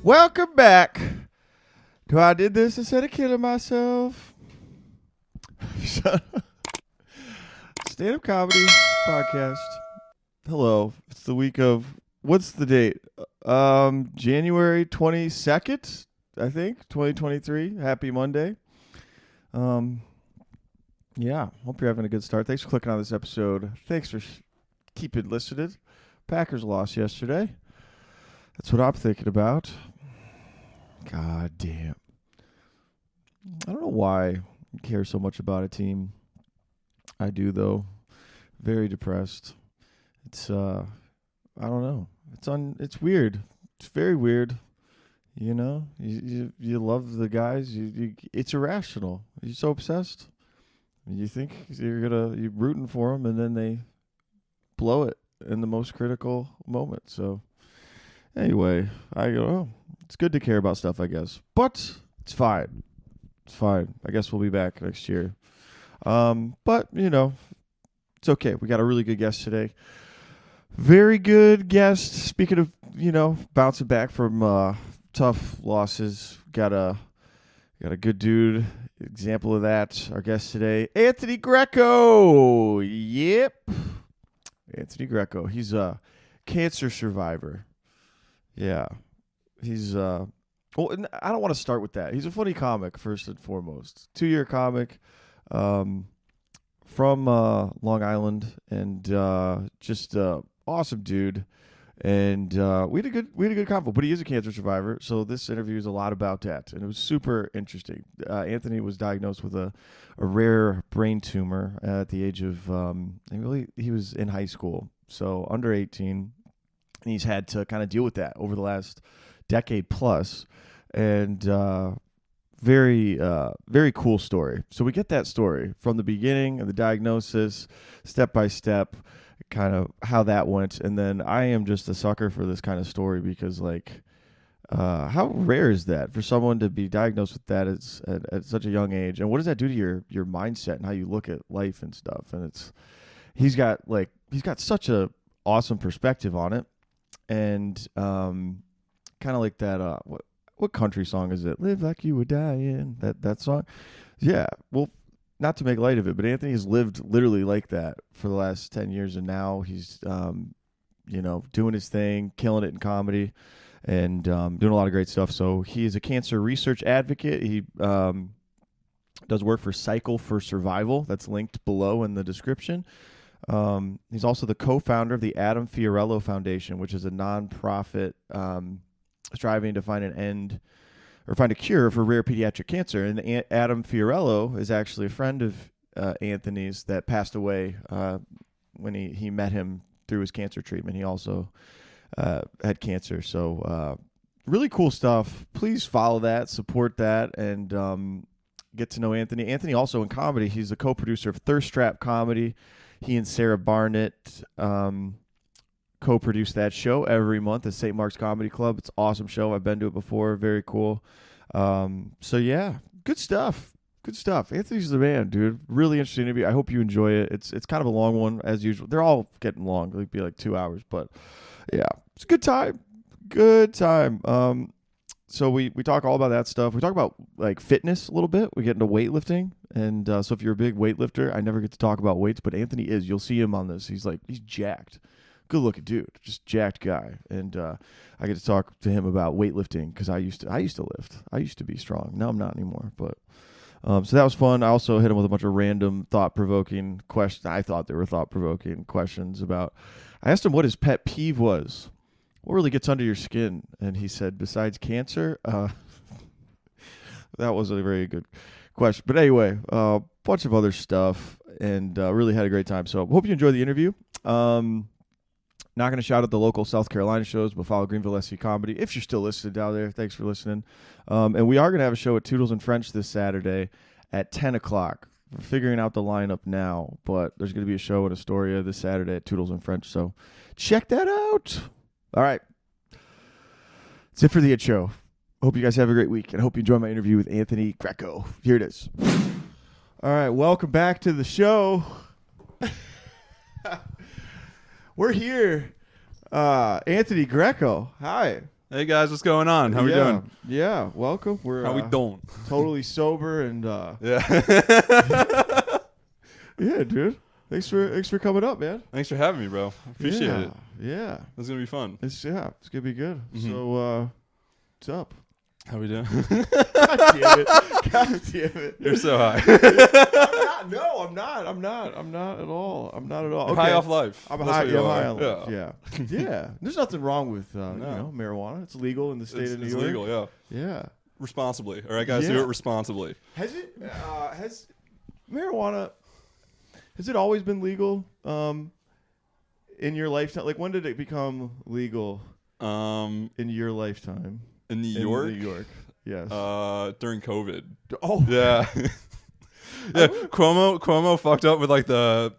Welcome back to I Did This Instead of Killing Myself. Stand-up comedy podcast. Hello. It's the week of, what's the date? January 22nd, I think, 2023. Happy Monday. Yeah, hope you're having a good start. Thanks for clicking on this episode. Thanks for keeping listening. Packers lost yesterday. That's what I'm thinking about. God damn. I don't know why I care so much about a team. I do, though. Very depressed. It's I don't know. It's weird. It's very weird. You know, you love the guys. It's irrational. You're so obsessed. You think you're rooting for them, and then they blow it in the most critical moment. So anyway, I go, oh, it's good to care about stuff, I guess. But it's fine. It's fine. I guess we'll be back next year. But, you know, it's okay. We got a really good guest today. Very good guest. Speaking of, you know, bouncing back from tough losses, got a good dude. Example of that. Our guest today, Anthony Greco. Yep. Anthony Greco. He's a cancer survivor. Yeah. He's, well, I don't want to start with that. He's a funny comic, first and foremost. 2-year comic from Long Island, and just awesome dude. And we had a good convo, but he is a cancer survivor, so this interview is a lot about that, and it was super interesting. Anthony was diagnosed with a rare brain tumor at the age of, he was in high school, so under 18. And he's had to kind of deal with that over the last decade plus, and very cool story. So we get that story from the beginning of the diagnosis, step by step, kind of how that went. And then I am just a sucker for this kind of story because, like, how rare is that for someone to be diagnosed with that at such a young age? And what does that do to your mindset and how you look at life and stuff? And he's got such a awesome perspective on it. And kind of like that, what country song is it? Live Like You Would Die In, that song. Yeah, well, not to make light of it, but Anthony has lived literally like that for the last 10 years, and now he's, doing his thing, killing it in comedy, and doing a lot of great stuff. So he is a cancer research advocate. He does work for Cycle for Survival. That's linked below in the description. He's also the co-founder of the Adam Fiorello Foundation, which is a nonprofit striving to find a cure for rare pediatric cancer. And Adam Fiorello is actually a friend of Anthony's that passed away when he met him through his cancer treatment. He also had cancer. So really cool stuff. Please follow that, support that, and get to know Anthony. Anthony also in comedy, he's the co-producer of Thirst Trap Comedy. He and Sarah Barnett co-produce that show every month at St. Mark's Comedy Club. It's an awesome show. I've been to it before. Very cool. So, yeah, good stuff. Good stuff. Anthony's the man, dude. Really interesting interview. I hope you enjoy it. It's kind of a long one, as usual. They're all getting long. It'll be like 2 hours. But, yeah, it's a good time. Good time. So we talk all about that stuff. We talk about, like, fitness a little bit. We get into weightlifting. And so if you're a big weightlifter, I never get to talk about weights, but Anthony is. You'll see him on this. He's jacked. Good-looking dude. Just jacked guy. And I get to talk to him about weightlifting because I used to lift. I used to be strong. Now I'm not anymore. But so that was fun. I also hit him with a bunch of random thought-provoking questions. I thought they were thought-provoking questions about. I asked him what his pet peeve was. What really gets under your skin? And he said, besides cancer, that wasn't a very good question. But anyway, a bunch of other stuff, and really had a great time. So hope you enjoy the interview. Not going to shout out the local South Carolina shows, but follow Greenville SC Comedy. If you're still listening down there, thanks for listening. And we are going to have a show at Toodles and French this Saturday at 10 o'clock. We're figuring out the lineup now, but there's going to be a show in Astoria this Saturday at Toodles and French. So check that out. All right. That's it for the show. Hope you guys have a great week, and hope you enjoy my interview with Anthony Greco. Here it is. All right, welcome back to the show. We're here. Anthony Greco. Hi. Hey guys, what's going on? How we doing? Yeah, welcome. We're How we doing? Totally sober and Yeah. yeah, dude. Thanks for coming up, man. Thanks for having me, bro. Appreciate it. Yeah. This is gonna be fun. It's gonna be good. Mhm. So what's up? How we doing? God damn it. God damn it. You're so high. I'm not at all. You're high off life. I'm That's high. what you I'm are. high on life. Yeah. Yeah. There's nothing wrong with marijuana. It's legal in the state of New York. It's legal, yeah. Yeah. Responsibly. All right, guys, do it responsibly. Has marijuana has it always been legal in your lifetime? Like, when did it become legal in your lifetime? In New York? In New York, yes. During COVID. Oh. Yeah. Yeah, Cuomo fucked up with like the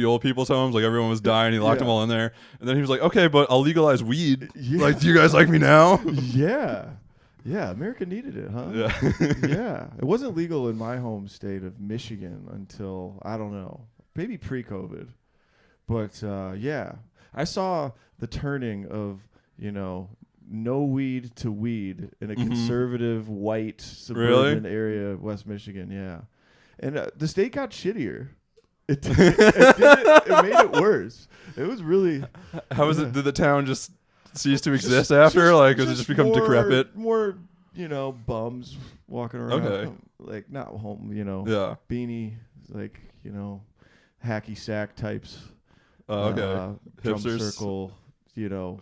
old people's homes. Like, everyone was dying. He locked them all in there. And then he was like, okay, but I'll legalize weed. Yeah. Like, do you guys like me now? Yeah. Yeah, America needed it, huh? Yeah. Yeah. It wasn't legal in my home state of Michigan until, I don't know, maybe pre-COVID. But, yeah. I saw the turning of, no weed to weed in a conservative, white, suburban area of West Michigan, yeah. And the state got shittier. It made it worse. It was really... How was it? Did the town just cease to exist after? Like, was it just become decrepit? More, bums walking around. Okay. Like, not home, Yeah. beanie, like, hacky sack types. Okay. Drum Hipsters. circle,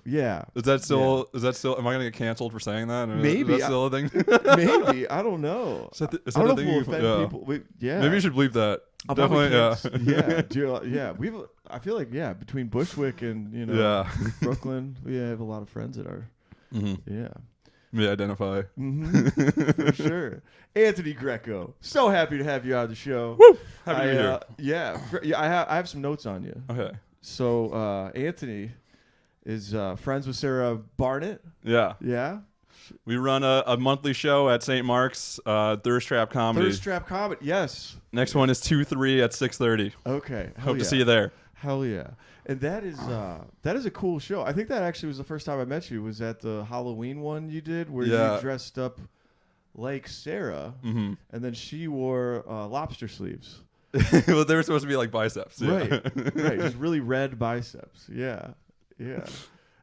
yeah. Is that still, am I going to get canceled for saying that? Or Maybe. Is that still a thing? Maybe. I don't know. Is that I don't know the if thing? we'll offend people. Yeah. Maybe you should bleep that. I Definitely, yeah. I feel like, between Bushwick and, Brooklyn, we have a lot of friends that are, yeah. Me identify. For sure. Anthony Greco, so happy to have you on the show. Woo! Happy to be here. Yeah. I have some notes on you. Okay. So Anthony is friends with Sarah Barnett. Yeah. Yeah. We run a monthly show at St. Mark's, Thirst Trap Comedy. Thirst Trap Comedy, yes. Next one is 2-3 at 6:30. Okay. Hope to see you there. Hell yeah. And that is a cool show. I think that actually was the first time I met you, was at the Halloween one you did where you dressed up like Sarah, and then she wore lobster sleeves. Well, they were supposed to be like biceps. Yeah. Right. Just really red biceps. Yeah. Yeah.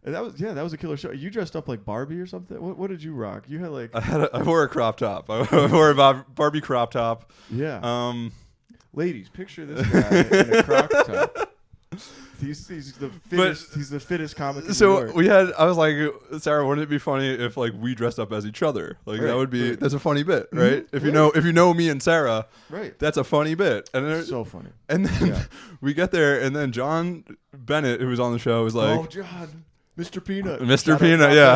And that was a killer show. You dressed up like Barbie or something? What did you rock? You had like... I wore a crop top. I wore a Barbie crop top. Yeah. Ladies, picture this guy in a crop top. He's the fittest comic in New York. I was like, Sarah, wouldn't it be funny if like we dressed up as each other? Like that would be that's a funny bit, right? If you know me and Sarah, right, that's a funny bit. And so funny. And then we get there, and then John Bennett, who was on the show, was like, "Oh, John, Mr. Peanut, Mr. Peanut, yeah,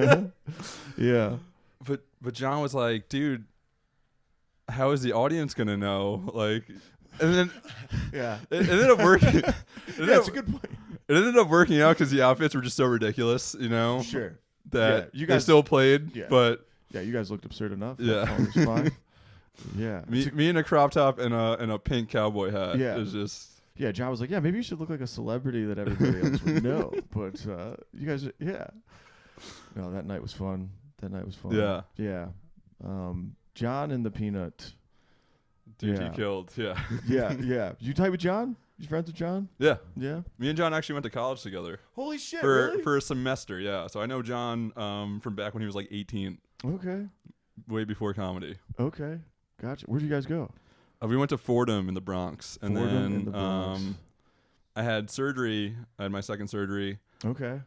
yes. Yeah." But John was like, dude, how is the audience gonna know? Like. And then, it ended up working. That's a good point. It ended up working out because the outfits were just so ridiculous, Sure. That you guys they still played, but you guys looked absurd enough. Yeah, that was fine. Yeah, me in a crop top and a pink cowboy hat. Yeah, is just. Yeah, John was like, "Yeah, maybe you should look like a celebrity that everybody else would know." But you guys, no, that night was fun. Yeah, yeah. John and the Peanut. Dude, he killed. Yeah. Yeah. You tight with John? You friends with John? Yeah. Yeah. Me and John actually went to college together. Holy shit! For a semester. Yeah. So I know John from back when he was like 18. Okay. Way before comedy. Okay. Gotcha. Where'd you guys go? We went to Fordham in the Bronx, and in the then Bronx. I had surgery. I had my second surgery. Okay.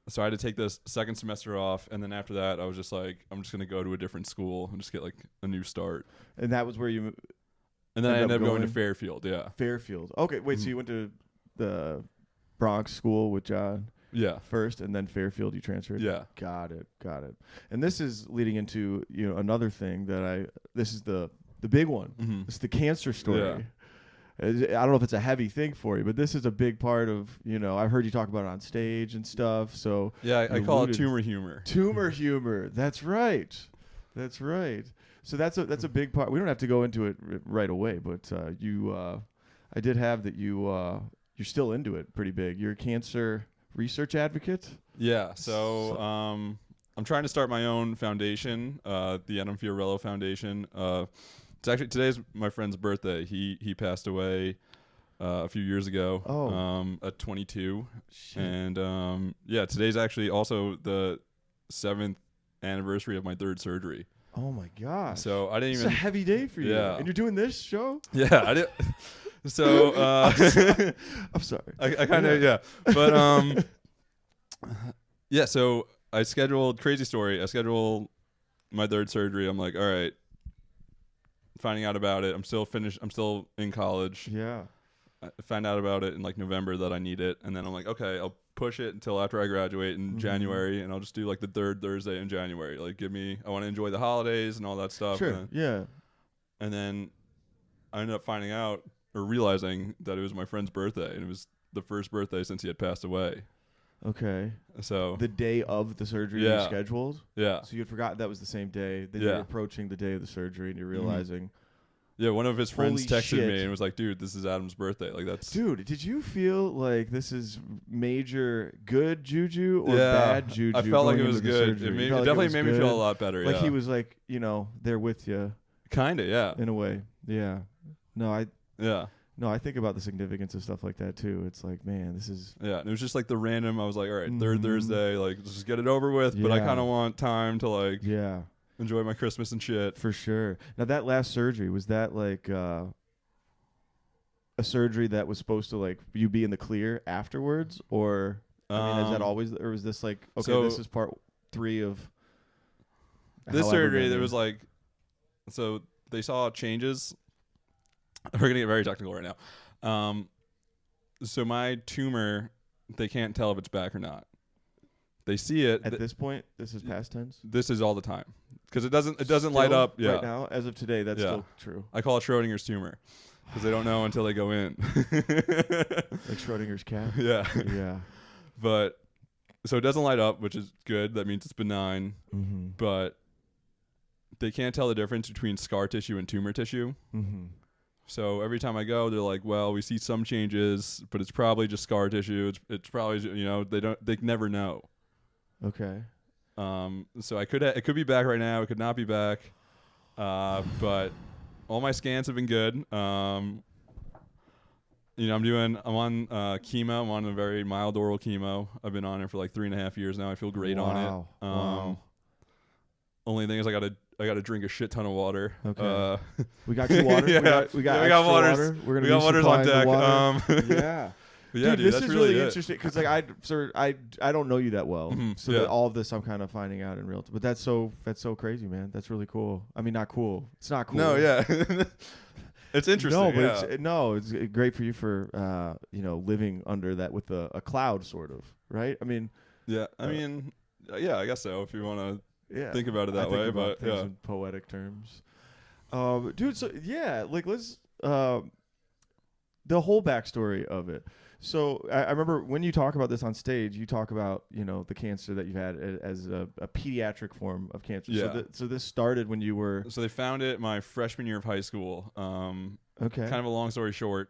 So I had to take this second semester off, and then after that, I was just like, I'm just gonna go to a different school and just get like a new start. And that was where you. And then I ended up going to Fairfield. Yeah. Fairfield. Okay, wait. So you went to the Bronx school with John. Yeah. First, and then Fairfield, you transferred. Yeah. Got it. And this is leading into another thing that this is the big one. Mm-hmm. It's the cancer story. Yeah. I don't know if it's a heavy thing for you, but this is a big part of, I've heard you talk about it on stage and stuff. So yeah, I call it tumor humor. Tumor humor. That's right. So that's a big part. We don't have to go into it right away, but I did have that you're still into it pretty big. You're cancer research advocate. Yeah. So I'm trying to start my own foundation, the Adam Fiorello Foundation. It's actually today's my friend's birthday. He passed away a few years ago. At 22. Shit. And yeah, today's actually also the 7th anniversary of my 3rd surgery. Oh my gosh. So I didn't It's even. a heavy day for you. Yeah. And you're doing this show? Yeah, I did. So I'm sorry. I kind of yeah, but yeah. So I scheduled crazy story. I scheduled my 3rd surgery. I'm like, all right, finding out about it. I'm still in college. Yeah. I found out about it in like November that I need it, and then I'm like, okay, I'll push it until after I graduate in January, and I'll just do like the 3rd Thursday in January. Like, I want to enjoy the holidays and all that stuff. Sure. Yeah. And then I ended up finding out or realizing that it was my friend's birthday, and it was the first birthday since he had passed away. Okay. So the day of the surgery you scheduled? Yeah. So you had forgotten that was the same day. Then Yeah. you're approaching the day of the surgery and you're realizing. Yeah, one of his friends Holy texted shit. me and was like, dude, this is Adam's birthday. Like, that's... Dude, did you feel like this is major good juju or Yeah, bad juju? I felt like it going was into the good. surgery? It You felt like definitely was made me good? feel a lot better. Like yeah. he was like, there with you Kind of, yeah. in a way. Yeah. Yeah. No, I think about the significance of stuff like that too. It's like, man, this is... Yeah, and it was just like the random, I was like, all right, 3rd Thursday, like, let's just get it over with. But I Yeah. kind of want time to, like, Yeah. enjoy my Christmas and shit. For sure. Now, that last surgery, was that like a surgery that was supposed to like you be in the clear afterwards? Or, I mean, is that always, or was this like, okay, so this is part 3 of this however surgery, many? there was like, so they saw changes. We're going to get very technical right now. So my tumor, they can't tell if it's back or not. They see it. At this point, this is past tense? This is all the time. Because it doesn't light up. Yeah. Right now, as of today, that's still true. I call it Schrodinger's tumor. Because they don't know until they go in. Like Schrodinger's cat? Yeah. Yeah. But, so it doesn't light up, which is good. That means it's benign. Mm-hmm. But they can't tell the difference between scar tissue and tumor tissue. Mm-hmm. So every time I go, they're like, well, we see some changes, but it's probably just scar tissue. It's probably, they never know. Okay. So it could be back right now. It could not be back. But all my scans have been good. I'm on chemo. I'm on a very mild oral chemo. I've been on it for like 3.5 years now. I feel great on it. Wow. Only thing is I gotta drink a shit ton of water. Okay. We got you water. Yeah. We got got extra waters. water. We're gonna We be got waters on supplying deck. the water. Yeah. But yeah, dude, this that's is really interesting because like I don't know you that well, so that all of this I'm kind of finding out in real time. But that's so crazy, man. That's really cool. I mean, not cool. It's not cool. No, yeah. It's interesting. No, but it's great for you for living under that with a cloud, sort of, right? I mean, yeah. I mean, yeah. I guess so. If you want to think about it that way, but things in poetic terms, dude. So yeah, like let's the whole backstory of it. So I remember when you talk about this on stage, you talk about the cancer that you've had as a pediatric form of cancer. Yeah. So this started when you were. So they found it my freshman year of high school. Okay. Kind of a long story short,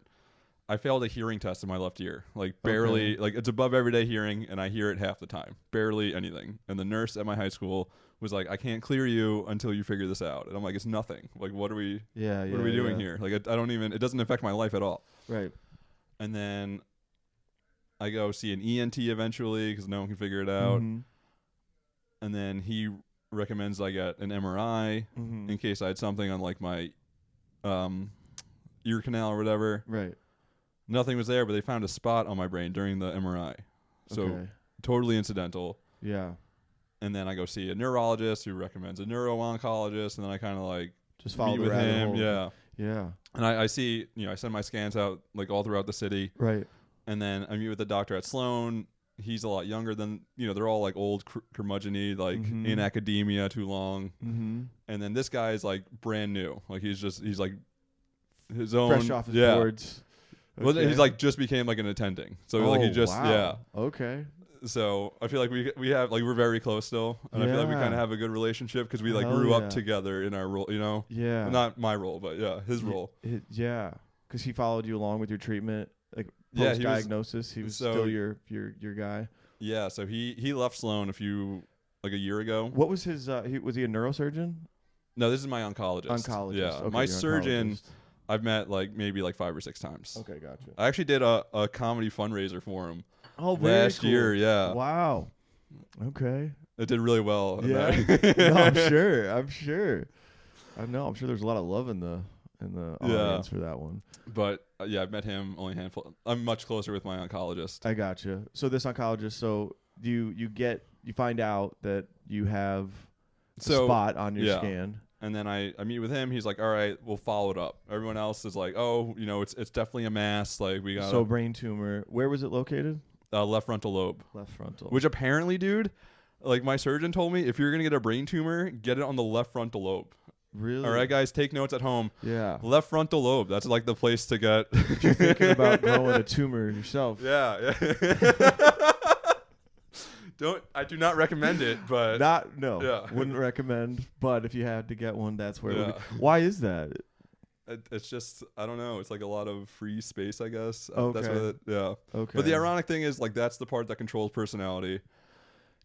I failed a hearing test in my left ear, like barely. Like it's above everyday hearing, and I hear it half the time, barely anything. And the nurse at my high school was like, "I can't clear you until you figure this out." And I'm like, "It's nothing. Like, what are we? What are we doing here? Like, I don't even. It doesn't affect my life at all." Right. And then I go see an ENT eventually because no one can figure it out. Mm-hmm. And then he recommends I get an MRI in case I had something on like my ear canal or whatever. Right. Nothing was there, but they found a spot on my brain during the MRI. So totally incidental. Yeah. And then I go see a neurologist who recommends a neuro-oncologist, and then I kind of like just follow meet with him. hole. Yeah. Yeah. And I see, I send my scans out like all throughout the city. Right. And then I meet with the doctor at Sloan. He's a lot younger than, they're all like old curmudgeon-y, like in academia too long. Mm-hmm. And then this guy is like brand new. Like he's like his own. Fresh off his boards. Okay. Well, he's like just became like an attending. So like he just, wow. Okay. So I feel like we have like we're very close still, and I feel like we kind of have a good relationship because we like grew up together in our role, Yeah. Not my role, but his role. Yeah. Because he followed you along with your treatment. Like Yeah, post diagnosis. He was so- still your guy. Yeah, so he left Sloan a year ago. What was his? Was he a neurosurgeon? No, this is my oncologist. Oncologist. Yeah, Okay, my your surgeon oncologist. I've met maybe 5 or 6 times. Okay, gotcha. I actually did a comedy fundraiser for him Oh, very last cool. year. Yeah, Wow. Okay. it did really well. Yeah. No, I'm sure. I'm sure. I'm sure there's a lot of love in the audience for that one. But yeah, I've met him only a handful. I'm much closer with my oncologist. I gotcha. So this oncologist, you find out that you have a spot on your scan. And then I meet with him. He's like, all right, we'll follow it up. Everyone else is like, oh, it's definitely a mass. Like we got brain tumor. Where was it located? Left frontal lobe. Left frontal. Which apparently, dude, like my surgeon told me, if you're gonna get a brain tumor, get it on the left frontal lobe. Really? All right, guys, take notes at home. Yeah. Left frontal lobe. That's like the place to get. If you're thinking about growing a tumor yourself. Yeah. I do not recommend it, but wouldn't recommend. But if you had to get one, that's where it would be. Why is that? It's just, I don't know. It's like a lot of free space, I guess. Okay. That's what Okay. But the ironic thing is, like, that's the part that controls personality.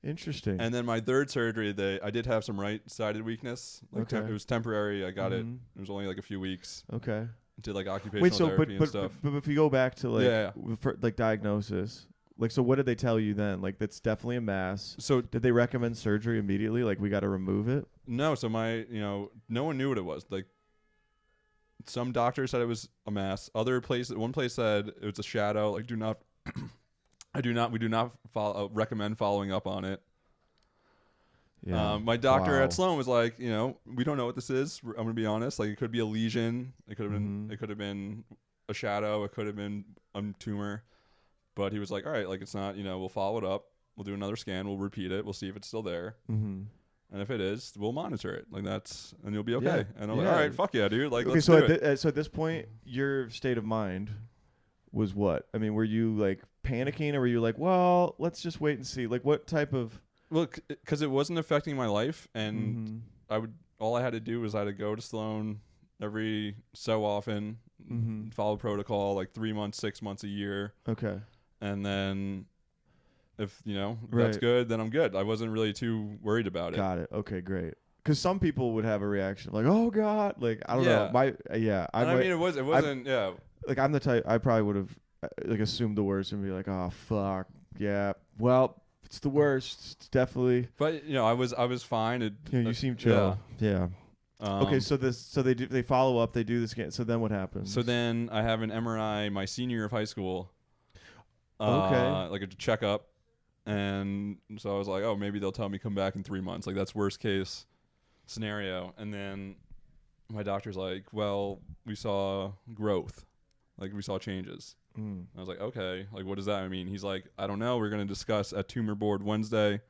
Interesting. And then my third surgery, I did have some right-sided weakness. Like Okay. it was temporary. I got it. It was only like a few weeks. Okay. Did like occupational therapy and stuff. But if you go back to for, diagnosis, so what did they tell you then? Like that's definitely a mass. So did they recommend surgery immediately? Like we got to remove it? No. So no one knew what it was. Like some doctors said it was a mass. One place said it was a shadow. Like we do not recommend following up on it. Yeah. My doctor at Sloan was like, we don't know what this is. I'm gonna be honest. Like it could be a lesion. It could have been a shadow. It could have been a tumor. But he was like, all right, like it's not. We'll follow it up. We'll do another scan. We'll repeat it. We'll see if it's still there. And if it is, we'll monitor it. Like and you'll be okay. Yeah. And I'm like, all right, fuck yeah, dude. Like, okay, let's so do it. So at this point, your state of mind was what? I mean, were you like panicking, or were you like, well, let's just wait and see? Like, what type of? Well, because it wasn't affecting my life, and all I had to do was I had to go to Sloan every so often, follow protocol, like 3 months, 6 months, a year. Okay. And then if, that's good, then I'm good. I wasn't really too worried about it. Got it. Okay, great. Because some people would have a reaction like, oh, God. Like, I don't know. It wasn't. Like, I'm the type, I probably would have like assumed the worst and be like, oh, fuck. Yeah. Well, it's the worst. It's definitely. But, I was fine. You seem chill. Yeah. Okay, so they follow up, they do the scan. So then what happens? So then I have an MRI my senior year of high school. Okay. Like a checkup. And so I was like, oh, maybe they'll tell me come back in 3 months. Like that's worst case scenario. And then my doctor's like, well, we saw growth. Like we saw changes. I was like, okay, like what does that mean? He's like, I don't know. We're going to discuss at tumor board Wednesday.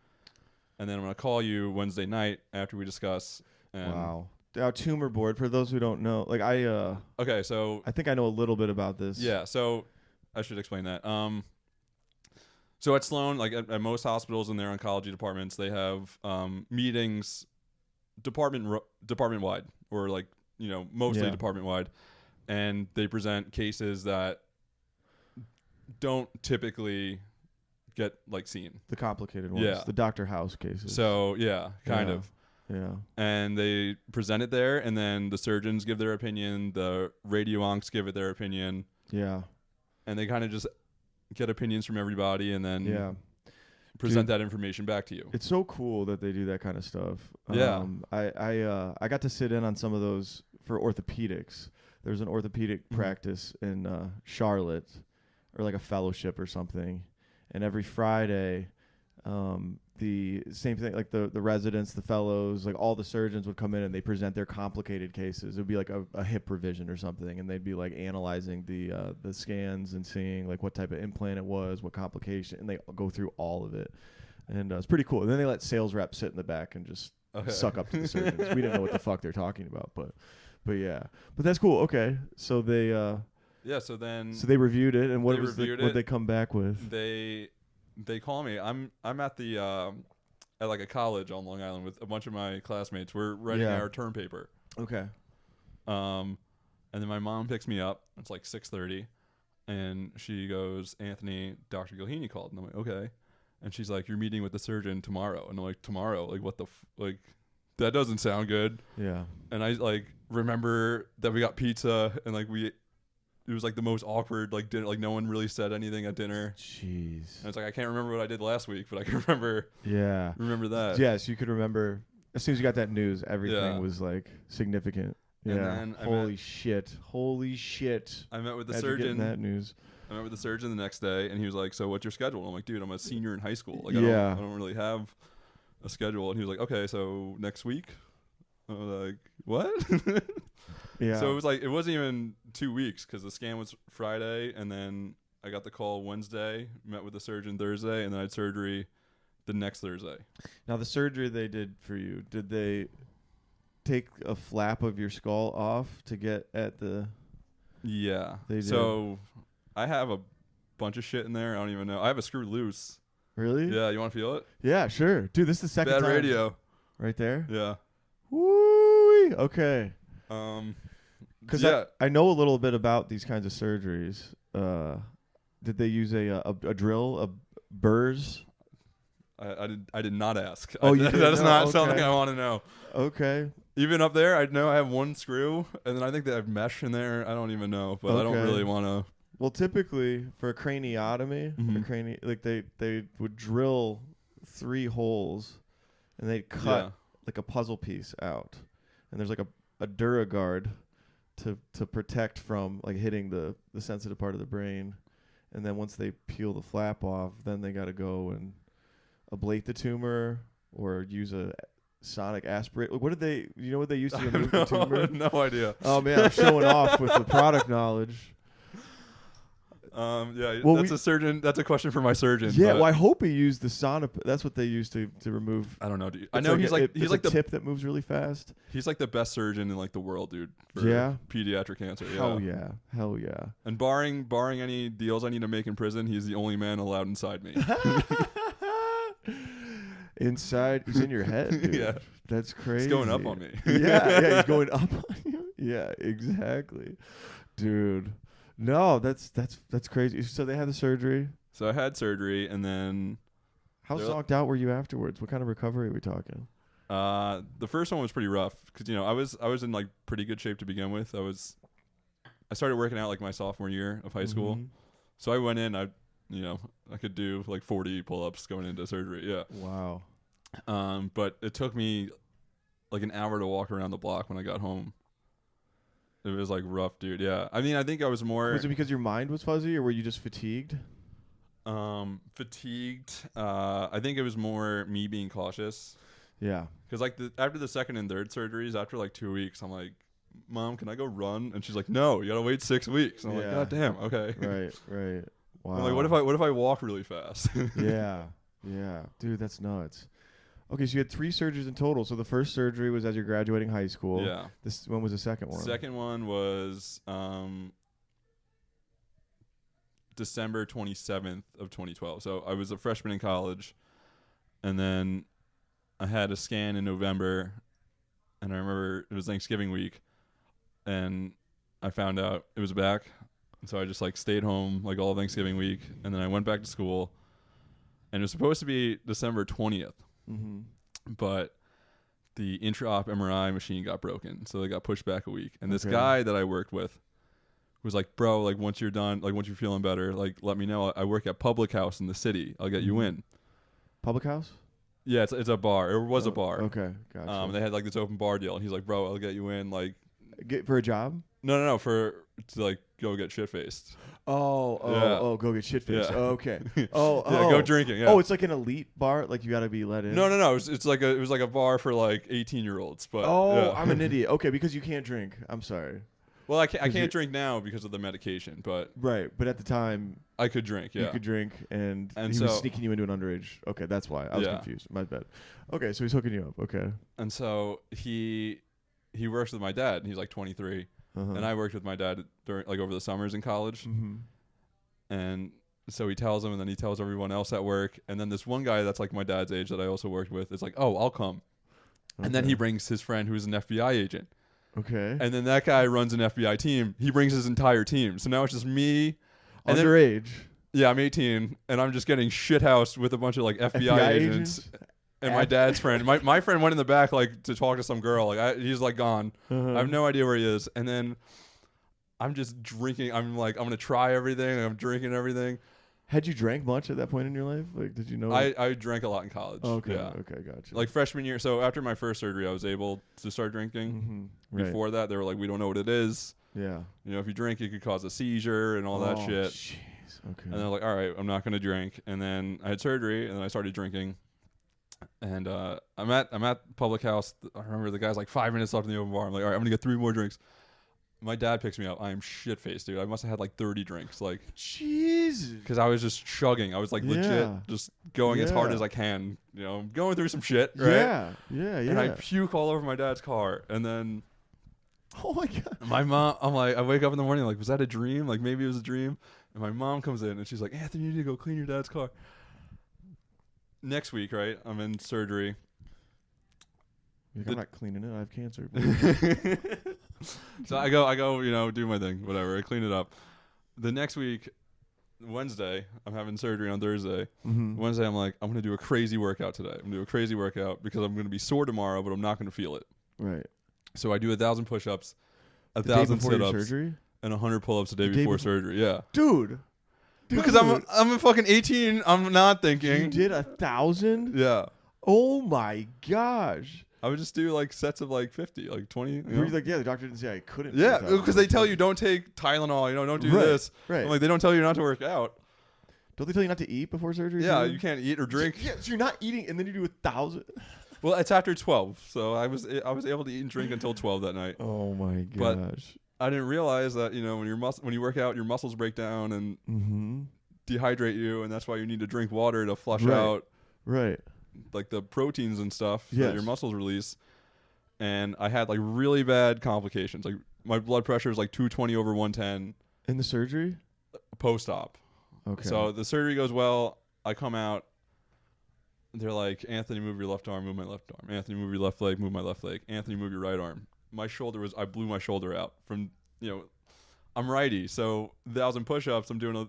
And then I'm going to call you Wednesday night after we discuss. And wow. Our tumor board, for those who don't know, like okay, so I think I know a little bit about this. Yeah, so I should explain that. So at Sloan, like at most hospitals in their oncology departments, they have meetings department wide, or like mostly department wide, and they present cases that don't typically get like seen. The complicated ones, the Dr. House cases. So kind of. Yeah. And they present it there, and then the surgeons give their opinion, the radio-oncs give it their opinion. Yeah. And they kind of just get opinions from everybody and then present that information back to you. It's so cool that they do that kind of stuff. Yeah. I got to sit in on some of those for orthopedics. There's an orthopedic practice in Charlotte, or like a fellowship or something. And every Friday, the same thing, like the residents, the fellows, like all the surgeons would come in and they present their complicated cases. It would be like a hip revision or something, and they'd be like analyzing the scans and seeing like what type of implant it was, what complication, and they go through all of it. And it's pretty cool. And then they let sales reps sit in the back and just suck up to the surgeons. We didn't know what the fuck they're talking about, but yeah. But that's cool. Okay, so they so they reviewed it, and what they come back with? They call me. I'm at the at like a college on Long Island with a bunch of my classmates. We're writing our term paper. Okay. And then my mom picks me up. It's like 6:30, And she goes, Anthony, Dr. Gilhini called. And I'm like, okay. And she's like, you're meeting with the surgeon tomorrow. And I'm like, tomorrow? Like, what the like, that doesn't sound good. Yeah. And I like remember that we got pizza and like it was like the most awkward like dinner. Like no one really said anything at dinner. Jeez. And it's like, I can't remember what I did last week, but I can remember that. Yes, you could remember. As soon as you got that news, everything was like significant. And Yeah. then Holy shit. I met with the After getting surgeon. that news. I met with the surgeon the next day, and he was like, "So what's your schedule?" I'm like, "Dude, I'm a senior in high school. Like, Yeah. I don't really have a schedule." And he was like, "Okay, so next week." I was like, "What?" Yeah. So it was like it wasn't even 2 weeks because the scan was Friday, and then I got the call Wednesday, met with the surgeon Thursday, and then I had surgery the next Thursday. Now the surgery they did for you, did they take a flap of your skull off to get at the? Yeah. They did. So I have a bunch of shit in there. I don't even know. I have a screw loose. Really? Yeah. You want to feel it? Yeah, sure. Dude, this is the second Bad time. radio. Right there? Yeah. Woo! Okay. Because yeah. I know a little bit about these kinds of surgeries. Did they use a drill, a burrs? I did not ask. Oh, you didn't that is know? not Okay. something I want to know. Okay. Even up there, I know I have one screw, and then I think they have mesh in there. I don't even know, but I don't Okay. really want to. Well, typically for a craniotomy, Mhm. like they would drill 3 holes, and they'd cut like a puzzle piece out, and there's like a DuraGuard to protect from like hitting the sensitive part of the brain, and then once they peel the flap off, then they got to go and ablate the tumor or use a sonic aspirate. What did they? You know what they used to remove the tumor? No idea. Oh man, I'm showing off with the product knowledge. Yeah, Well, that's a surgeon. That's a question for my surgeon. Yeah, but well, I hope he used the sonic. That's what they used to remove. I don't know, dude. I It's know like he's it's like a the tip that moves really fast. he's like the best surgeon in like the world, dude. For Yeah? pediatric cancer. Yeah. Hell yeah. And barring any deals I need to make in prison, he's the only man allowed inside me. Inside, he's in your head, dude. Yeah. That's crazy. He's going up on me. Yeah, he's going up on you. Yeah, exactly, dude. No, that's crazy. So they had the surgery. So I had surgery, and then How They're- zonked out were you afterwards? What kind of recovery are we talking? the first one was pretty rough because I was in like pretty good shape to begin with. I started working out like my sophomore year of high school, Mhm. so I went in. I could do like 40 pull-ups going into surgery. Yeah. Wow. But it took me like an hour to walk around the block when I got home. It was like rough, dude. Yeah. I mean, I think I was more Was it because your mind was fuzzy, or were you just fatigued? fatigued. I think it was more me being cautious. Yeah. Because like after the second and third surgeries, after like 2 weeks, I'm like, Mom, can I go run? And she's like, No, you gotta wait 6 weeks. And I'm like, Yeah. God damn, okay. Right. Wow. I'm like, what if I walk really fast? Yeah. Dude, that's nuts. Okay, so you had 3 surgeries in total. So the first surgery was as you're graduating high school. Yeah. When was the second one? Second one was December 27th of 2012. So I was a freshman in college, and then I had a scan in November, and I remember it was Thanksgiving week, and I found out it was back. So I just like stayed home like all Thanksgiving week, and then I went back to school, and it was supposed to be December 20th, Mm-hmm. but the intra-op MRI machine got broken, so they got pushed back a week. And this Okay. guy that I worked with was like, bro, like once you're done, like once you're feeling better, like let me know. I work at Public House in the city. I'll get you in. Public house? Yeah, it's a bar. It was a bar. Okay, gotcha. They had like this open bar deal, and he's like, bro, I'll get you in. Like, For a job? no, to like go get shit faced. Oh, go get shit faced. Yeah. Oh, okay. Oh, Yeah, go drinking. Yeah. Oh, it's like an elite bar. Like you got to be let in. No. It was like a bar for like 18-year-olds. But Oh, yeah. I'm an idiot. Okay, because you can't drink. I'm sorry. Well, I 'Cause can't you're- drink now because of the medication, but Right, but at the time I could drink. Yeah. you could drink, and And he was so- sneaking you into an underage. Okay, that's why I was Yeah. confused. My bad. Okay, so he's hooking you up. Okay. And so he works with my dad, and he's like 23, Uh-huh. and I worked with my dad during like over the summers in college. Mm-hmm. And so he tells him, and then he tells everyone else at work. And then this one guy that's like my dad's age that I also worked with is like, oh, I'll come. And then he brings his friend who's an FBI agent. Okay. And then that guy runs an FBI team. He brings his entire team. So now it's just me, And then- Underage. Yeah, I'm 18, and I'm just getting shithoused with a bunch of like FBI agents. And my dad's friend, my friend went in the back like to talk to some girl. Like he's like gone. I have no idea where he is. And then I'm just drinking. I'm like, I'm gonna try everything. I'm drinking everything. Had you drank much at that point in your life? Like, did you know? I drank a lot in college. Okay. Yeah. Okay. Gotcha. Like freshman year. So after my first surgery, I was able to start drinking. Mm-hmm. Right. Before that, they were like, we don't know what it is. Yeah. You know, if you drink, it could cause a seizure and all that shit. Jeez. Okay. And they're like, all right, I'm not gonna drink. And then I had surgery, and then I started drinking. And I'm at Public House. I remember the guy's like 5 minutes left in the open bar. I'm like, all right, I'm gonna get 3 more drinks. My dad picks me up. I am shit faced, dude. I must have had like 30 drinks, like Jesus. because I was just chugging. I was like legit, just going as hard as I can. You know, going through some shit, right? Yeah. Yeah. Yeah. And I puke all over my dad's car, and then oh my god. my mom. I'm like, I wake up in the morning, like, was that a dream? Like maybe it was a dream. And my mom comes in and she's like, Anthony, you need to go clean your dad's car. Next week, right? I'm in surgery. I'm not cleaning it. I have cancer. So I go, you know, do my thing, whatever. I clean it up. The next week, Wednesday, I'm having surgery on Thursday. Mm-hmm. Wednesday, I'm like, I'm going to do a crazy workout today. I'm going to do a crazy workout because I'm going to be sore tomorrow, but I'm not going to feel it. Right. So I do 1,000 push-ups, The day 1,000 before your sit-ups, surgery, and 100 pull-ups the day The day before before- surgery. Yeah. dude. Because I'm a fucking 18. I'm not thinking. You did 1,000? Yeah. Oh my gosh. I would just do like sets of like 50, like 20. You Were know? you like, yeah, the doctor didn't say I couldn't. do Yeah, 1,000. because they tell you don't take Tylenol, you know, don't do Right, this. right. I'm like, they don't tell you not to work out. Don't they tell you not to eat before surgery? Yeah, too? you can't eat or drink. Yeah, so you're not eating and then you do 1,000. Well, it's after 12, so I was able to eat and drink until 12 that night. Oh my But- gosh. I didn't realize that, you know, when you work out, your muscles break down and Mm-hmm. dehydrate you, and that's why you need to drink water to flush Right. out Right. like the proteins and stuff that Yes. your muscles release. And I had like really bad complications. Like my blood pressure was like 220 over 110 In the surgery? post-op. Okay. So the surgery goes well. I come out. They're like, Anthony, move your left arm, move my left arm. Anthony, move your left leg, move my left leg. Anthony, move your right arm. I blew my shoulder out from, you know, I'm righty. So 1,000 push-ups, I'm doing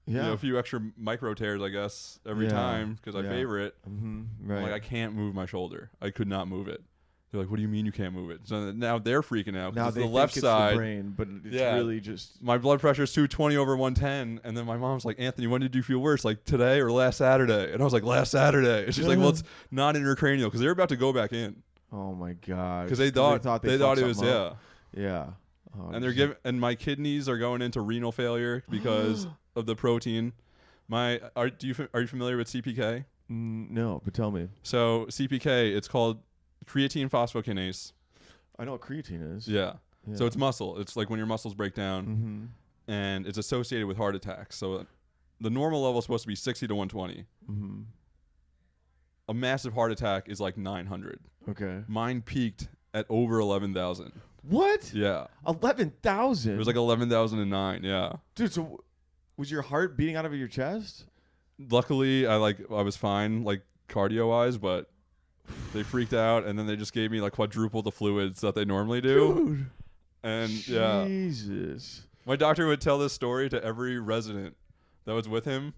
yeah. a few extra micro tears, I guess, every Yeah. time because I Yeah. favor it. Mm-hmm. I'm Right. like, I can't move my shoulder. I could not move it. They're like, what do you mean you can't move it? So now they're freaking out. 'cause now it's they the think left it's side. the brain, but it's Yeah. really just My blood pressure is 220 over 110. And then my mom's like, Anthony, when did you feel worse? Like today or last Saturday? And I was like, last Saturday. And she's like, well, it's not intracranial because they're about to go back in. oh my gosh. Because they thought they it fucked was, something yeah. up. Yeah. Oh, And they're shit. and my kidneys are going into renal failure because of the protein. Are you familiar with CPK? No, but tell me. So CPK, it's called creatine phosphokinase. I know what creatine is. Yeah. So it's muscle. It's like when your muscles break down, Mm-hmm. and it's associated with heart attacks. So the normal level is supposed to be 60 to 120. Mm-hmm. A massive heart attack is like 900. Okay. Mine peaked at over 11,000. What? Yeah. 11,000. It was like 11,009. Yeah. dude. So was your heart beating out of your chest? Luckily, I was fine, like cardio wise, but they freaked out, and then they just gave me like quadruple the fluids that they normally do. Dude. And yeah, Jesus. my doctor would tell this story to every resident that was with him.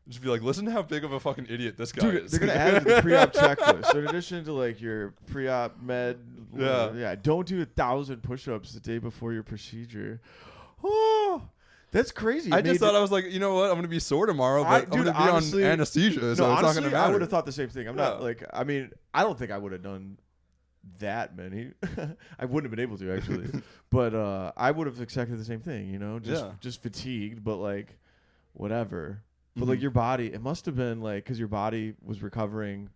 Just be like, listen to how big of a fucking idiot this guy Dude, is. they're gonna add it to the pre-op checklist. So in addition to like your pre-op med, Yeah. don't do 1,000 push-ups the day before your procedure. Oh, that's crazy. I just thought I was like, you know what? I'm gonna be sore tomorrow, but I'm gonna be honestly, on anesthesia, so no, it's honestly, not gonna matter. I would have thought the same thing. I'm not Yeah. like, I mean, I don't think I would have done that many. I wouldn't have been able to actually, but I would have expected the same thing. You know, just fatigued, but like whatever. But like Mhm. your body, it must have been like because your body was recovering.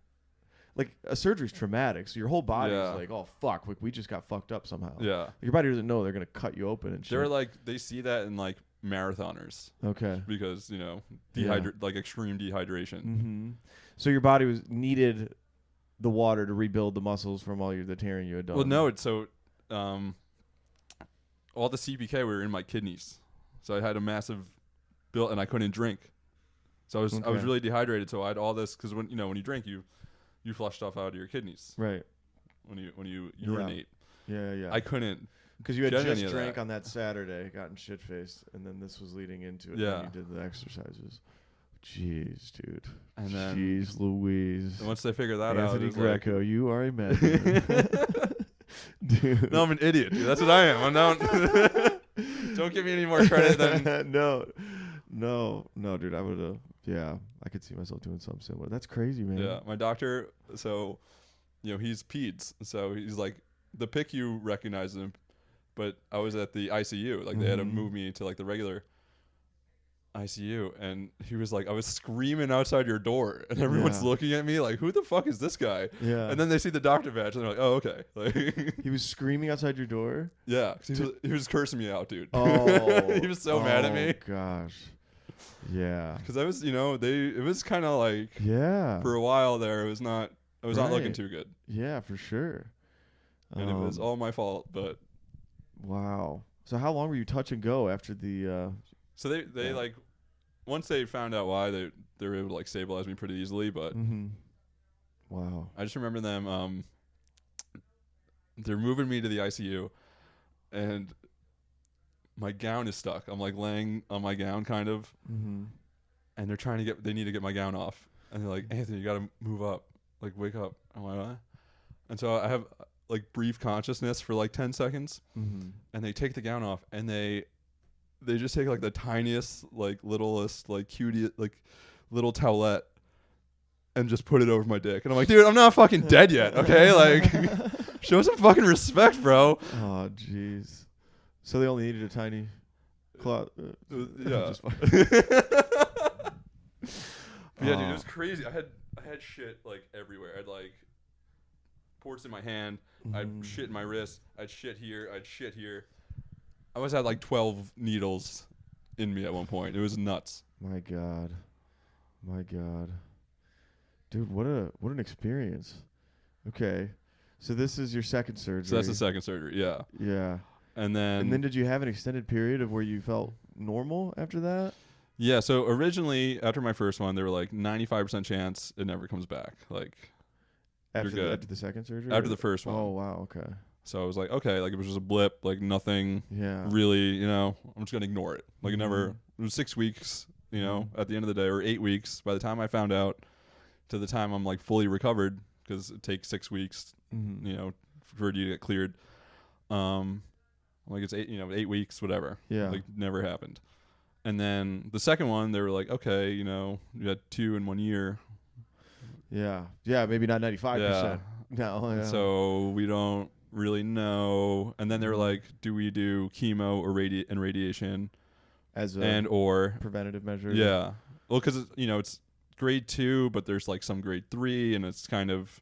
Like a surgery's traumatic, so your whole body Yeah. is like, oh fuck, we just got fucked up somehow. Yeah. Your body doesn't know they're gonna cut you open and shit. They're like, they see that in like marathoners okay. because, you know, Yeah. like extreme dehydration. Mm-hmm. So your body needed the water to rebuild the muscles from all the tearing you had done. Well, no, it's so all the CPK were in my kidneys, so I had a massive bill, and I couldn't drink. So I was Okay. really dehydrated. So I had all this because when you drink, you flush stuff out of your kidneys Right. when you urinate. Yeah. I couldn't. Because you had get just any of drank that. on that Saturday, gotten shit-faced, and then this was leading into it. Yeah. And you did the exercises. Jeez, dude. And then Jeez Louise. once they figure that Anthony out, Greco, you are a madman. Dude. no, I'm an idiot, dude. That's what I am. I'm not. Don't give me any more credit than. No, dude. I would have. Yeah, I could see myself doing something similar. That's crazy, man. Yeah, my doctor. So, he's peds. So he's like the PICU recognized him, but I was at the ICU. Like they had to move me to like the regular ICU, and he was like, I was screaming outside your door, and everyone's looking at me like, who the fuck is this guy? Yeah. And then they see the doctor badge, and they're like, oh, okay. Like, He was screaming outside your door. yeah, 'cause he was cursing me out, dude. Oh, he was so mad at me. Oh gosh. Yeah. Because I was, it was kind of like, Yeah. for a while there, I was not looking too good, Yeah, for sure. and it was all my fault. But wow. So how long were you touch and go after the? so they like, once they found out why, they were able to like stabilize me pretty easily. But Wow. I just remember them. They're moving me to the ICU, and my gown is stuck. I'm like laying on my gown, kind of, and they're trying to they need to get my gown off, and they're like, Anthony, you got to move up, like wake up. I'm like, what? And so I have like brief consciousness for like 10 seconds, and they take the gown off, and they just take like the tiniest, like littlest, like cutie, like little towelette, and just put it over my dick. And I'm like, dude, I'm not fucking dead yet, okay? Like, show some fucking respect, bro. Oh, jeez. So they only needed a tiny cloth. Yeah. Just fucking- But yeah, dude, it was crazy. I had shit like everywhere. I had like ports in my hand. I had shit in my wrist. I had shit here. I had shit here. I always had like 12 needles in me at one point. It was nuts. My God. Dude, what an experience. Okay. So this is your second surgery. So that's the second surgery, yeah. Yeah. And then did you have an extended period of where you felt normal after that? yeah, so originally after my first one, they were like 95% chance it never comes back. Like After you're good. After the second surgery? After the first one. Oh, wow. Okay. So I was like, okay, like it was just a blip, like nothing Yeah. really, I'm just going to ignore it. Like it was 6 weeks, at the end of the day, or 8 weeks. By the time I found out to the time I'm like fully recovered, because it takes 6 weeks, for you to get cleared. Like it's 8 weeks, whatever. Yeah. Like never happened. And then the second one, they were like, okay, you had 2 in 1 year. Yeah. Yeah, maybe not 95%. Yeah. No. Yeah. So we don't really know. And then they were like, do we do chemo or radiation as a or preventative measure? Yeah. Well, because it's grade 2, but there's like some grade 3, and it's kind of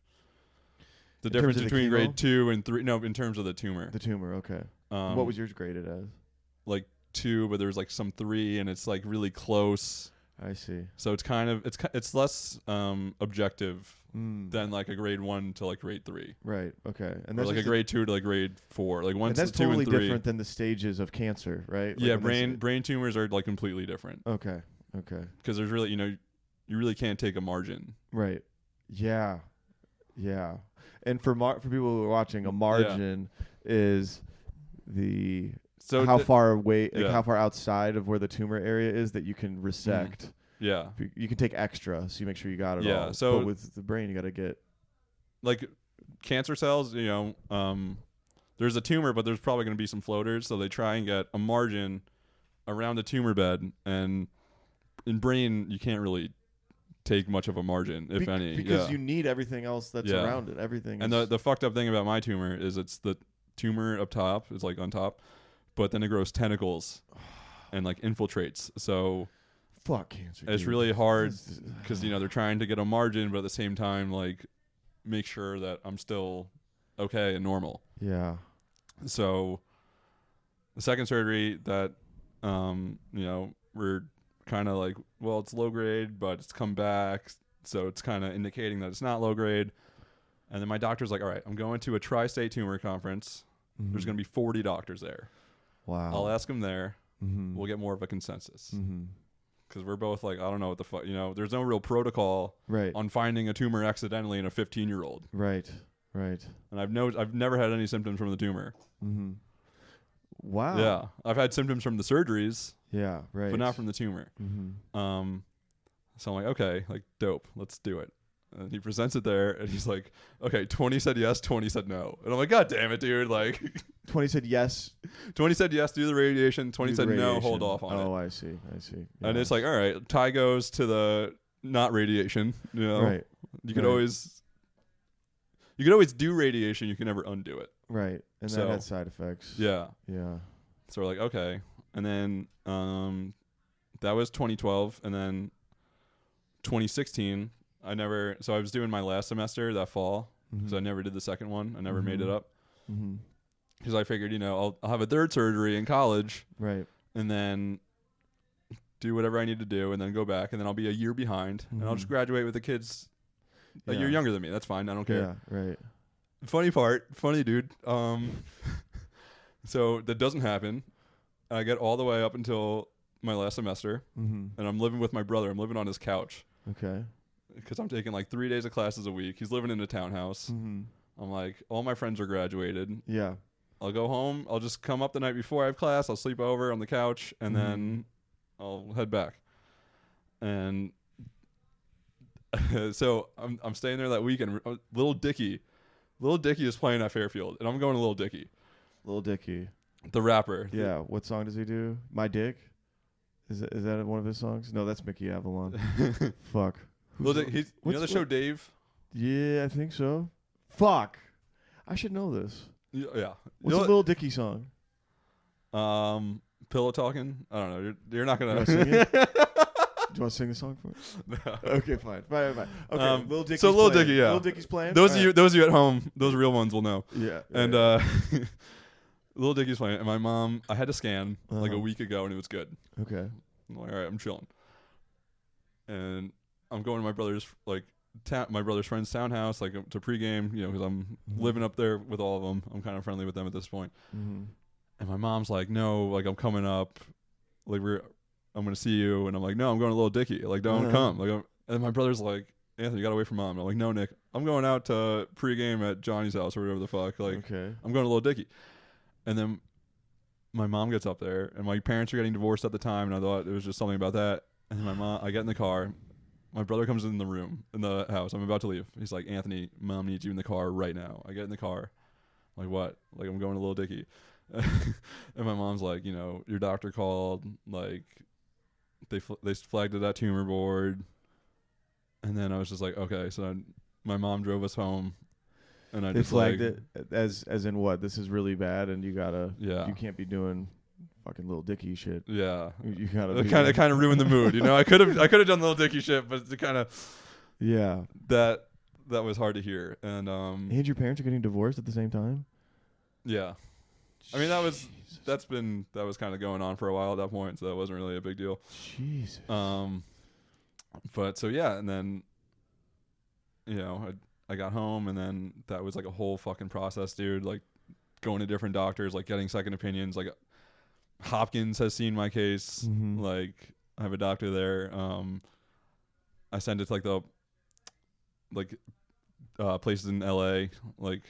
the difference between grade 2 and 3. No, in terms of the tumor. The tumor, okay. What was yours graded as? Like 2, but there's like some 3, and it's like really close. I see. So it's kind of it's less objective than like a grade 1 to like grade 3. Right. Okay. And or that's like a grade 2 to like grade 4. Like once that's 2 totally and 3. different than the stages of cancer, right? Like Yeah, brain tumors are like completely different. Okay. Okay. Because there's really you really can't take a margin. Right. Yeah. Yeah. And for people who are watching, a margin is the how far away, like how far outside of where the tumor area is that you can resect. Yeah. You can take extra, so you make sure you got it all. Yeah. So but with the brain, you got to get like cancer cells. There's a tumor, but there's probably going to be some floaters, so they try and get a margin around the tumor bed. And in brain, you can't really take much of a margin, if any, because you need everything else that's around it. Everything. And the fucked up thing about my tumor is it's the tumor up top. It's like on top, but then it grows tentacles and like infiltrates. So fuck cancer. It's really hard because they're trying to get a margin, but at the same time, like make sure that I'm still okay and normal. Yeah. So the second surgery that we're kind of like, well, it's low grade, but it's come back, so it's kind of indicating that it's not low grade. And then my doctor's like, all right, I'm going to a tri-state tumor conference. There's going to be 40 doctors there. Wow. I'll ask them there. We'll get more of a consensus. Because we're both like, I don't know what the fuck, there's no real protocol on finding a tumor accidentally in a 15-year-old. Right. Right. And I've never had any symptoms from the tumor. Wow. Yeah, I've had symptoms from the surgeries, Yeah. Right. but not from the tumor. Mm-hmm. So I'm like, okay, like dope, let's do it. And he presents it there, and he's like, okay, 20 said yes, 20 said no. And I'm like, God damn it, dude. Like, 20 said yes. 20 said yes, do the radiation. 20 Do said the no, hold radiation. off on it. Oh, I see. And Yeah. it's like, all right, tie goes to the not radiation. You know, Right. you could Right. always do radiation. You can never undo it. Right. And So, that had side effects. Yeah. Yeah. So we're like, okay. And then that was 2012, and then 2016. So I was doing my last semester that fall, because I never did the second one. I never made it up, because I figured, I'll have a third surgery in college, Right. and then do whatever I need to do, and then go back, and then I'll be a year behind, and I'll just graduate with the kids a year younger than me. That's fine. I don't care. Yeah. Right. Funny dude. So that doesn't happen. I get all the way up until my last semester, and I'm living with my brother. I'm living on his couch. Okay. Because I'm taking like 3 days of classes a week. He's living in a townhouse. I'm like, all my friends are graduated. Yeah. I'll go home. I'll just come up the night before I have class. I'll sleep over on the couch, and then I'll head back. And so I'm staying there that weekend. Little Dicky is playing at Fairfield, and I'm going to Little Dicky. Lil Dicky. The rapper. Yeah. What song does he do? My Dick? Is that one of his songs? No, that's Mickey Avalon. Fuck. Little Dick, you know the show Dave? Yeah, I think so. Fuck. I should know this. Yeah. What's a Lil Dicky song? Pillow Talking? I don't know. You're not going to sing it? Do you want to sing the song for us? No. Okay, fine. Okay, Lil Dicky's Lil playing. Dicky, yeah. Lil Dicky's playing? Those of you at home, those real ones will know. Yeah. And Lil Dicky's playing, and my mom, I had a scan like a week ago, and it was good. Okay. I'm like, all right, I'm chilling. And I'm going to my brother's my brother's friend's townhouse, like to pregame, because I'm living up there with all of them. I'm kind of friendly with them at this point. And my mom's like, no, like I'm coming up, like I'm gonna see you, and I'm like, no, I'm going to Little Dicky, like don't come, and my brother's like, Anthony, you gotta wait for mom. And I'm like, no, Nick, I'm going out to pregame at Johnny's house or whatever the fuck, like okay. I'm going to Little Dicky. And then my mom gets up there, and my parents are getting divorced at the time, and I thought it was just something about that. And then I get in the car. My brother comes in the house. I'm about to leave. He's like, Anthony, mom needs you in the car right now. I get in the car. I'm like, what? Like, I'm going to Little Dicky. And my mom's like, your doctor called. Like, they flagged it at tumor board. And then I was just like, okay. So my mom drove us home. And they flagged it as in what? This is really bad, and you can't be doing fucking Little Dicky shit. Yeah, you gotta. It kind of ruined the mood, I could have done Little Dicky shit, but it kind of that was hard to hear. And and your parents are getting divorced at the same time. Yeah, I mean that was kind of going on for a while at that point, so that wasn't really a big deal. Jesus. But so yeah, and then I got home, and then that was like a whole fucking process, dude. Like going to different doctors, like getting second opinions. Like Hopkins has seen my case. Like I have a doctor there. I send it to places in LA, like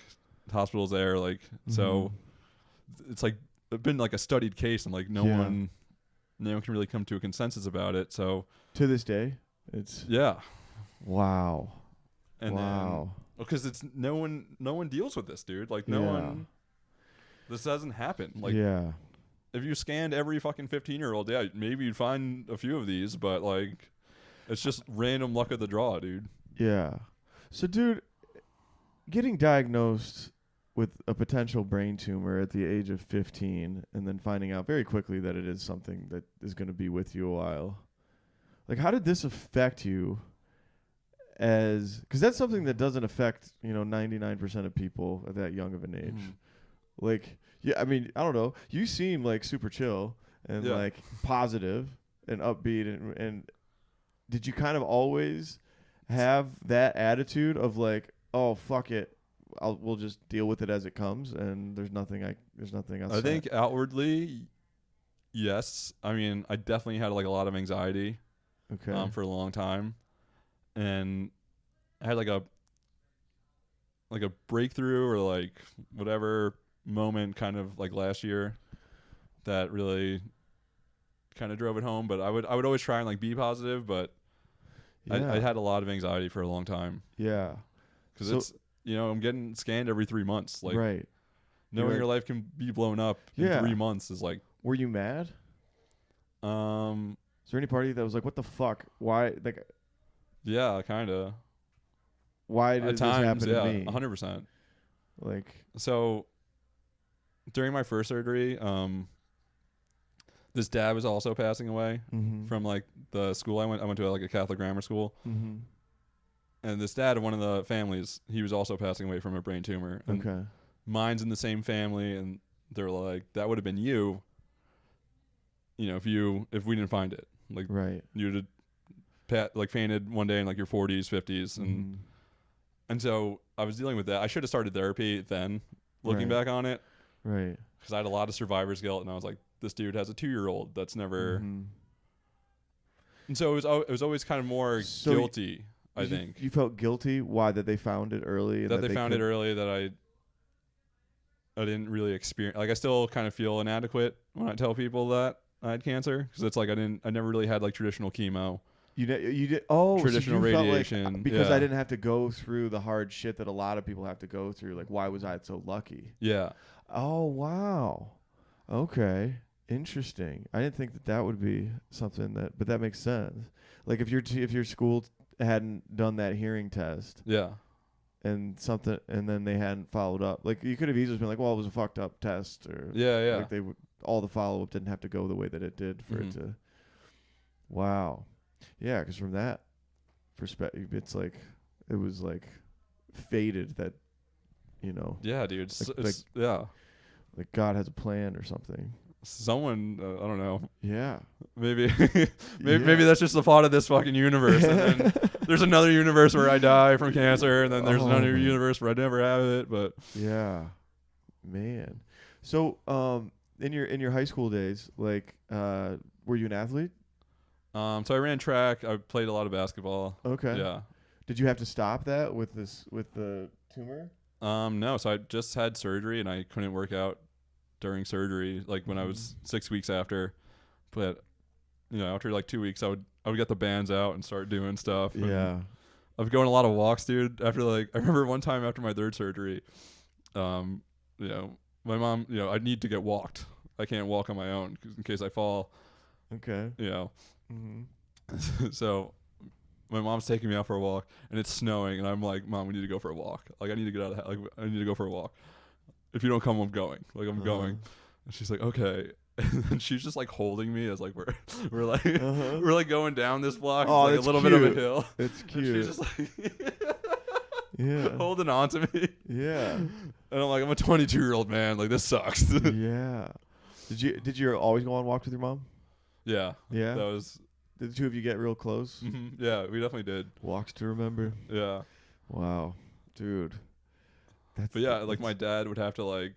hospitals there. Like so, it's like it's been like a studied case, and like no one can really come to a consensus about it. So to this day, it's wow. And then, because it's no one deals with this, dude. Like no one, this doesn't happen. Like if you scanned every fucking 15-year-old, maybe you'd find a few of these, but like it's just random luck of the draw, dude. Yeah. So, dude, getting diagnosed with a potential brain tumor at the age of 15, and then finding out very quickly that it is something that is going to be with you a while. Like, how did this affect you? Because that's something that doesn't affect 99% of people at that young of an age. Like, yeah, I mean, I don't know. You seem like super chill and like positive and upbeat, and did you kind of always have that attitude of like, oh fuck it, we'll just deal with it as it comes, and there's nothing else. I think outwardly, yes. I mean, I definitely had like a lot of anxiety. Okay. For a long time. And I had like a breakthrough or like whatever moment kind of like last year that really kind of drove it home. But I would always try and like be positive, but I had a lot of anxiety for a long time. Yeah. Because it's, I'm getting scanned every 3 months. Like, right. Knowing your life can be blown up in 3 months is like. Were you mad? Is there any party that was like, what the fuck? Why? Like. Yeah, kind of. Why did this happen to me? 100%. Like. So, during my first surgery, this dad was also passing away from like the school I went to like a Catholic grammar school. Mm-hmm. And this dad of one of the families, he was also passing away from a brain tumor. And mine's in the same family, and they're like, that would have been you. If we didn't find it, like you'd have fainted one day in like your 40s, 50s, and so I was dealing with that. I should have started therapy then, looking back on it, right? Because I had a lot of survivor's guilt, and I was like, this dude has a 2-year-old that's never. And so it was always kind of more guilty. I think you felt guilty. Why? That they found it early. That they found it early. That I didn't really experience. Like I still kind of feel inadequate when I tell people that I had cancer, because it's like I never really had like traditional chemo. You did traditional so radiation like, because I didn't have to go through the hard shit that a lot of people have to go through. Like, why was I so lucky? Yeah. Oh wow. Okay. Interesting. I didn't think that would be something but that makes sense. Like if your school hadn't done that hearing test, and then they hadn't followed up, like you could have easily been like, well, it was a fucked up test, or like all the follow up didn't have to go the way that it did for it to. Wow. Yeah, because from that perspective, it's like it was like fated that, Yeah, dude. Like God has a plan or something. Someone, I don't know. Yeah. Maybe that's just the plot of this fucking universe. And then there's another universe where I die from cancer, and then there's another universe where I never have it. But yeah, man. So, in your high school days, like, were you an athlete? So I ran track. I played a lot of basketball. Okay. Yeah. Did you have to stop that with the tumor? No. So I just had surgery, and I couldn't work out during surgery, like when I was 6 weeks after. But after like 2 weeks, I would get the bands out and start doing stuff. Yeah. I've going a lot of walks, dude. After I remember one time after my third surgery, my mom, I need to get walked. I can't walk on my own in case I fall. Okay. So my mom's taking me out for a walk, and it's snowing, and I'm like, Mom, we need to go for a walk. Like I need to get out of the house. Like I need to go for a walk. If you don't come, I'm going. Like I'm going. And she's like, okay. And then she's just like holding me as like we're like going down this block. Oh, it's like a little bit of a hill. It's cute. And she's just like holding on to me. Yeah. And I'm like, I'm a 22-year-old man. Like this sucks. Yeah. Did you always go on walks with your mom? Yeah. Yeah. That was. Did the two of you get real close? Mm-hmm. Yeah, we definitely did. Walks to remember. Yeah. Wow, dude. Like my dad would have to like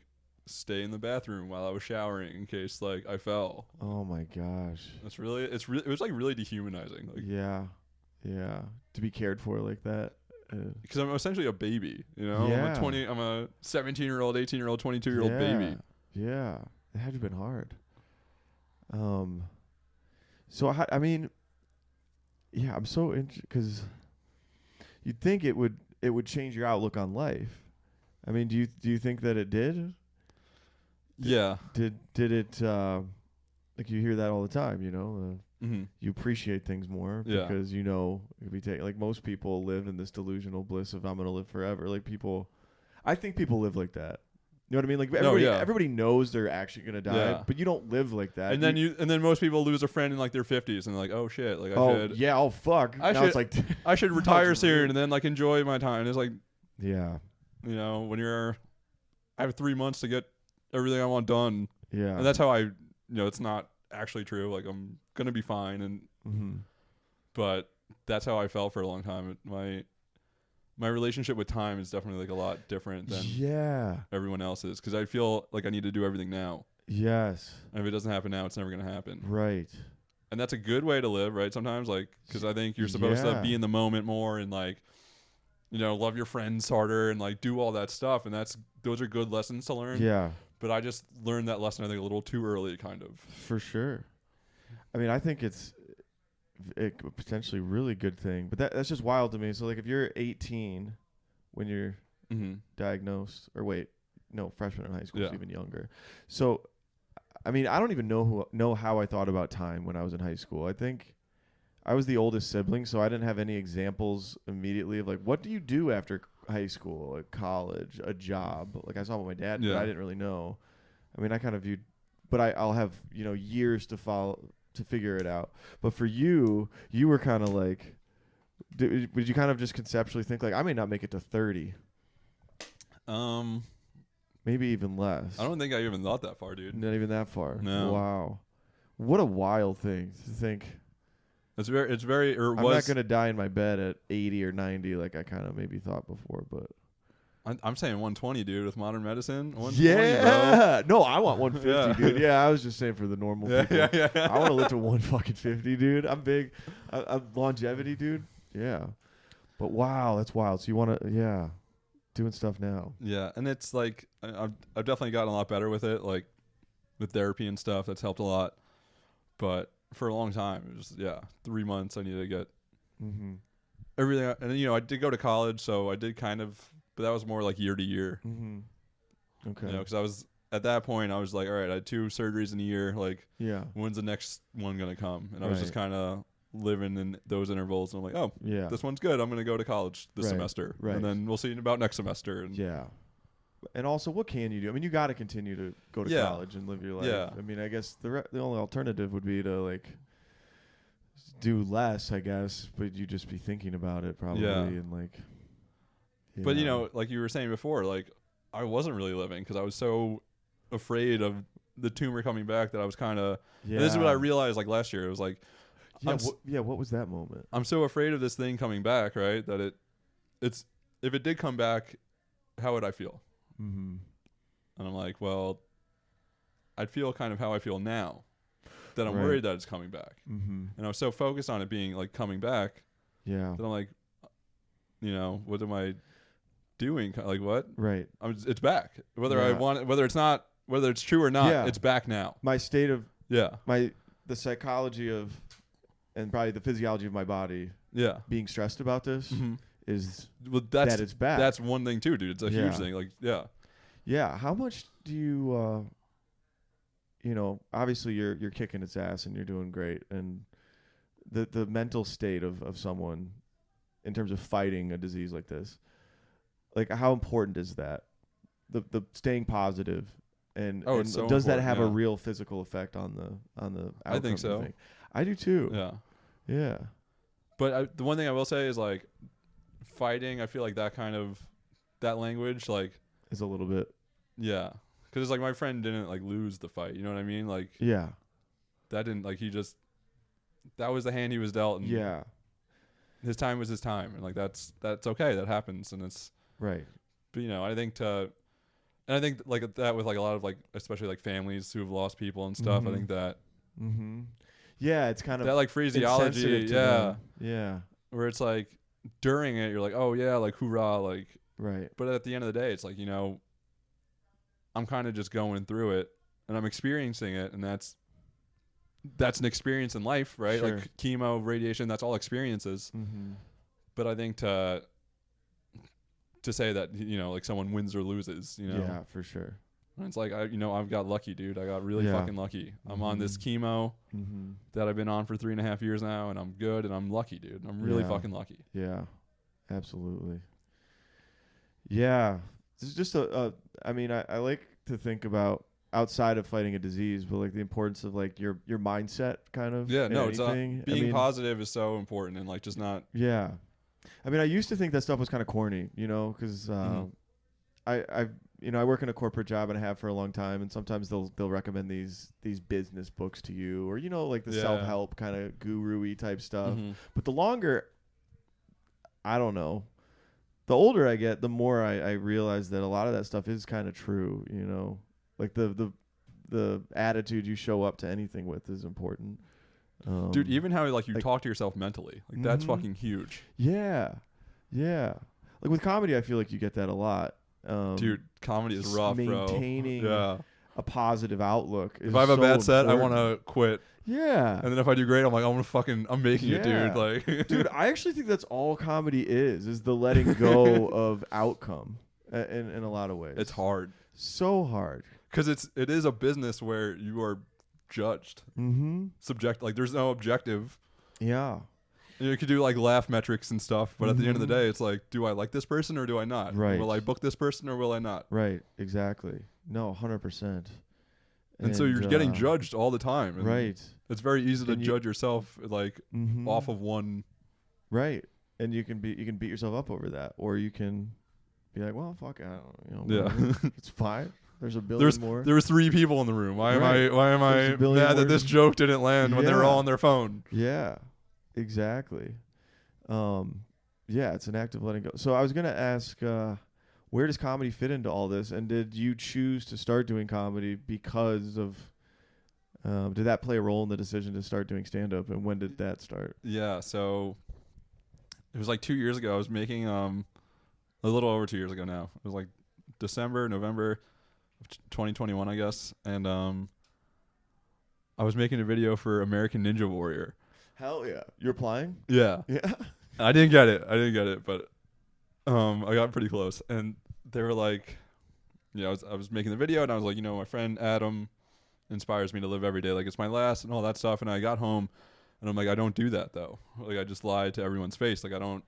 stay in the bathroom while I was showering in case like I fell. Oh my gosh. It was like really dehumanizing. Like, yeah. To be cared for like that. Because I'm essentially a baby, Yeah. I'm a 17-year-old, 18-year-old, 22-year-old baby. Yeah. It had to have been hard. So I mean, yeah, I'm so interested because you'd think it would change your outlook on life. I mean, do you think that it did? Yeah. Did it? Like you hear that all the time, you appreciate things more because it could be taken. Like most people live in this delusional bliss of I'm gonna live forever. Like I think people live like that. You know what I mean? Like everybody knows they're actually gonna die, but you don't live like that. And then most people lose a friend in like their 50s and they're like, oh shit, like fuck. I should retire soon and then like enjoy my time. And it's like, when I have 3 months to get everything I want done. Yeah. And that's how it's not actually true. Like I'm gonna be fine, and but that's how I felt for a long time. My relationship with time is definitely like a lot different than everyone else's, because I feel like I need to do everything now. Yes. And if it doesn't happen now, it's never going to happen. Right. And that's a good way to live, right? Sometimes, like, because I think you're supposed to be in the moment more and like, love your friends harder and like do all that stuff. And those are good lessons to learn. Yeah. But I just learned that lesson, I think, a little too early, kind of. For sure. I mean, I think it's a potentially really good thing, but that's just wild to me. So, like, if you're 18 when you're diagnosed, or wait, no, freshman in high school is even younger. So, I mean, I don't even know how I thought about time when I was in high school. I think I was the oldest sibling, so I didn't have any examples immediately of, like, what do you do after high school, like college, a job? Like, I saw what my dad did, but I didn't really know. I mean, I kind of viewed, but I'll have, years to figure it out. But for you were kind of like, would you kind of just conceptually think, like, I may not make it to 30? Maybe even less. I don't think I even thought that far, dude. Not even that far. No. Wow. What a wild thing to think. It's very, I'm not going to die in my bed at 80 or 90 like I kind of maybe thought before, but. I'm saying 120, dude, with modern medicine. 120, bro. No, I want 150, dude. Yeah, I was just saying for the normal people. Yeah. I want to live to 150, dude. I'm big. I'm longevity, dude. Yeah. But wow, that's wild. So you want to, doing stuff now. Yeah, and it's like I've definitely gotten a lot better with it, like with therapy and stuff. That's helped a lot. But for a long time, it was 3 months. I needed to get everything, and I did go to college, so I did kind of, but that was more like year to year. Okay. Because I was at that point, I was like, all right, I had 2 surgeries in a year. Like, when's the next one gonna come? And I was just kind of living in those intervals, and I'm like, oh, this one's good. I'm gonna go to college this semester, and then we'll see about next semester. And and also, what can you do? I mean, you got to continue to go to college and live your life. Yeah. I mean, I guess the only alternative would be to, like, do less, I guess, but you just be thinking about it probably, and like. But like you were saying before, like I wasn't really living because I was so afraid of the tumor coming back that I was kind of. And this is what I realized like last year. It was like. What was that moment? I'm so afraid of this thing coming back, right? That it's if it did come back, how would I feel? And I'm like, well, I'd feel kind of how I feel now, that I'm worried that it's coming back. And I was so focused on it being like coming back, that I'm like, what am I doing? Like what? Right. It's back. Whether I want it, whether it's true or not, it's back now. My state of the psychology of. And probably the physiology of my body being stressed about this is that it's bad. That's one thing too, dude. It's a huge thing. Like, how much do you, obviously you're kicking its ass and you're doing great. And the mental state of someone in terms of fighting a disease like this, like how important is that? The staying positive and, it's so does that important, have a real physical effect on the outcome? I think so. I do too. Yeah. But the one thing I will say is like fighting. I feel like that language like is a little bit. Yeah, because it's like my friend didn't like lose the fight. You know what I mean? Like that didn't like that was the hand he was dealt. And his time was his time, and like that's okay. That happens, and it's right. But I think like that with like a lot of like especially like families who have lost people and stuff. I think that. Yeah, it's kind of that like phraseology, yeah. Where it's like during it, you're like, oh yeah, like hoorah, like right. But at the end of the day, it's like I'm kind of just going through it and I'm experiencing it, and that's an experience in life, right? Sure. Like chemo, radiation, that's all experiences. But I think to say that like someone wins or loses, yeah, for sure. And it's like I've got lucky, dude. I got really fucking lucky. I'm on this chemo that I've been on for 3.5 years now, and I'm good, and I'm lucky, dude. I'm really fucking lucky. Yeah, absolutely. Yeah, this is just I mean, I like to think about outside of fighting a disease, but like the importance of like your mindset, kind of. Yeah, no, it's being positive is so important, and like just not. Yeah, I mean, I used to think that stuff was kind of corny, because I work in a corporate job and I have for a long time, and sometimes they'll recommend these business books to you, or like the self-help kind of guru-y type stuff. But the longer, I don't know, the older I get, the more I realize that a lot of that stuff is kind of true. Like the attitude you show up to anything with is important. Dude, even how like you talk to yourself mentally, like that's fucking huge. Yeah. Like with comedy, I feel like you get that a lot. Dude, comedy is rough, maintaining bro. a positive outlook. If I have a bad set, I want to quit. Yeah. And then if I do great, I'm like, I'm making it, dude. Like, dude, I actually think that's all comedy is the letting go of outcome in a lot of ways. It's hard. So hard. Because it is a business where you are judged. Mm-hmm. Subject, like there's no objective. Yeah. You could do like laugh metrics and stuff, but at the end of the day, it's like, do I like this person or do I not? Right. Will I book this person or will I not? Right. Exactly. No, 100%. And so you're getting judged all the time. And right. It's very easy to judge yourself like off of one. Right. And you can beat yourself up over that, or you can be like, well, fuck, I don't, yeah, it's fine. There's a billion more. There was 3 people in the room. Why am I mad that this joke didn't land when they were all on their phone? Yeah. Exactly. Yeah, it's an act of letting go. So I was going to ask, where does comedy fit into all this? And did you choose to start doing comedy because of, did that play a role in the decision to start doing stand-up? And when did that start? Yeah, so it was like 2 years ago. I was making, a little over 2 years ago now. It was like November of 2021, I guess. And I was making a video for American Ninja Warrior. Hell yeah. You're applying? Yeah. Yeah. I didn't get it, but I got pretty close. And they were like, I was making the video and I was like, my friend Adam inspires me to live every day like it's my last and all that stuff. And I got home and I'm like, I don't do that though. Like I just lie to everyone's face. Like I don't.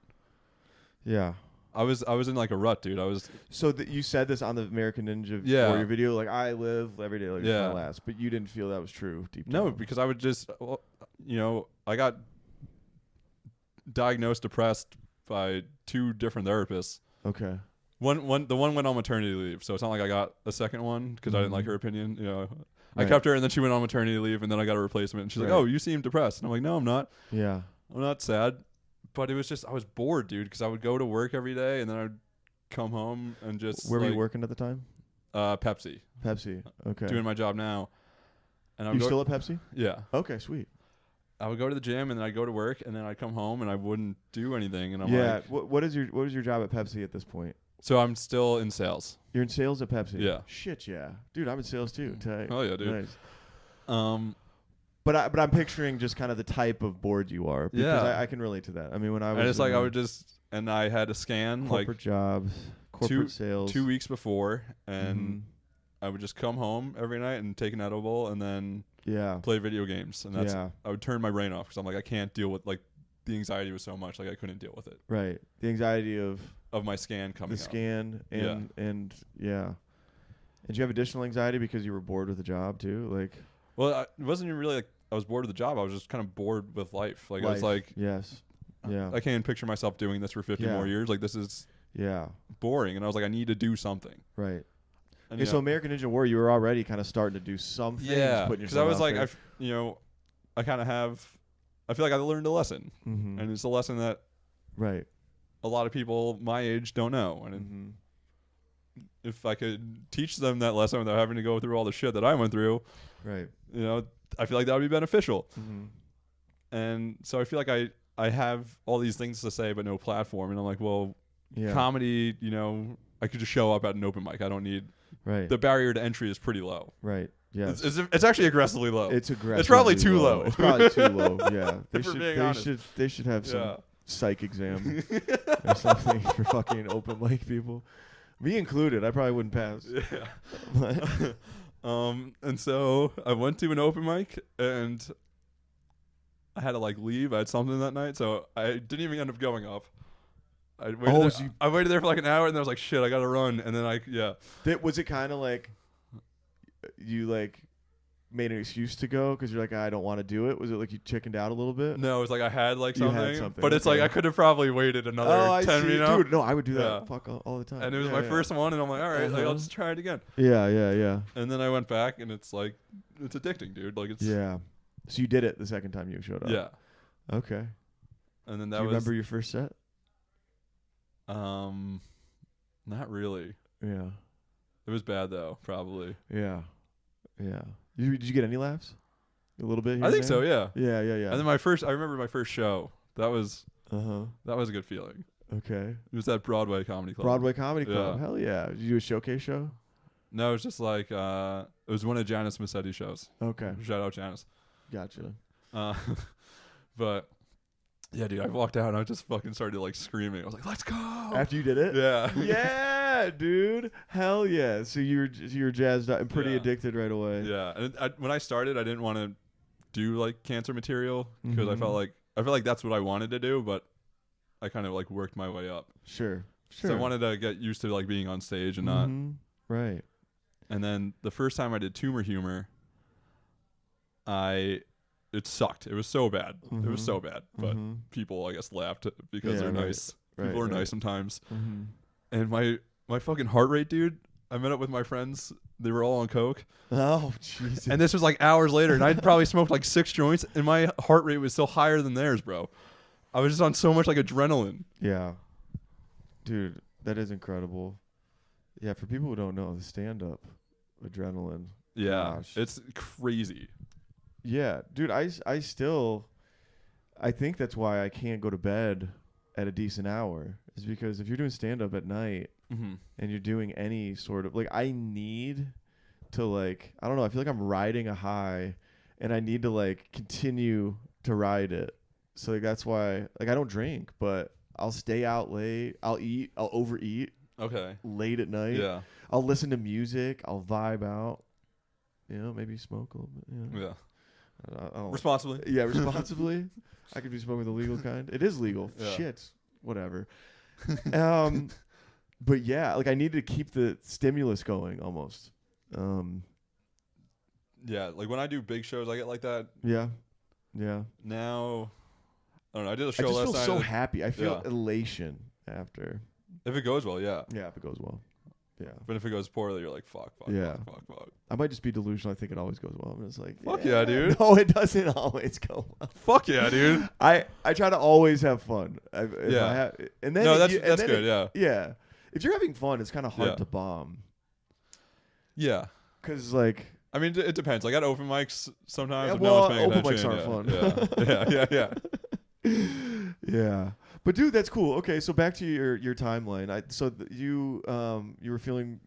Yeah. I was in like a rut, dude. So you said this on the American Ninja Warrior video, like I live every day like it's my last, but you didn't feel that was true deep down. No, because I would just, I got diagnosed depressed by 2 different therapists. Okay. The one went on maternity leave, so it's not like I got a second one because I didn't like her opinion. Right. I kept her, and then she went on maternity leave, and then I got a replacement. And she's like, "Oh, you seem depressed," and I'm like, "No, I'm not. Yeah, I'm not sad." But it was just I was bored, dude, because I would go to work every day, and then I'd come home and just. Where were you working at the time? Pepsi. Pepsi. Okay. Doing my job now. And you still at Pepsi? Yeah. Okay, sweet. I would go to the gym and then I'd go to work and then I'd come home and I wouldn't do anything and I'm like, what is your job at Pepsi at this point? So I'm still in sales. You're in sales at Pepsi? Yeah. Shit, yeah, dude, I'm in sales too. Tight. Oh yeah, dude. Nice. But I'm picturing just kind of the type of board you are. Because I can relate to that. I mean, when I was, and it's like I would just and I had to scan corporate jobs, corporate sales 2 weeks before, and I would just come home every night and take an edible and then play video games, and that's I would turn my brain off because I'm like I can't deal with like the anxiety was so much like I couldn't deal with it. Right, the anxiety of my scan coming. The scan and and did you have additional anxiety because you were bored with the job too? Like, well, it wasn't even really like I was bored with the job. I was just kind of bored with life. Like I was like, I can't even picture myself doing this for 50 more years. Like this is boring, and I was like, I need to do something. Right. And so American Ninja Warrior, you were already kind of starting to do something. Yeah, because I was like, I kind of have. I feel like I learned a lesson, and it's a lesson that a lot of people my age don't know. And if I could teach them that lesson without having to go through all the shit that I went through, I feel like that would be beneficial. And so I feel like I have all these things to say but no platform, and I'm like, well, comedy, I could just show up at an open mic. I don't need. The barrier to entry is pretty low. Right. Yeah. It's actually aggressively low. It's aggressive. It's probably too low. It's probably too low. Yeah. They should have some psych exam or something for fucking open mic people. Me included. I probably wouldn't pass. Yeah. And so I went to an open mic and I had to like leave. I had something that night, so I didn't even end up going up. I waited there for like an hour, and then I was like, "Shit, I gotta run." And then was it kind of like you like made an excuse to go because you're like, I don't want to do it? Was it like you chickened out a little bit? No, it was like I had like something, but it's like I could have probably waited another 10 minutes. Dude, no, I would do that all the time. And it was my first one, and I'm like, all right, like, I'll just try it again. Yeah. And then I went back, and it's like it's addicting, dude. Like it's So you did it the second time you showed up. Yeah. Okay. And then that was. Do you remember your first set? Not really. Yeah. It was bad though, probably. Yeah. Did you get any laughs? A little bit here I think so, yeah. Yeah. And then I remember my first show. That was a good feeling. Okay. It was at Broadway Comedy Club. Broadway Comedy Club. Yeah. Hell yeah. Did you do a showcase show? No, it was just like it was one of Janice Massetti's shows. Okay. Shout out Janice. Gotcha. But yeah, dude, I walked out and I just fucking started like screaming. I was like, "Let's go!" After you did it? Yeah. Yeah, dude. Hell yeah. So you were jazzed up and pretty Yeah. addicted right away. Yeah, and when I started, I didn't want to do like cancer material because I Mhm. felt like that's what I wanted to do, but I kind of like worked my way up. Sure. So I wanted to get used to like being on stage and not. Right. And then the first time I did tumor humor, it sucked. It was so bad. It was so bad. But people, I guess, laughed because Yeah, they're right. nice. Right, People are right. nice sometimes. Mm-hmm. And my fucking heart rate, dude. I met up with my friends. They were all on coke. Oh, Jesus. And this was like hours later, and I'd probably smoked like 6 joints, and my heart rate was still higher than theirs, bro. I was just on so much like adrenaline. Yeah. Dude, that is incredible. Yeah, for people who don't know, the stand-up adrenaline. Yeah, Gosh. it's crazy. Yeah, dude, I think that's why I can't go to bed at a decent hour, is because if you're doing stand-up at night Mm-hmm. and you're doing any sort of, like, I need to, like, I don't know, I feel like I'm riding a high and I need to, like, continue to ride it. So, like, that's why, like, I don't drink, but I'll stay out late. I'll overeat Okay. late at night. Yeah. I'll listen to music. I'll vibe out. You know, maybe smoke a little bit. You know. Yeah. I don't, Responsibly. yeah, responsibly. I could be smoking the legal kind. It is legal. Yeah. Shit. Whatever. But yeah, like I need to keep the stimulus going almost. Yeah, like when I do big shows, I get like that. Yeah. Yeah. Now, I don't know. I did a I show just last feel night. so happy. I feel Yeah. elation after. If it goes well, yeah. Yeah, if it goes well. Yeah. But if it goes poorly, you're like, fuck. Yeah. Fuck. I might just be delusional. I think it always goes well. I'm just like, Fuck yeah, dude. No, it doesn't always go well. Fuck yeah, dude. I try to always have fun. Yeah. And then No, if that's you- and then good. if- Yeah. Yeah. If you're having fun, it's kind of hard Yeah. to bomb. Yeah. Cause like, I mean, it depends. Like at open mics sometimes. yeah, if well, no one's paying open mics attention, aren't yeah. fun. Yeah. Yeah. But dude, that's cool. Okay, so back to your timeline. You were feeling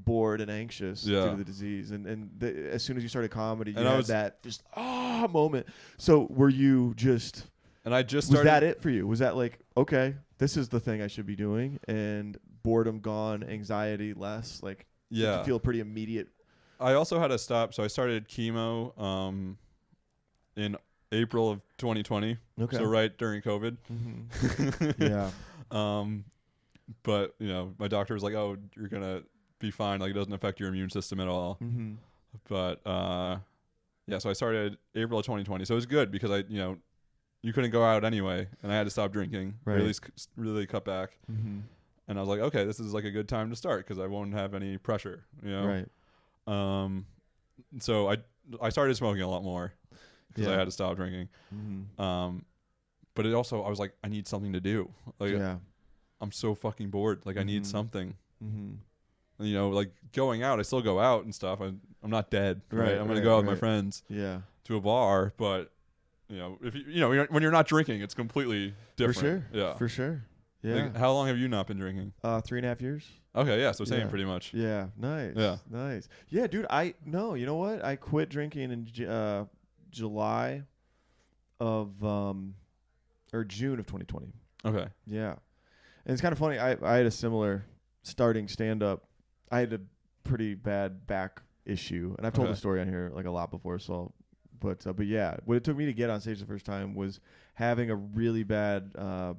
bored and anxious due Yeah. to the disease, and as soon as you started comedy, you And I had was- that just moment. So were you just? And I just Was started. that it for you? Was that like, okay, this is the thing I should be doing, and boredom gone, anxiety less? Like, did Yeah. you feel pretty immediate? I also had to stop. So I started chemo in April of 2020. Okay. So right during COVID. Mm-hmm. Yeah. But my doctor was like, "Oh, you're gonna be fine. Like, it doesn't affect your immune system at all." Mm-hmm. But yeah. So I started April of 2020. So it was good because you couldn't go out anyway, and I had to stop drinking. Right. Or at least really cut back. Mm-hmm. And I was like, okay, this is like a good time to start because I won't have any pressure. Right. So I started smoking a lot more because I Yeah. had to stop drinking. Mm-hmm. But it also, I was like, I need something to do. Like, Yeah. I'm so fucking bored. Like, I need Mhm. something. Mm-hmm. Like going out, I still go out and stuff. I'm not dead. Right. I'm gonna Right, go out with my right. friends Yeah. to a bar, but if when you're not drinking, it's completely different. For sure. Yeah. For sure. Yeah. Like, how long have you not been drinking? 3.5 years. Okay. Yeah. So same, Yeah. pretty much. Yeah. Nice. Yeah. Nice. Yeah, dude. You know what? I quit drinking in July of or June of 2020. Okay. Yeah. And it's kind of funny. I had a similar starting stand up. I had a pretty bad back issue, and I've told Okay. the story on here like a lot before. So, but yeah, what it took me to get on stage the first time was having a really bad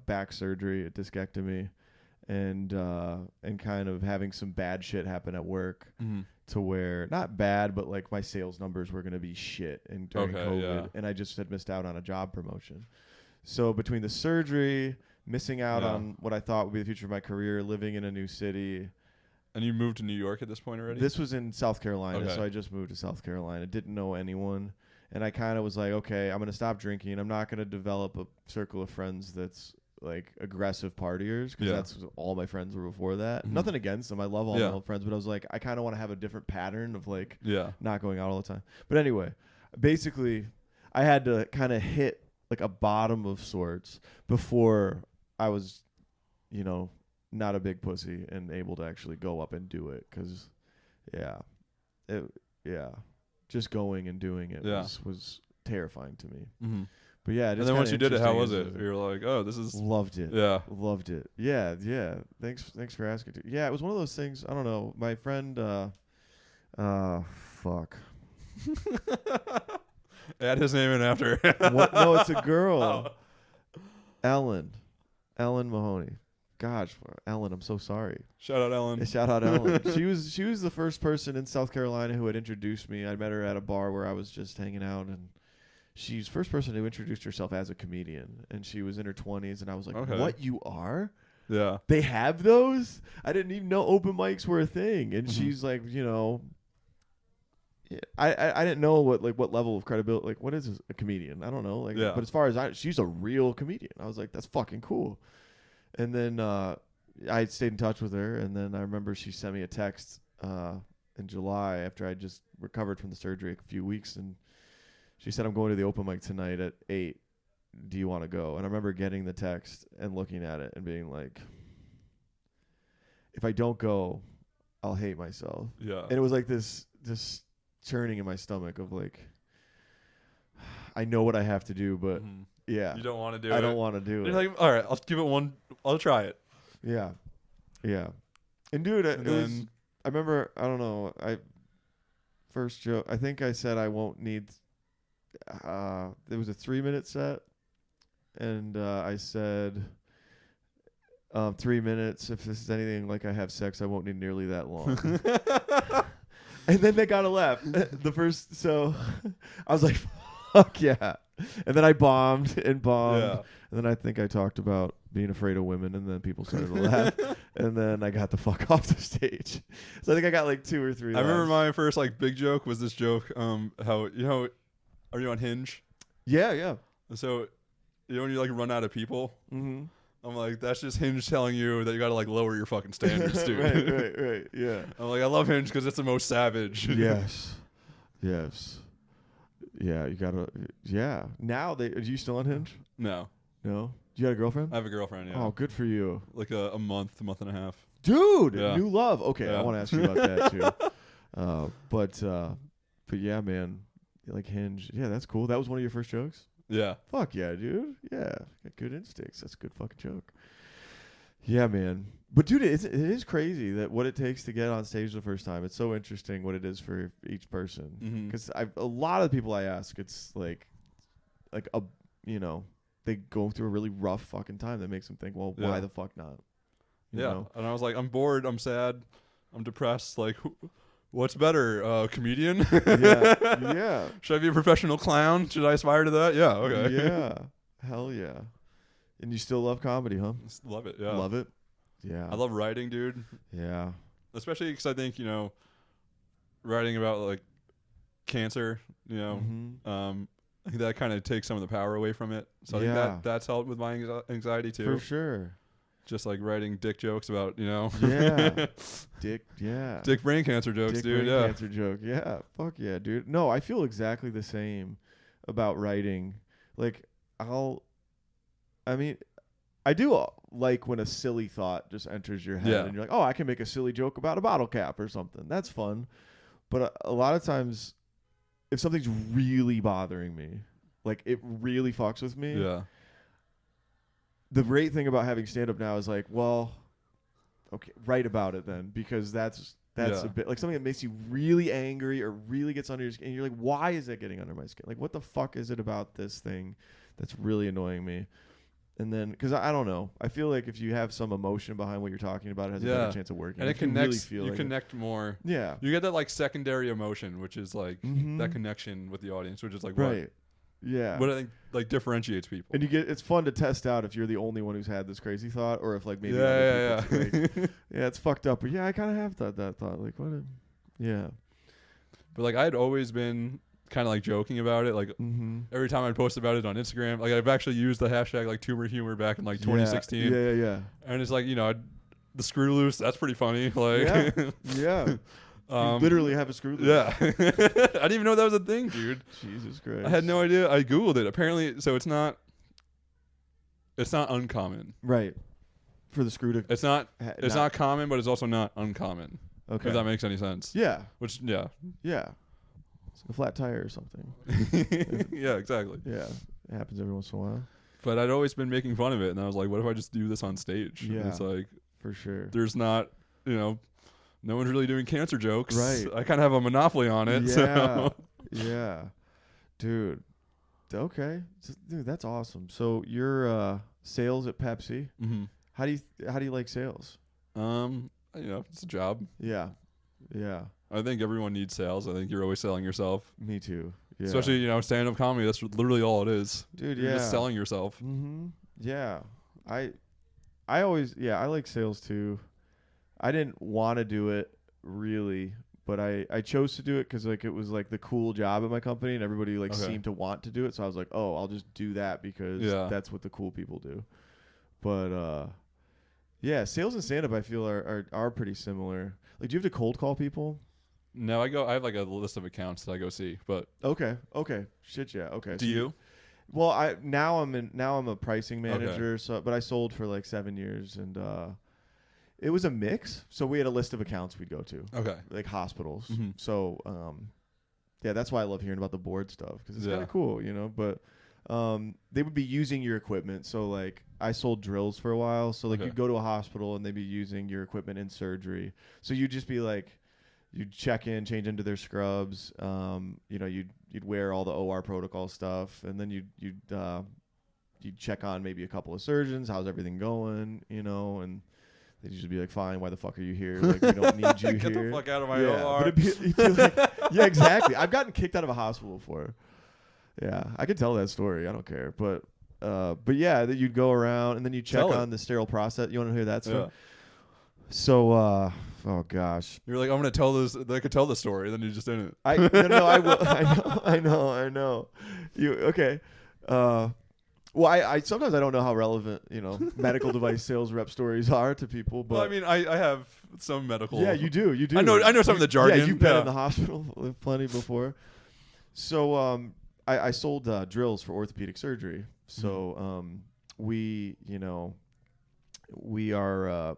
back surgery, a discectomy, and kind of having some bad shit happen at work. Mm-hmm. To where, not bad, but like my sales numbers were going to be shit during Okay, COVID, yeah. and I just had missed out on a job promotion. So between the surgery, missing out Yeah. on what I thought would be the future of my career, living in a new city. And you moved to New York at this point already? This was in South Carolina, Okay. so I just moved to South Carolina. Didn't know anyone, and I kind of was like, okay, I'm going to stop drinking. I'm not going to develop a circle of friends that's like aggressive partiers, because Yeah. that's all my friends were before that. Mhm. Nothing against them. I love all Yeah. my old friends, but I was like, I kind of want to have a different pattern of like Yeah. not going out all the time. But anyway, basically, I had to kind of hit like a bottom of sorts before I was, not a big pussy and able to actually go up and do it. Cause just going and doing it was terrifying to me. Mm-hmm. But yeah, and then once you did it, how was it? You're like, oh, this is loved it. Yeah, loved it. Yeah. Thanks for asking. Yeah, it was one of those things. I don't know. My friend, fuck. Add his name in after. What? No, it's a girl. Oh. Ellen Mahoney. Gosh, Ellen, I'm so sorry. Shout out Ellen. Shout out Ellen. She was the first person in South Carolina who had introduced me. I met her at a bar where I was just hanging out, and she's the first person who introduced herself as a comedian. And she was in her 20s, and I was like, okay. What, you are? Yeah. They have those? I didn't even know open mics were a thing. And she's like, I didn't know what level of credibility, like, what is a comedian? I don't know. Like, but as far as she's a real comedian. I was like, that's fucking cool. And then I stayed in touch with her, and then I remember she sent me a text in July after I just recovered from the surgery a few weeks, and she said, I'm going to the open mic tonight at 8. Do you want to go? And I remember getting the text and looking at it and being like, if I don't go, I'll hate myself. Yeah. And it was like this churning in my stomach of like, I know what I have to do, but yeah. You don't want to do it. I don't want to do it. You're like, all right, I'll give it one. I'll try it. Yeah. And dude, I remember, I don't know, first joke, I think I said I won't need, there was a 3-minute set, and I said, 3 minutes, if this is anything like I have sex, I won't need nearly that long. And then they got a laugh. So I was like, fuck yeah. And then I bombed. Yeah. And then I think I talked about being afraid of women, and then people started to laugh. And then I got the fuck off the stage. So I think I got like 2 or 3 I remember my first big joke was this joke, how, are you on Hinge? Yeah. So, when you run out of people, mm-hmm. I'm like, that's just Hinge telling you that you got to lower your fucking standards, dude. Right. Yeah. I'm like, I love Hinge because it's the most savage. Yes. Yeah, you gotta. Yeah. Now are you still on Hinge? No. Do you got a girlfriend? I have a girlfriend. Yeah. Oh, good for you. Like a month and a half. Dude, yeah. New love. Okay, yeah. I want to ask you about that too. But yeah, man, like Hinge. Yeah, that's cool. That was one of your first jokes. Yeah. Fuck yeah, dude. Yeah, got good instincts. That's a good fucking joke. Yeah, man. But dude, it is crazy that what it takes to get on stage the first time. It's so interesting what it is for each person. Because a lot of the people I ask, it's like they go through a really rough fucking time that makes them think, well, why the fuck not? You know? And I was like, I'm bored. I'm sad. I'm depressed. Like, what's better, comedian? Yeah. Should I be a professional clown? Should I aspire to that? Yeah. Okay. Yeah. Hell yeah. And you still love comedy, huh? Love it. Yeah. Love it. Yeah. I love writing, dude. Yeah. Especially because I think, writing about cancer, I think that kind of takes some of the power away from it. So I think that's helped with my anxiety too. For sure. Just writing dick jokes about, Yeah. Dick brain cancer jokes, dude. Brain cancer joke. Yeah. Fuck yeah, dude. No, I feel exactly the same about writing. I do like when a silly thought just enters your head and you're like, oh, I can make a silly joke about a bottle cap or something. That's fun. But a lot of times, if something's really bothering me, it really fucks with me. Yeah. The great thing about having stand-up now is well, okay, write about it then, because that's a bit something that makes you really angry or really gets under your skin. And you're like, why is that getting under my skin? What the fuck is it about this thing that's really annoying me? And then, because I don't know, I feel like if you have some emotion behind what you're talking about, it has a better chance of working. And it connects. You connect more. Yeah. You get that secondary emotion, which is that connection with the audience, which is right. Yeah. What I think differentiates people. And it's fun to test out if you're the only one who's had this crazy thought, or if maybe yeah. It's fucked up, but yeah, I kind of have that thought. Yeah. But I had always been kind of joking about it. Every time I'd post about it on Instagram, I've actually used the hashtag tumor humor back in 2016. Yeah. And it's the screw loose. That's pretty funny. Yeah. You literally have a screw loose. Yeah. I didn't even know that was a thing, dude. Jesus Christ. I had no idea. I Googled it. Apparently, so it's not uncommon. Right. for the screw to. It's not common, but it's also not uncommon. Okay. If that makes any sense. Yeah. Which yeah. Yeah. It's like a flat tire or something. Yeah, exactly. Yeah. It happens every once in a while. But I'd always been making fun of it, and I was like, what if I just do this on stage? Yeah. And it's like, for sure. there's not, no one's really doing cancer jokes. Right. I kind of have a monopoly on it. Yeah. So. Yeah. Dude. Okay. Dude, that's awesome. So you're sales at Pepsi. Mm-hmm. How do you like sales? It's a job. Yeah. Yeah. I think everyone needs sales. I think you're always selling yourself. Me too. Yeah. Especially, stand-up comedy. That's literally all it is. Dude, You're just selling yourself. Mm-hmm. Yeah. I like sales too. I didn't want to do it really, but I chose to do it because like it was like the cool job at my company and everybody like seemed to want to do it. So I was like, oh, I'll just do that because that's what the cool people do. But yeah, sales and stand-up I feel are pretty similar. Like, do you have to cold call people? No, I have like a list of accounts that I go see, but okay. Shit, yeah. Okay. Do you? Well, now I'm a pricing manager, but I sold for like 7 years and it was a mix. So we had a list of accounts we'd go to. Okay. Like hospitals. Mm-hmm. So yeah, that's why I love hearing about the board stuff because it's kind of cool, but they would be using your equipment. So like I sold drills for a while. So like you'd go to a hospital and they'd be using your equipment in surgery. So you'd just be like, you'd check in, change into their scrubs. You'd wear all the OR protocol stuff, and then you'd check on maybe a couple of surgeons. How's everything going? And they'd usually be like, "Fine. Why the fuck are you here? Like, we don't need you Get here." the fuck out of my OR. But it'd be like, yeah, exactly. I've gotten kicked out of a hospital before. Yeah, I could tell that story. I don't care. But yeah, that you'd go around and then you check on the sterile process. You want to hear that story? Yeah. So, oh gosh, you're like, I'm gonna tell this. I could tell the story, then you just didn't. No, I will. I know. You okay? Well, I sometimes I don't know how relevant medical device sales rep stories are to people. But well, I mean, I have some medical. Yeah, you do. I know some of the jargon. Yeah, you've been in the hospital plenty before. So, I sold drills for orthopedic surgery. So, we are.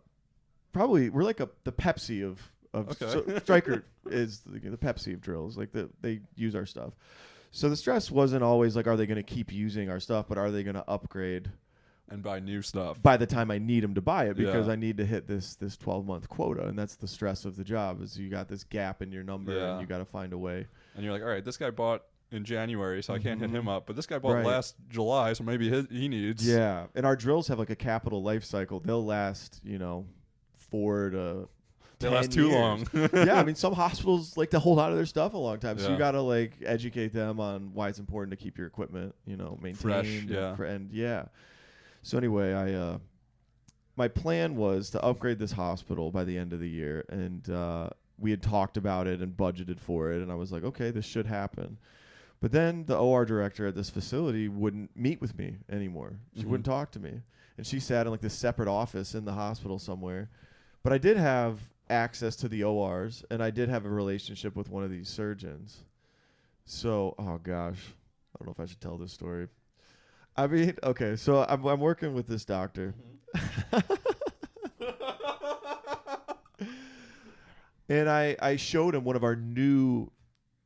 Probably we're like the Pepsi of so Stryker is the Pepsi of drills. Like they use our stuff. So the stress wasn't always like, are they going to keep using our stuff, but are they going to upgrade and buy new stuff by the time I need them to buy it because I need to hit this 12-month quota, and that's the stress of the job is you got this gap in your number and you got to find a way. And you're like, all right, this guy bought in January, so I can't hit him up. But this guy bought last July, so maybe he needs. Yeah, and our drills have like a capital life cycle. They'll last 4 to they last too long. Yeah, I mean some hospitals like to hold on to their stuff a long time, so you gotta like educate them on why it's important to keep your equipment maintained fresh. So anyway, my plan was to upgrade this hospital by the end of the year, and we had talked about it and budgeted for it, and I was like, okay, this should happen. But then the OR director at this facility wouldn't meet with me anymore. She wouldn't talk to me, and she sat in like this separate office in the hospital somewhere. But I did have access to the ORs, and I did have a relationship with one of these surgeons. So, oh gosh, I don't know if I should tell this story. I mean, okay, so I'm working with this doctor. And I showed him one of our new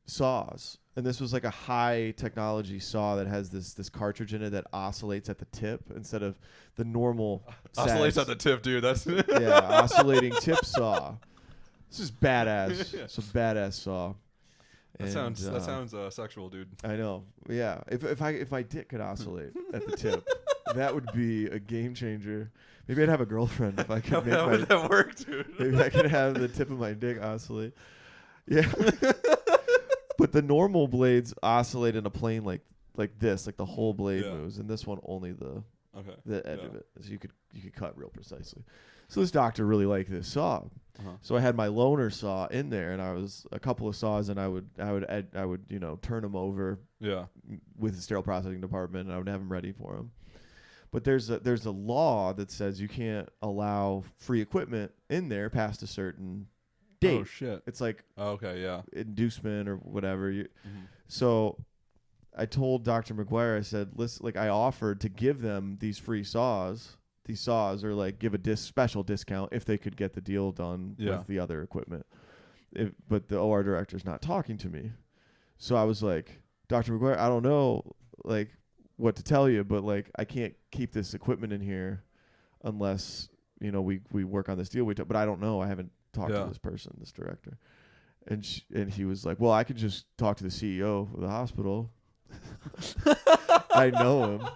saws. And this was like a high technology saw that has this cartridge in it that oscillates at the tip instead of the normal. Oscillates at the tip, dude. That's oscillating tip saw. This is badass. It's a badass saw. That sounds sexual, dude. I know. Yeah. If my dick could oscillate at the tip, that would be a game changer. Maybe I'd have a girlfriend if I could make how would that work, dude? Maybe I could have the tip of my dick oscillate. Yeah. But the normal blades oscillate in a plane like this, like the whole blade moves, and this one only the edge of it. So you could cut real precisely. So this doctor really liked this saw. So I had my loaner saw in there, and I was a couple of saws, and I would turn them over with the sterile processing department, and I would have them ready for them. But there's a law that says you can't allow free equipment in there past a certain date. Oh shit! It's like inducement or whatever. So I told Dr. McGuire, I said, listen, like I offered to give them these free saws these saws or like give a special discount if they could get the deal done with the other equipment. But the OR director's not talking to me. So I was like, Dr. McGuire, I don't know like what to tell you, but like I can't keep this equipment in here unless, you know, we work on this deal. But I don't know. I haven't talked to this person, this director. And he was like, well, I could just talk to the CEO of the hospital. I know him.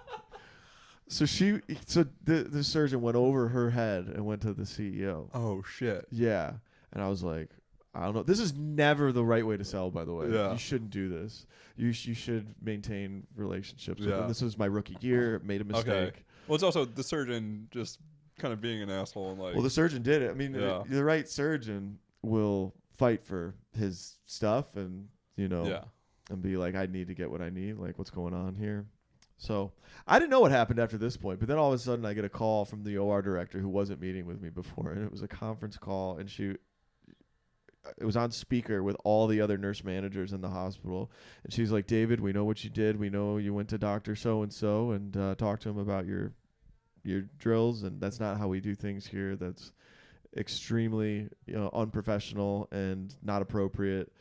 So the surgeon went over her head and went to the CEO. Oh shit. Yeah. And I was like, I don't know. This is never the right way to sell, by the way. Yeah. You shouldn't do this. You should maintain relationships. Yeah. And this was my rookie year. Made a mistake. Okay. Well, it's also the surgeon just kind of being an asshole and like. Well, the surgeon did it. I mean, the right surgeon will fight for his stuff and, you know, and be like, I need to get what I need. Like, what's going on here? So I didn't know what happened after this point, but then all of a sudden I get a call from the OR director who wasn't meeting with me before, and it was a conference call, and it was on speaker with all the other nurse managers in the hospital, and she's like, David, we know what you did. We know you went to Dr. So-and-so and talked to him about your drills, and that's not how we do things here. That's extremely unprofessional and not appropriate.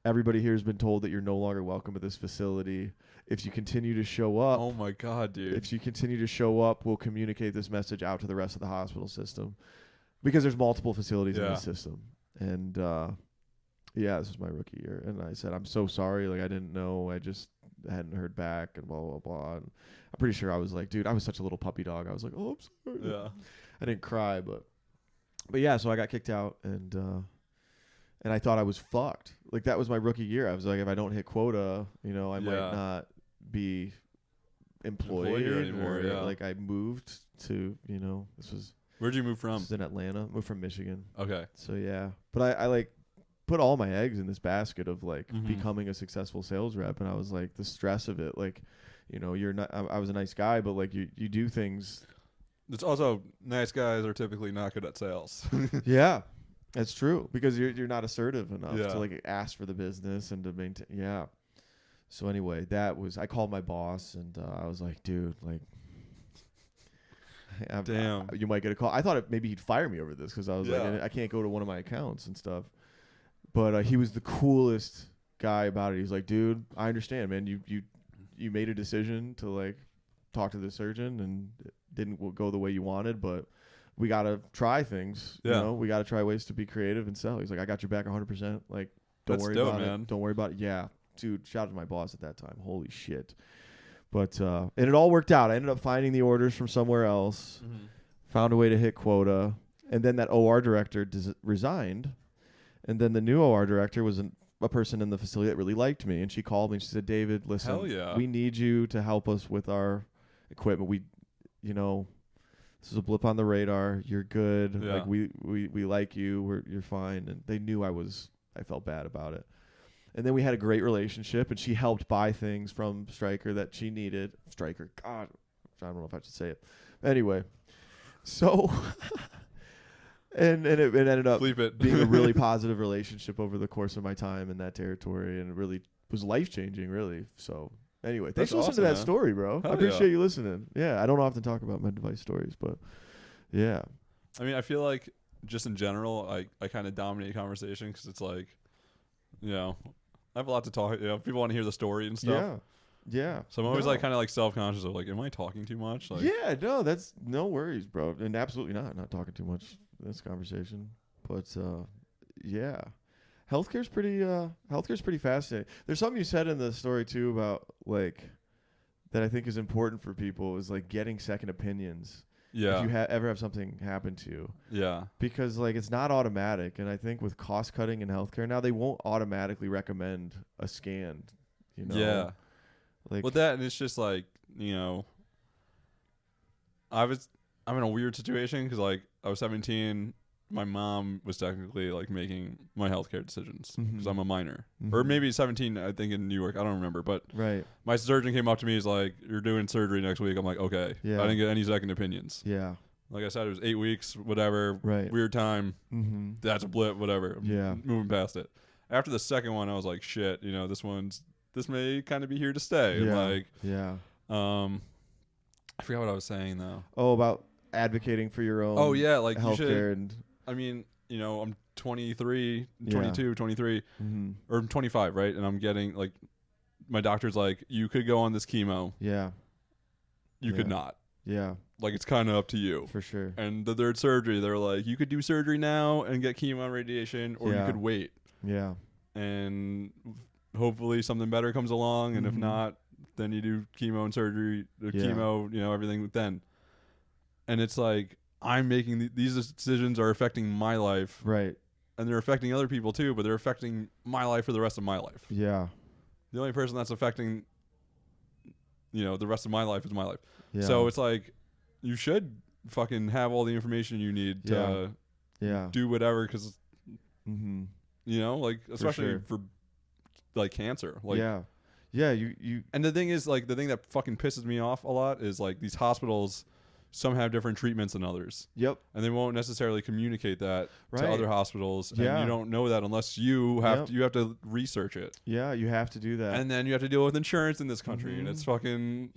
Everybody here has been told that you're no longer welcome at this facility. If you continue to show up, oh my God, dude. If you continue to show up, we'll communicate this message out to the rest of the hospital system, because there's multiple facilities in the system. And this was my rookie year, and I said, I'm so sorry. Like, I didn't know. I just hadn't heard back, and blah blah blah. And I'm pretty sure I was like, dude, I was such a little puppy dog. I was like, oh, I'm sorry. Yeah. I didn't cry, but yeah. So I got kicked out, and I thought I was fucked. Like, that was my rookie year. I was like, if I don't hit quota, you know, I might not be employed here anymore. Or, like, I moved to, you know, Where'd you move from? This was in Atlanta. Moved from Michigan. Okay. So yeah, but I like put all my eggs in this basket of like becoming a successful sales rep, and I was like, the stress of it, like, you know, you're not. I was a nice guy, but like you do things. It's also, nice guys are typically not good at sales. Yeah. That's true, because you're not assertive enough to like ask for the business and to maintain. Yeah. So anyway, I called my boss, and I was like, dude, like, damn, you might get a call. I thought maybe he'd fire me over this, because I was like, I can't go to one of my accounts and stuff. But he was the coolest guy about it. He's like, dude, I understand, man. You made a decision to like talk to the surgeon, and it didn't go the way you wanted, but we got to try things. You know, we got to try ways to be creative and sell. He's like, I got your back 100%. Like, don't worry about it. Don't worry about it. Yeah. Dude, shout out to my boss at that time. Holy shit. But, and it all worked out. I ended up finding the orders from somewhere else, found a way to hit quota. And then that OR director resigned. And then the new OR director was a person in the facility that really liked me. And she called me and she said, David, listen, we need you to help us with our equipment. This is a blip on the radar. You're good. Yeah. Like, we like you. You're fine. And they knew I felt bad about it. And then we had a great relationship, and she helped buy things from Stryker that she needed. Stryker, God, I don't know if I should say it. Anyway, so and it ended up being a really positive relationship over the course of my time in that territory, and it really was life-changing, really. So anyway, thanks for listening to that story, bro. I appreciate you listening. Yeah, I don't often talk about med device stories, but yeah. I mean, I feel like just in general, I kind of dominate conversation, because it's like, you know, I have a lot to talk. You know, people want to hear the story and stuff. Yeah. So I'm always like kind of like self-conscious of like, am I talking too much? Like, yeah, no, that's no worries, bro, and absolutely not talking too much in this conversation. But yeah, healthcare's pretty fascinating. There's something you said in the story too about like that I think is important for people, is like getting second opinions. Yeah. If you ever have something happen to you. Yeah. Because like it's not automatic, and I think with cost cutting in healthcare now, they won't automatically recommend a scan. You know. Yeah. Like, with that, and it's just like, you know, I'm in a weird situation, because like I was 17. My mom was technically like making my healthcare decisions, because I'm a minor, or maybe 17. I think in New York, I don't remember, but my surgeon came up to me. He's like, "You're doing surgery next week." I'm like, "Okay." I didn't get any second opinions. Yeah. Like I said, it was 8 weeks, whatever. Weird time. That's a blip. Whatever. I'm moving past it. After the second one, I was like, "Shit." You know, this may kind of be here to stay. Like, I forgot what I was saying though. Oh, about advocating for your own. Oh yeah, like you should. Healthcare and. I mean, you know, I'm 23, Yeah. 22, 23, Mm-hmm. or I'm 25, right? And I'm getting like, my doctor's like, you could go on this chemo. Yeah. You could not. Yeah. Like, it's kind of up to you. For sure. And the third surgery, they're like, you could do surgery now and get chemo and radiation, or you could wait. Yeah. And hopefully something better comes along. And if Mhm. not, then you do chemo and surgery, chemo, you know, everything then. And it's like, I'm making these decisions are affecting my life. Right. And they're affecting other people too, but they're affecting my life for the rest of my life. Yeah. The only person that's affecting, you know, the rest of my life is my life. Yeah. So it's like, you should fucking have all the information you need to do whatever, because, Mm-hmm. you know, like, especially for like cancer. Like, yeah. You. And the thing is, like, the thing that fucking pisses me off a lot is, like, these hospitals, some have different treatments than others. Yep. And they won't necessarily communicate that to other hospitals. Yeah. And you don't know that unless you have to, you have to research it. Yeah, you have to do that. And then you have to deal with insurance in this country, and it's fucking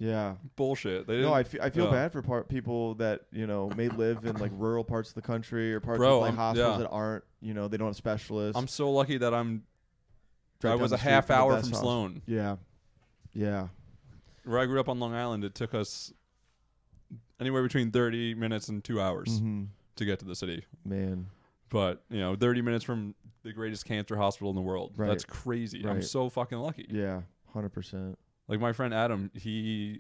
bullshit. No, I feel bad for people that, you know, may live in like rural parts of the country or parts of like hospitals that aren't, you know, they don't have specialists. I'm so lucky that I was a half hour from Sloan. Yeah. Yeah. Where I grew up on Long Island, it took us anywhere between 30 minutes and 2 hours to get to the city. Man. But, you know, 30 minutes from the greatest cancer hospital in the world. Right. That's crazy. Right. I'm so fucking lucky. Yeah, 100%. Like, my friend Adam, he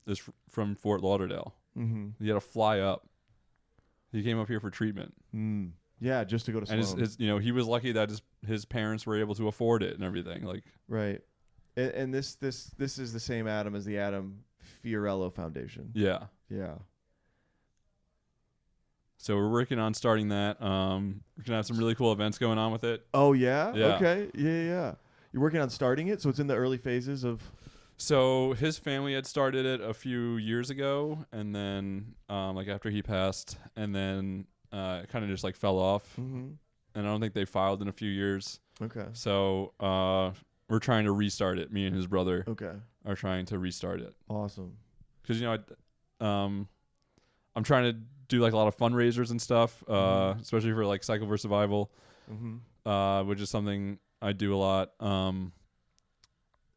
is from Fort Lauderdale. Mm-hmm. He had to fly up. He came up here for treatment. Mm. Yeah, just to go to Sloan. And his, you know, he was lucky that his parents were able to afford it and everything. Like, right. And this is the same Adam as the Adam Fiorello Foundation. Yeah. Yeah. So we're working on starting that. We're gonna have some really cool events going on with it. Oh yeah? Yeah. Okay. Yeah. You're working on starting it, so it's in the early phases of. So his family had started it a few years ago, and then like after he passed, and then it kind of just like fell off. Mm-hmm. And I don't think they filed in a few years. Okay. So we're trying to restart it. Me and his brother are trying to restart it. Awesome. Because, you know, I'm trying to do like a lot of fundraisers and stuff, especially for like Cycle for Survival, which is something I do a lot. And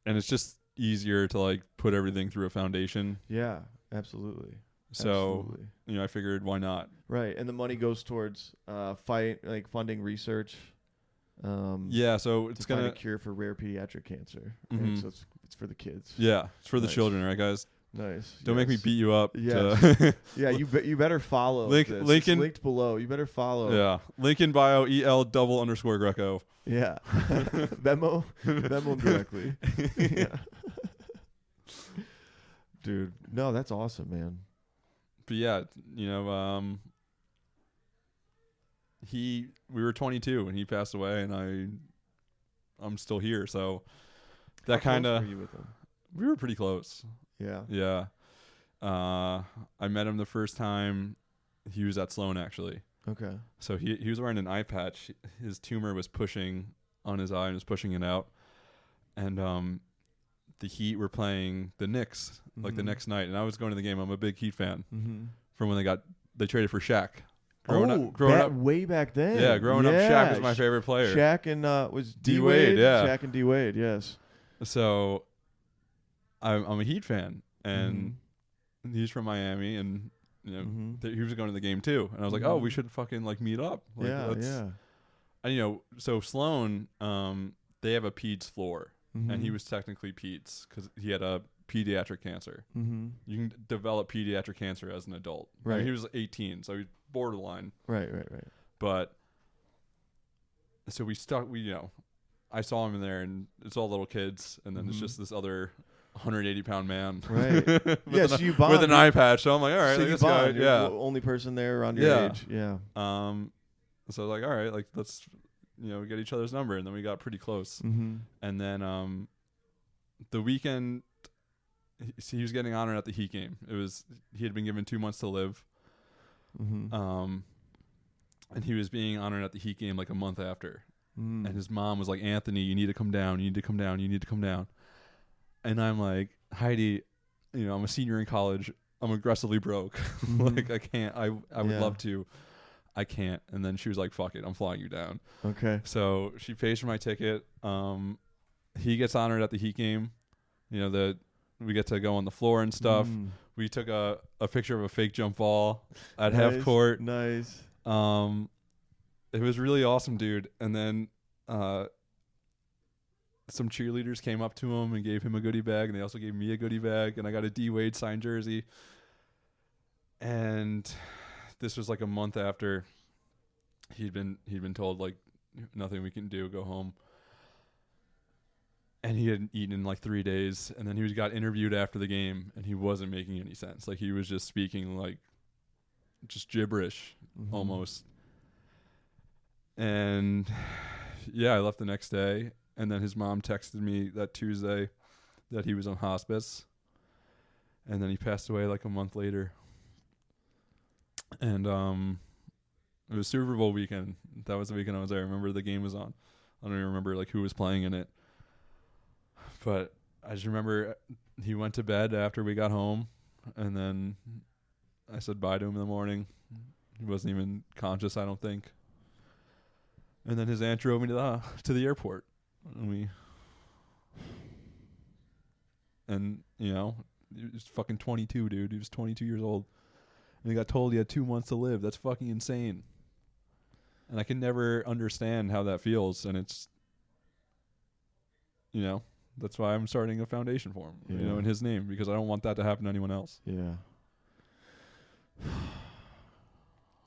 it's just easier to like put everything through a foundation. Yeah, absolutely. So, you know, I figured why not? Right. And the money goes towards funding research. Yeah, so it's going to cure for rare pediatric cancer. Mm-hmm. So it's for the kids. Yeah, it's for the children, right, guys? Nice. Don't make me beat you up. Yeah. Yeah, you better follow this. Lincoln, it's linked below. You better follow. Yeah. Link in bio, EL_Greco. Yeah. Venmo him directly. Yeah. Dude, no, that's awesome, man. But yeah, you know, we were 22 and he passed away, and I'm still here, so that kind of we were pretty close. Yeah. I met him the first time he was at Sloan, actually. Okay. So he was wearing an eye patch. His tumor was pushing on his eye and was pushing it out, and the Heat were playing the Knicks like the next night, and I was going to the game. I'm a big Heat fan from when they traded for Shaq. Growing up way back then. Yeah, growing up, Shaq was my favorite player. Shaq and was D Wade. Yeah, Shaq and D Wade. Yes. So I'm a Heat fan, and he's from Miami, and you know he was going to the game too, and I was like, oh, we should fucking like meet up. Like, yeah. And you know, so Sloan, they have a peds floor, and he was technically peds because he had a pediatric cancer. You can develop pediatric cancer as an adult. Right. I mean, he was 18, so he's borderline. Right. But so I saw him in there, and it's all little kids, and then it's just this other 180-pound man, right? with you bond with an eye patch. So I'm like, all right, so like you this bond. guy, You're the only person there around your age. Yeah. So I was like, all right, like let's get each other's number, and then we got pretty close. And then the weekend, he was getting honored at the Heat game. He had been given 2 months to live. And he was being honored at the Heat game like a month after. And his mom was like, Anthony, you need to come down. You need to come down. You need to come down. And I'm like, Heidi, you know, I'm a senior in college. I'm aggressively broke. Like I can't. I would love to. I can't. And then she was like, "Fuck it, I'm flying you down." Okay. So she pays for my ticket. He gets honored at the Heat game. You know, we get to go on the floor and stuff. We took a picture of a fake jump ball at half court. Nice. It was really awesome, dude. And then some cheerleaders came up to him and gave him a goodie bag, and they also gave me a goodie bag, and I got a D Wade signed jersey. And this was like a month after he'd been told like nothing we can do, go home. And he hadn't eaten in like 3 days, and then he got interviewed after the game, and he wasn't making any sense. Like he was just speaking like just gibberish almost. And yeah, I left the next day, and then his mom texted me that Tuesday that he was on hospice, and then he passed away like a month later. And it was Super Bowl weekend. That was the weekend I was there. I remember the game was on. I don't even remember like who was playing in it. But I just remember he went to bed after we got home, and then I said bye to him in the morning. He wasn't even conscious, I don't think. And then his aunt drove me to the airport, and you know, he was fucking 22, dude. He was 22 years old, and he got told he had 2 months to live. That's fucking insane. And I can never understand how that feels, and it's, you know. That's why I'm starting a foundation for him, you know, in his name, because I don't want that to happen to anyone else. Yeah.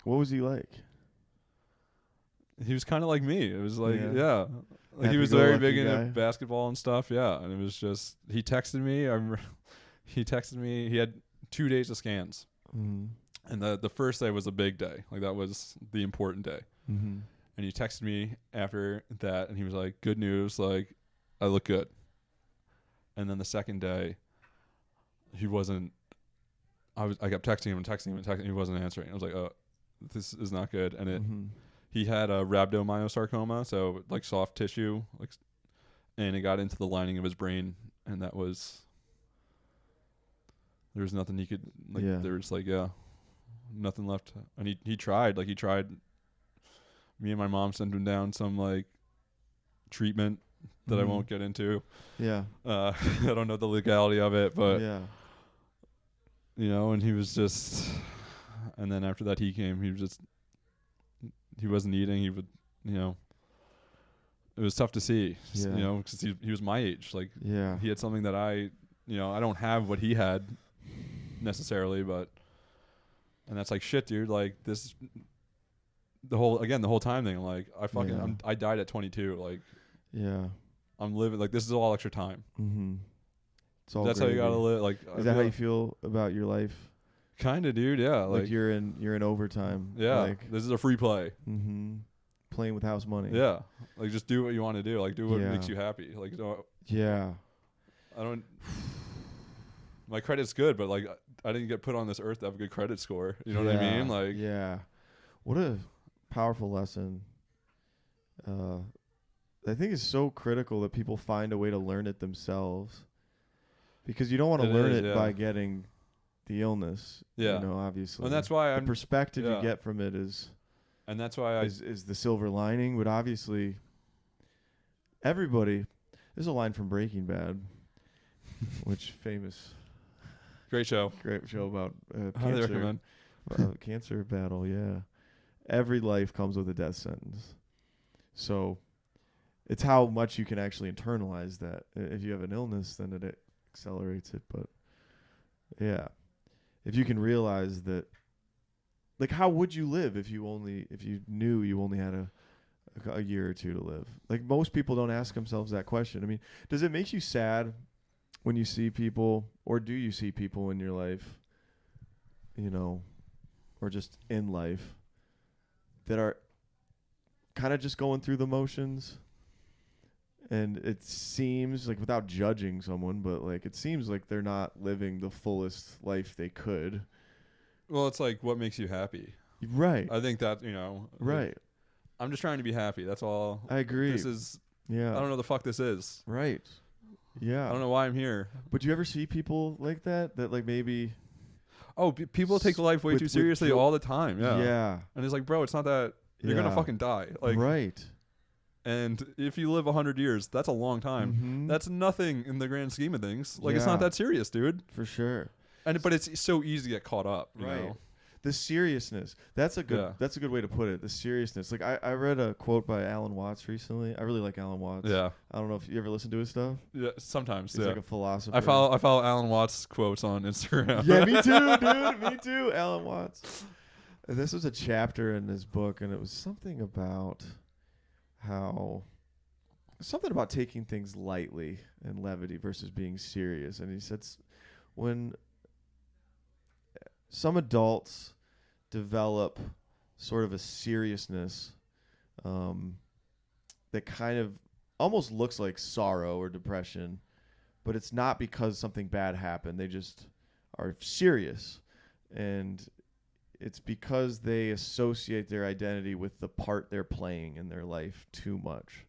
What was he like? He was kind of like me. It was like, like he was very big into basketball and stuff. Yeah. And it was just, he texted me. He had 2 days of scans. And the first day was a big day. Like that was the important day. And he texted me after that, and he was like, "Good news. Like, I look good." And then the second day, he wasn't. I kept texting him. He wasn't answering. I was like, "Oh, this is not good." And he had a rhabdomyosarcoma, so like soft tissue, like, and it got into the lining of his brain, and that was. There was nothing he could like. Yeah. There was like nothing left, and he tried. Like he tried. Me and my mom sent him down some like treatment that I won't get into. Yeah. I don't know the legality of it, but you know, and he was just, and then after that he came, he wasn't eating. He would, you know, it was tough to see, you know, because he was my age. Like, he had something that I don't have what he had necessarily, but, and that's like shit, dude. Like this, the whole time thing. Like I died at 22. Like, I'm living like this is all extra time. It's all. That's gravy. How you gotta live. Like, is that how you feel about your life? Kinda, dude. Yeah. Like you're in overtime. Yeah. Like, this is a free play. Playing with house money. Yeah. Like just do what you want to do. Like do what makes you happy. Like I don't. My credit's good, but like I didn't get put on this earth to have a good credit score. You know what I mean? Like what a powerful lesson. I think it's so critical that people find a way to learn it themselves, because you don't want to learn it by getting the illness. You know, obviously. And that's why the perspective you get from it is, and that's why is the silver lining. But obviously, everybody. There's a line from Breaking Bad, which famous. Great show about highly recommend. Cancer battle. Yeah, every life comes with a death sentence. So it's how much you can actually internalize that. If you have an illness, then it accelerates it. But if you can realize that, like, how would you live if you knew you only had a year or two to live? Like, most people don't ask themselves that question. I mean, does it make you sad when you see people, or do you see people in your life, you know, or just in life, that are kind of just going through the motions? And it seems like, without judging someone, but like it seems like they're not living the fullest life they could. Well, it's like, what makes you happy? Right. I think that, you know. Right. Like, I'm just trying to be happy. That's all. I agree. This is. Yeah. I don't know the fuck this is. Right. Yeah. I don't know why I'm here. But do you ever see people like that? That like maybe. Oh, people take life way too seriously all the time. Yeah. Yeah. And it's like, bro, it's not that you're gonna fucking die. Like, right. And if you live 100 years, that's a long time. Mm-hmm. That's nothing in the grand scheme of things. Like, it's not that serious, dude. For sure. But it's so easy to get caught up. You know? The seriousness. That's a good way to put it. The seriousness. Like I read a quote by Alan Watts recently. I really like Alan Watts. Yeah. I don't know if you ever listen to his stuff. Yeah, sometimes. He's like a philosopher. I follow Alan Watts quotes on Instagram. Yeah, me too, dude. Me too. Alan Watts. And this was a chapter in his book, and it was something about taking things lightly and levity versus being serious. And he said when some adults develop sort of a seriousness that kind of almost looks like sorrow or depression, but it's not because something bad happened. They just are serious, and it's because they associate their identity with the part they're playing in their life too much.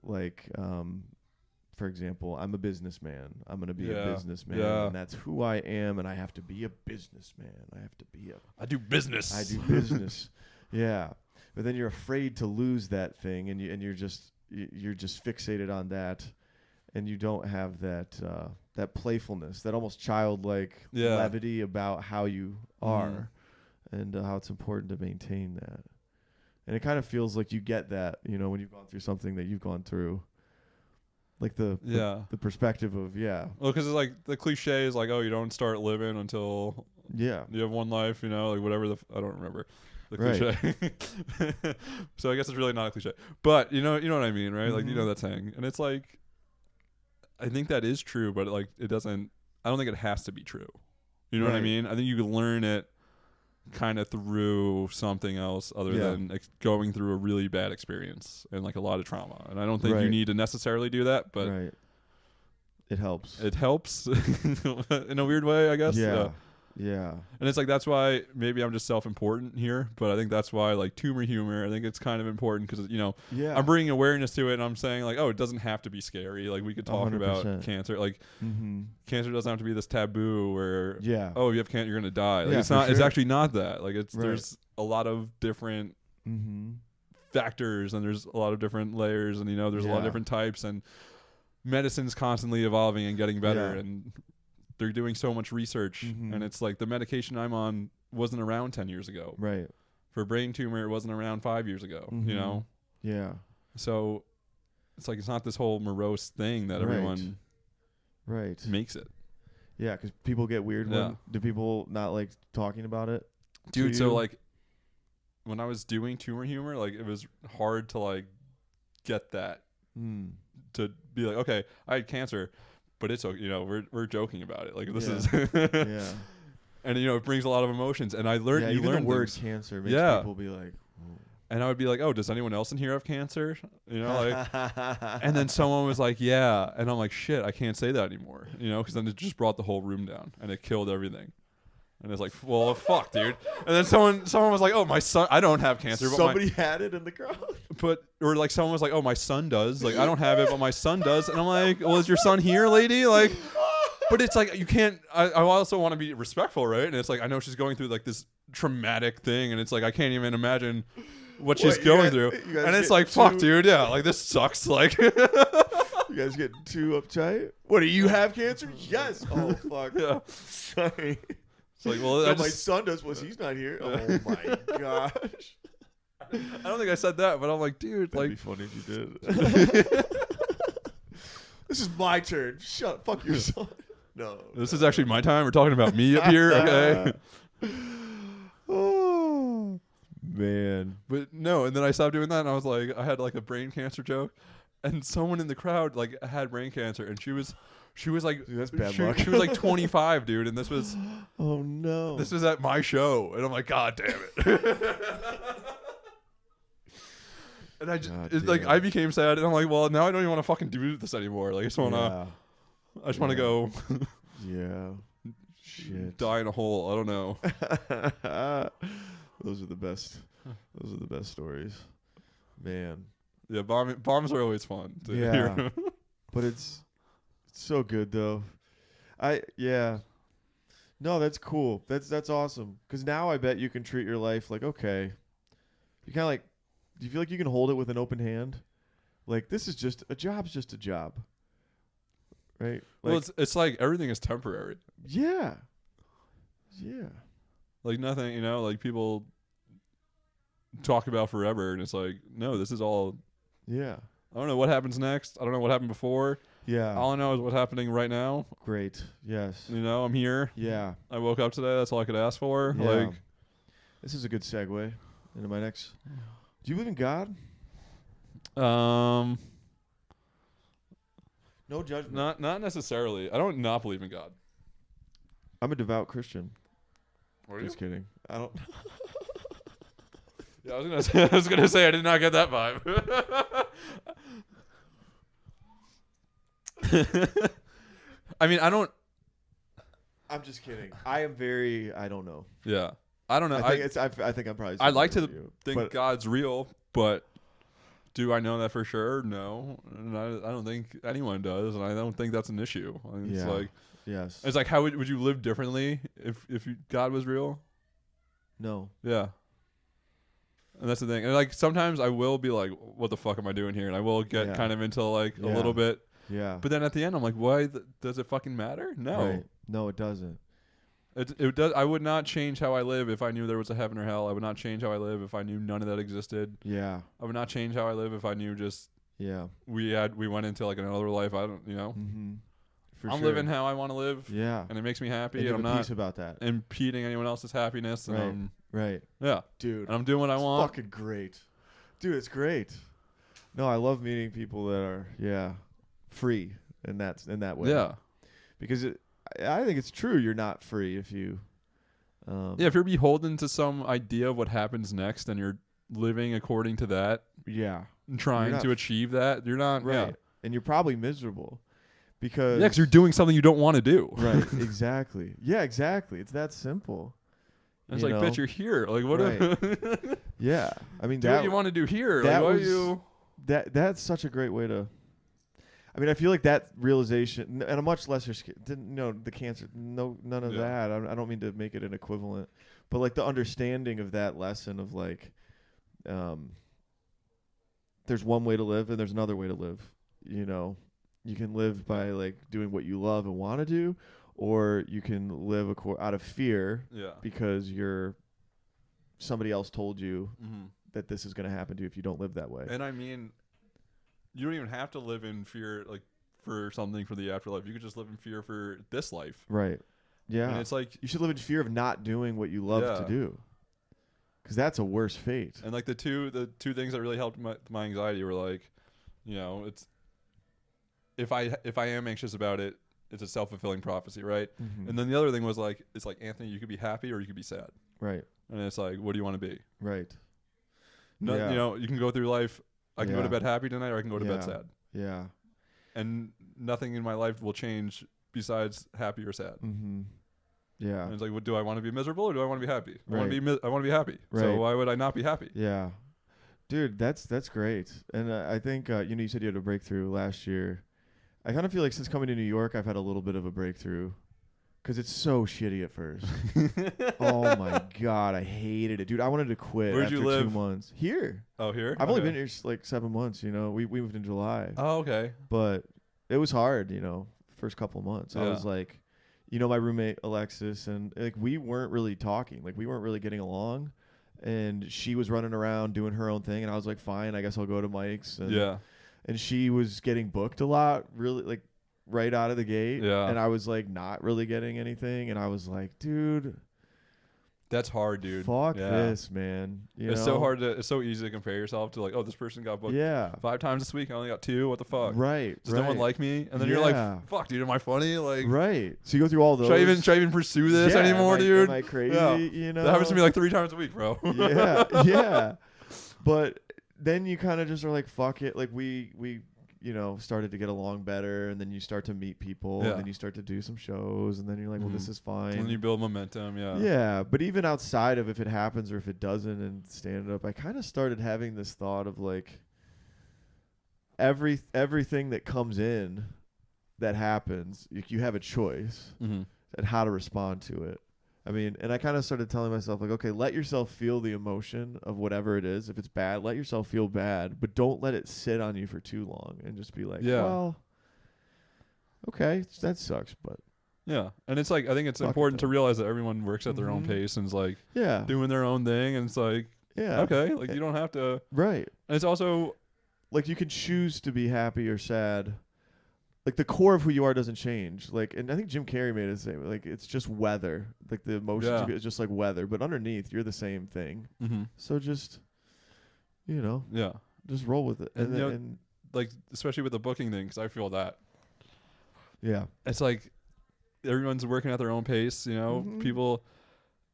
Like, for example, I'm a businessman. I'm going to be a businessman, and that's who I am, and I have to be a businessman. I do business. I do business. Yeah. But then you're afraid to lose that thing, and you're just fixated on that, and you don't have that playfulness, that almost childlike levity about how you are, and how it's important to maintain that. And it kind of feels like you get that, when you've gone through something that you've gone through. Like the perspective of, Well, because it's like the cliche is like, oh, you don't start living until you have one life, like whatever I don't remember the cliche. So I guess it's really not a cliche, but you know what I mean, right? Mm-hmm. Like that saying, and it's like, I think that is true, but like it doesn't. I don't think it has to be true. You know what I mean? I think you can learn it kind of through something else other than going through a really bad experience and like a lot of trauma. And I don't think you need to necessarily do that, but it helps. It helps in a weird way, I guess. Yeah. And it's like, that's why maybe I'm just self-important here, but I think that's why like tumor humor, I think it's kind of important because, I'm bringing awareness to it, and I'm saying like, oh, it doesn't have to be scary. Like we could talk 100%. about cancer. Like cancer doesn't have to be this taboo where, oh, if you have cancer, you're going to die. Like it's not, it's actually not that. Like there's a lot of different factors, and there's a lot of different layers, and there's a lot of different types, and medicine's constantly evolving and getting better, and they're doing so much research, and it's like the medication I'm on wasn't around 10 years ago. Right. For brain tumor, it wasn't around 5 years ago, Yeah. So it's like, it's not this whole morose thing that everyone makes it. Yeah, because people get weird do people not like talking about it? Dude, so like when I was doing tumor humor, like it was hard to like get that to be like, okay, I had cancer, but it's okay, we're joking about it. Like this is and it brings a lot of emotions, and I learned even learn the word things. cancer makes people be like, whoa. And I would be like, oh, does anyone else in here have cancer? Like, and then someone was like, yeah, and I'm like, shit, I can't say that anymore, because then it just brought the whole room down, and it killed everything. And it's like, well, fuck, dude. And then someone was like, oh, my son, I don't have cancer. But somebody had it in the crowd. Or like someone was like, oh, my son does. Like, I don't have it, but my son does. And I'm like, well, is your son here, lady? Like, but it's like, you can't, I also want to be respectful, right? And it's like, I know she's going through like this traumatic thing, and it's like, I can't even imagine what she's going through. And it's like, fuck, dude. Yeah. Like, this sucks. Like, you guys getting too uptight? What, do you have cancer? Yes. Oh, fuck. Yeah. Sorry. It's like, well, no, my son does. He's not here. Oh my gosh! I don't think I said that, but I'm like, dude, that'd like, be funny if you did. This is my turn. Shut up. Fuck your son. No. This is actually my time. We're talking about me up here, okay? Oh man. But no, and then I stopped doing that, and I was like, I had like a brain cancer joke, and someone in the crowd like had brain cancer, and she was like, dude, that's bad luck. She was like 25, dude, and this was, oh no, this was at my show, and I'm like, God damn it. And I just I became sad, and I'm like, well, now I don't even want to fucking do this anymore. Like, I just want to go, shit, die in a hole. I don't know. Those are the best. Those are the best stories, man. Yeah, bombs are always fun to hear. But it's It's so good though. Yeah. No, that's cool. That's awesome. Because now I bet you can treat your life like, okay, you kind of like, do you feel like you can hold it with an open hand? Like, this is just a job's just a job, right? Like, Well, it's like everything is temporary. yeah, yeah, Like nothing, like people talk about forever, and it's like, no, this is all. yeah, I don't know what happens next. I don't know what happened before. yeah. All I know is what's happening right now. Great. Yes. I'm here. Yeah. I woke up today. That's all I could ask for. Yeah. Like, This is a good segue into my next. Do you believe in God? um, No judgment. not necessarily. I don't not believe in God. I'm a devout Christian. Are you? Just kidding. I don't. Yeah, I was gonna say I did not get that vibe. I mean, I don't. I'm just kidding. I am very. I don't know. Yeah, I don't know. I think I'm probably. I like to similar you, think but God's real, but do I know that for sure? No, and I don't think anyone does, and I don't think that's an issue. I mean, Yeah. It's like yes. it's like how would you live differently if God was real? No. Yeah. And that's the thing. And like sometimes I will be like, what the fuck am I doing here? And I will get Yeah. kind of into like a Yeah. little bit. Yeah. But then at the end I'm like, why does it fucking matter? No. Right. No, it doesn't. It does. I would not change how I live if I knew there was a heaven or hell. I would not change how I live if I knew none of that existed. Yeah. I would not change how I live if I knew just Yeah. we went into like another life. I don't, Mm-hmm. For I'm sure. living how I want to live. Yeah. And it makes me happy. And you And have I'm a not peace about that. impeding anyone else's happiness. And Right. Right. yeah. Dude. And I'm doing what I want. Fucking great. Dude, it's great. No, I love meeting people that are free in that way. Yeah. Because I think it's true. You're not free if you. Yeah, if you're beholden to some idea of what happens next and you're living according to that Yeah. and trying not to achieve that, you're not Right. Yeah, And you're probably miserable because. because you're doing something you don't want to do. Right. Exactly. Yeah. Exactly. It's that simple. And it's You like, know? bitch, you're here. Like, what? Right. Yeah. I mean, Do what you want to do here. that Like, why was- are you? That's such a great way to. I mean, I feel like that realization, and a much lesser scale, the cancer, none of Yeah. that. I don't mean to make it an equivalent, but like the understanding of that lesson of like, there's one way to live and there's another way to live. You can live by like doing what you love and want to do, or you can live out of fear Yeah. because somebody else told you Mm-hmm. that this is going to happen to you if you don't live that way. And I mean, you don't even have to live in fear, like for something for the afterlife. You could just live in fear for this life. Right. Yeah. And it's like, You should live in fear of not doing what you love to Yeah. do, because that's a worse fate. and like the two things that really helped my anxiety were like, it's if I am anxious about it, it's a self-fulfilling prophecy, right? Mm-hmm. And then the other thing was like, it's like, Anthony, you could be happy or you could be sad. Right. And it's like, what do you want to be? Right. No, Yeah. You can go through life. I can go Yeah. to bed happy tonight, or I can go to bed Yeah. sad. Yeah. And nothing in my life will change besides happy or sad. Mm-hmm. Yeah. And it's like, what do I want to be miserable or do I want to be happy? I want Right. to be. I want to be happy. So Right. why would I not be happy? Yeah. Dude, that's great. And I think you said you had a breakthrough last year. I kind of feel like since coming to New York, I've had a little bit of a breakthrough, because it's so shitty at first. Oh my god, I hated it, dude. I wanted to quit. Where'd after you live? 2 months. Here. Oh, here. I've only Okay. been here like 7 months. We moved in July. Oh, okay. But it was hard, first couple of months. I Yeah. was like, my roommate Alexis, and like we weren't really talking, like we weren't really getting along, and she was running around doing her own thing, and I was like, fine, I guess I'll go to Mike's. And, Yeah. and she was getting booked a lot, really, like right out of the gate. Yeah. And I was like not really getting anything, and I was like, dude, That's hard, dude. fuck Yeah. this, man. It's so hard it's so easy to compare yourself to like, oh, this person got booked Yeah. 5 times this week. I only got 2. What the fuck? Right. Does right. no one like me? And then you're Yeah. like, fuck, dude, am I funny? Like, Right. So you go through all those. should I even pursue this Yeah, anymore, am I, dude? Am I crazy? Yeah. That happens to me like 3 times a week, bro. Yeah, yeah. But then you kind of just are like, fuck it. Like we started to get along better, and then you start to meet people, Yeah. and then you start to do some shows, and then you're like, well, this Mhm. is fine. And then you build momentum. Yeah. Yeah, but even outside of if it happens or if it doesn't in stand up, I kind of started having this thought of like everything that comes in that happens, you have a choice at how to respond to it. I mean, and I kind of started telling myself, like, okay, let yourself feel the emotion of whatever it is. If it's bad, let yourself feel bad, but don't let it sit on you for too long and just be like, well, okay, that sucks, but. Yeah. And it's like, I think it's important to realize that everyone works at their own pace and is like doing their own thing. And it's like, okay, like you don't have to. Right. And it's also like you can choose to be happy or sad. Like the core of who you are doesn't change. Like, and I think Jim Carrey made it the same. Like it's just weather. Like the emotions it's just like weather, but underneath you're the same thing. So just, just roll with it. And like especially with the booking thing, because I feel that. Yeah, it's like everyone's working at their own pace. People.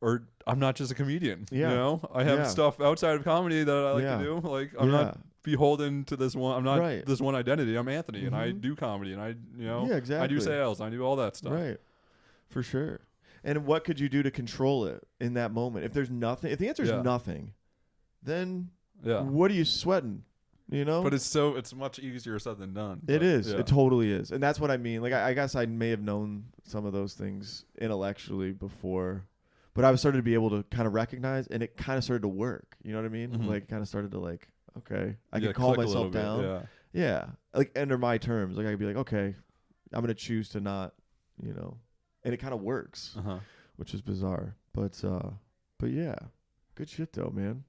Or I'm not just a comedian. I have stuff outside of comedy that I like to do. Like I'm not beholden to this one. I'm not this one identity. I'm Anthony, and I do comedy, and I exactly. I do sales, and I do all that stuff. Right, for sure. And what could you do to control it in that moment? If there's nothing, if the answer is nothing, then what are you sweating? But it's much easier said than done. It is. It totally is, and that's what I mean. Like I guess I may have known some of those things intellectually before. But I was started to be able to kind of recognize, and it kind of started to work. You know what I mean? Like, kind of started to like, okay, I can calm myself down. Yeah, like under my terms, like I could be like, okay, I'm gonna choose to not, and it kind of works, which is bizarre. But yeah, good shit though, man.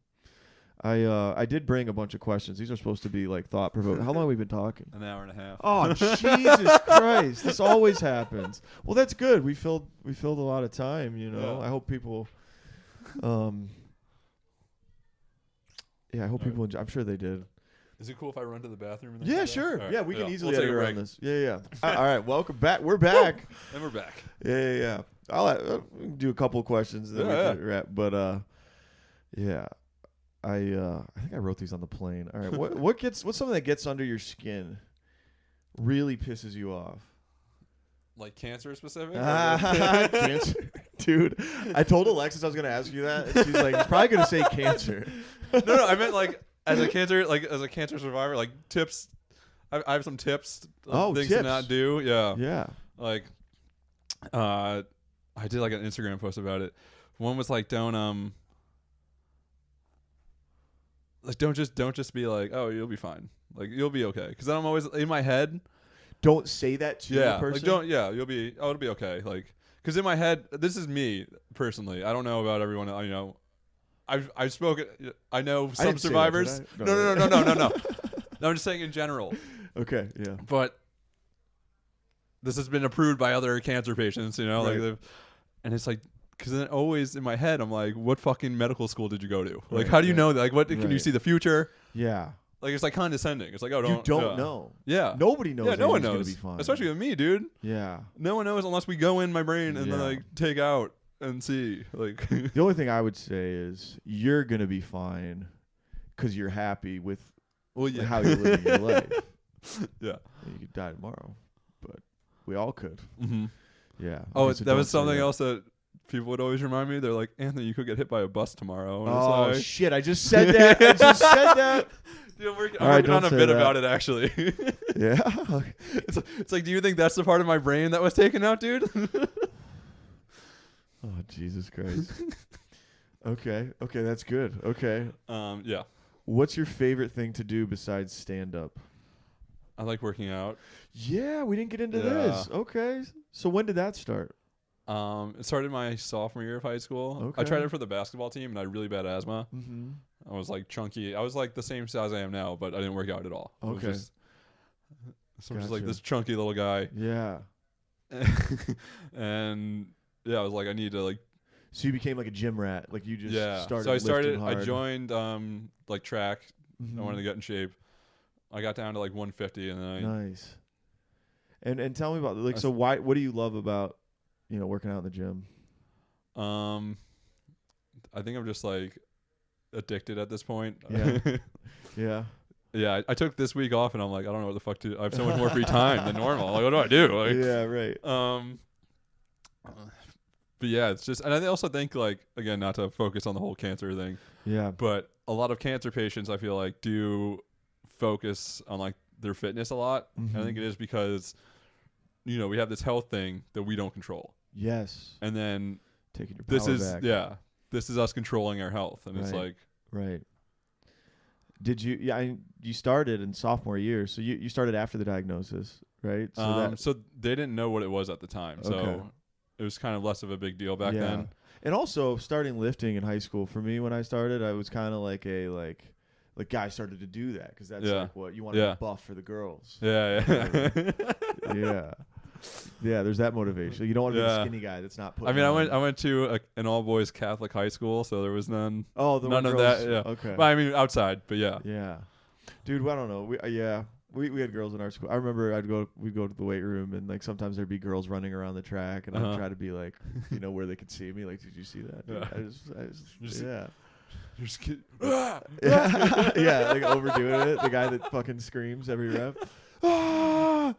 I did bring a bunch of questions. These are supposed to be like thought provoking. How long have we been talking? An hour and a half. Oh Jesus Christ! This always happens. Well, that's good. We filled a lot of time. I hope people. I hope people enjoy. I'm sure they did. Is it cool if I run to the bathroom? And yeah, sure. Right. Yeah, we can easily edit around this. Yeah. All right, welcome back. We're back. And we're back. Yeah. I'll do a couple of questions, then we can wrap. But yeah. I think I wrote these on the plane. All right, what's something that gets under your skin, really pisses you off? Like cancer specific? Cancer, dude. I told Alexis I was gonna ask you that, and she's like, "She's probably gonna say cancer." No, I meant like as a cancer survivor, like tips. I have some tips. Things to not do. Yeah. Like, I did like an Instagram post about it. One was like, don't just be like, oh, you'll be fine. Like you'll be okay. Because then I'm always in my head. Don't say that to the person. You'll be. Oh, it'll be okay. Like because in my head, this is me personally. I don't know about everyone. I've spoken. I know some survivors. No. No, I'm just saying in general. Okay. Yeah. But this has been approved by other cancer patients. Right. And it's like. Because then always in my head, I'm like, what fucking medical school did you go to? Like, how do you know that? Like, what can you see the future? Yeah. Like, it's like condescending. It's like, oh, you don't know. Yeah. Nobody knows. Yeah, no one knows. Gonna be fine. Especially with me, dude. Yeah. No one knows unless we go in my brain and then, like, take out and see. Like, the only thing I would say is you're going to be fine because you're happy with how you're living your life. Yeah. You could die tomorrow, but we all could. Mm-hmm. Yeah. Oh, that was something else that people would always remind me. They're like, Anthony, you could get hit by a bus tomorrow. And oh, it's like, shit. I just said that. Dude, I'm working on a bit about it, actually. Yeah? It's like, do you think that's the part of my brain that was taken out, dude? Oh, Jesus Christ. Okay, that's good. Okay. Yeah. What's your favorite thing to do besides stand-up? I like working out. Yeah, we didn't get into this. Okay. So when did that start? It started my sophomore year of high school. Okay. I tried it for the basketball team, and I had really bad asthma. Mm-hmm. I was like chunky. I was like the same size I am now, but I didn't work out at all. Okay. I'm just like this chunky little guy. Yeah. And yeah, I was like, I need to like. So you became like a gym rat, like you just started. So I started. Hard. I joined like track. Mm-hmm. I wanted to get in shape. I got down to like 150, and then nice. And tell me about like so why? What do you love about working out in the gym? I think I'm just like addicted at this point. Yeah. Yeah, I took this week off, and I'm like, I don't know what the fuck to. I have so much more free time than normal. Like, what do I do? Like, yeah, right. But yeah, it's just, and I also think like again, not to focus on the whole cancer thing. Yeah. But a lot of cancer patients, I feel like, do focus on like their fitness a lot. Mm-hmm. And I think it is because we have this health thing that we don't control. Yes. And then Taking your power back. this is us controlling our health. And it's Right. like, Right. Did you? Yeah, you started in sophomore year, so you started after the diagnosis, right? so they didn't know what it was at the time. Okay. So it was kind of less of a big deal back then. And also starting lifting in high school for me when I started, I was kind of like guys started to do that because that's like what you want to be buff for the girls. Yeah. Yeah. Yeah, there's that motivation. You don't want to be a skinny guy that's not putting. I went to an all boys Catholic high school, so there was none. Oh, none of that. Yeah. Okay. Well, I mean outside, but yeah. Yeah, dude. I don't know. We had girls in our school. I remember we'd go to the weight room and like sometimes there'd be girls running around the track and I'd try to be like, where they could see me. Like, did you see that? Dude? I just yeah. Just kidding. Yeah, like overdoing it. The guy that fucking screams every rep. Ah!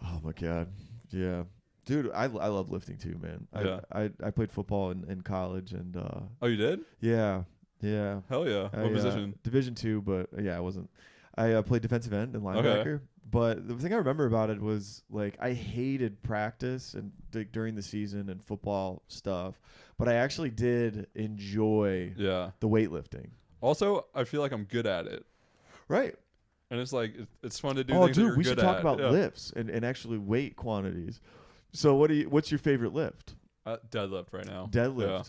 Oh my god, yeah, dude, I love lifting too, man. I played football in college and. Oh, you did? Yeah. Hell yeah! What position? Division II, but I wasn't. I played defensive end and linebacker. Okay. But the thing I remember about it was like I hated practice and during the season and football stuff, but I actually did enjoy the weightlifting. Also, I feel like I'm good at it. Right. And it's like it's fun to do. Oh, things that dude, you're we good should talk at. about lifts and actually weight quantities. So what's your favorite lift? Deadlift right now. Deadlift. Yeah.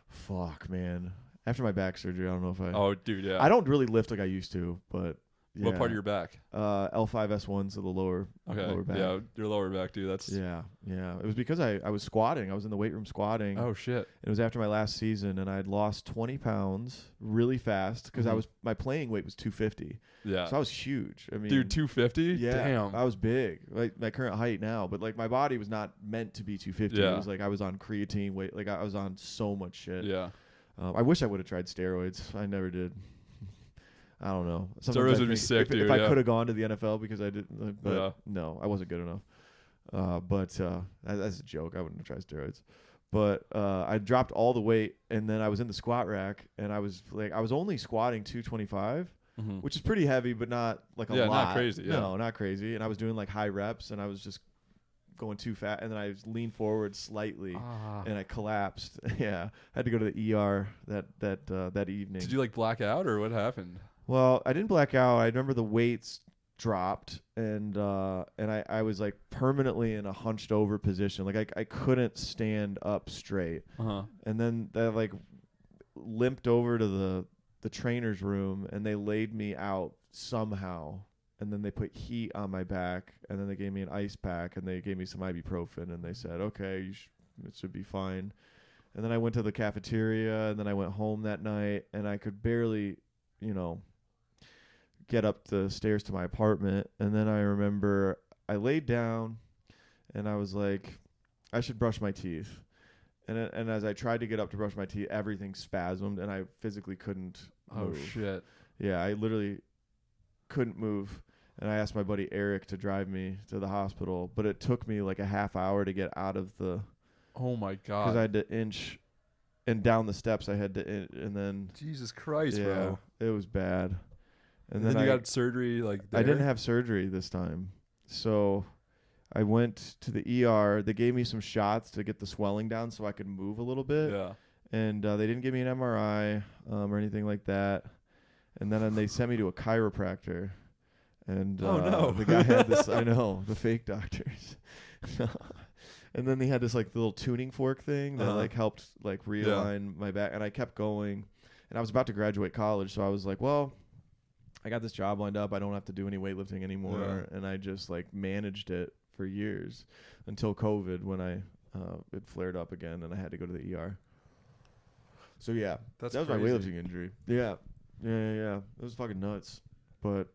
Fuck, man. After my back surgery, I don't know if I. Oh, dude, yeah. I don't really lift like I used to, but. Yeah. What part of your back? L5S1, so the lower back. Yeah, your lower back, dude. That's Yeah. It was because I was squatting. I was in the weight room squatting. Oh shit. It was after my last season, and I had lost 20 pounds really fast because my playing weight was 250. Yeah. So I was huge. I mean, dude, 250. Yeah. Damn. I was big, like my current height now, but like my body was not meant to be 250. Yeah. It was like I was on creatine weight. Like I was on so much shit. Yeah. I wish I would have tried steroids. I never did. I don't know. Steroids would be sick, dude. If I could have gone to the NFL because I didn't, but no, I wasn't good enough. But that's a joke. I wouldn't have tried steroids. But I dropped all the weight, and then I was in the squat rack, and I was only squatting 225, which is pretty heavy, but not like a lot. Not crazy. Yeah. No, not crazy. And I was doing like high reps, and I was just going too fast, and then I leaned forward slightly, and I collapsed. Yeah, I had to go to the ER that evening. Did you like black out, or what happened? Well, I didn't black out. I remember the weights dropped, and I was like permanently in a hunched over position. Like I couldn't stand up straight. And then I like limped over to the trainer's room, and they laid me out somehow. And then they put heat on my back, and then they gave me an ice pack, and they gave me some ibuprofen, and they said, okay, it should be fine. And then I went to the cafeteria, and then I went home that night, and I could barely, get up the stairs to my apartment. And then I remember I laid down, and I was like, I should brush my teeth. And as I tried to get up to brush my teeth, everything spasmed, and I physically couldn't move. Oh, shit. Yeah, I literally couldn't move. And I asked my buddy Eric to drive me to the hospital, but it took me like a half hour to get out of the. Oh my god! Because I had to inch, and down the steps I had to, and then. Jesus Christ, yeah, bro! It was bad. And then you got surgery like. There? I didn't have surgery this time, so I went to the ER. They gave me some shots to get the swelling down so I could move a little bit. Yeah. And they didn't give me an MRI or anything like that. And then they sent me to a chiropractor. And the guy had this, I know, the fake doctors. And then they had this like little tuning fork thing that like helped like realign my back. And I kept going. And I was about to graduate college, so I was like, well, I got this job lined up. I don't have to do any weightlifting anymore. Yeah. And I just like managed it for years until COVID, when it flared up again and I had to go to the ER. So yeah, that was my weightlifting injury. Yeah. It was fucking nuts. But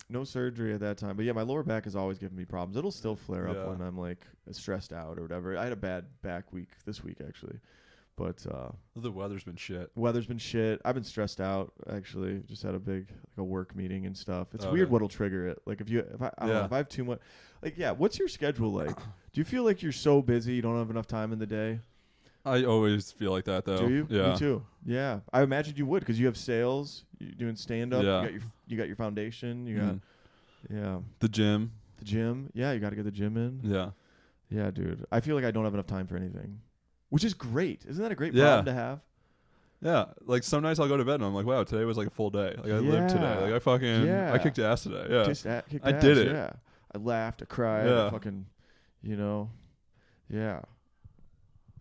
no surgery at that time. But yeah, my lower back has always given me problems. It'll still flare up when I'm like stressed out or whatever. I had a bad back week this week actually. But the weather's been shit. I've been stressed out actually. Just had a big a work meeting and stuff. It's weird what'll trigger it. Like if I don't know, if I have too much, like what's your schedule like? Do you feel like you're so busy you don't have enough time in the day? I always feel like that though. Do you? Yeah. Me too. Yeah. I imagine you would, because you have sales, you're doing stand up, you got your foundation, you got the gym. The gym. Yeah, you got to get the gym in. Yeah. Yeah, dude. I feel like I don't have enough time for anything, which is great. Isn't that a great Yeah. problem to have? Yeah. Like some nights I'll go to bed and I'm like, wow, today was like a full day. Like I lived today. Like I fucking, I kicked ass today. Yeah. Kicked I ass, did it. Yeah. I laughed. I cried. Yeah. I fucking, yeah.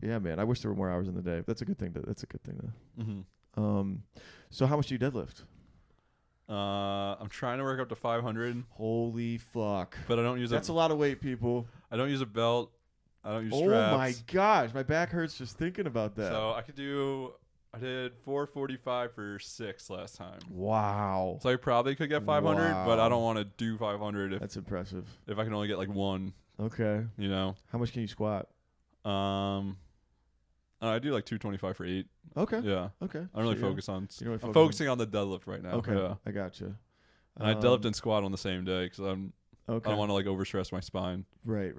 Yeah, man. I wish there were more hours in the day. That's a good thing. That's a good thing to. Mm-hmm. So how much do you deadlift? I'm trying to work up to 500. Holy fuck. But I don't use That's a lot of weight, people. I don't use a belt. I don't use straps. Oh my gosh, my back hurts just thinking about that. So I did 445 for 6 last time. Wow. So I probably could get 500, but I don't want to do 500 That's impressive. if I can only get like 1, Okay. you know. How much can you squat? I do like 225 for 8. Okay. Yeah. Okay. I don't really focus on really I'm focusing on the deadlift right now. Okay. Yeah. I gotcha. And I deadlift and squat on the same day cuz I don't want to like overstress my spine. Right.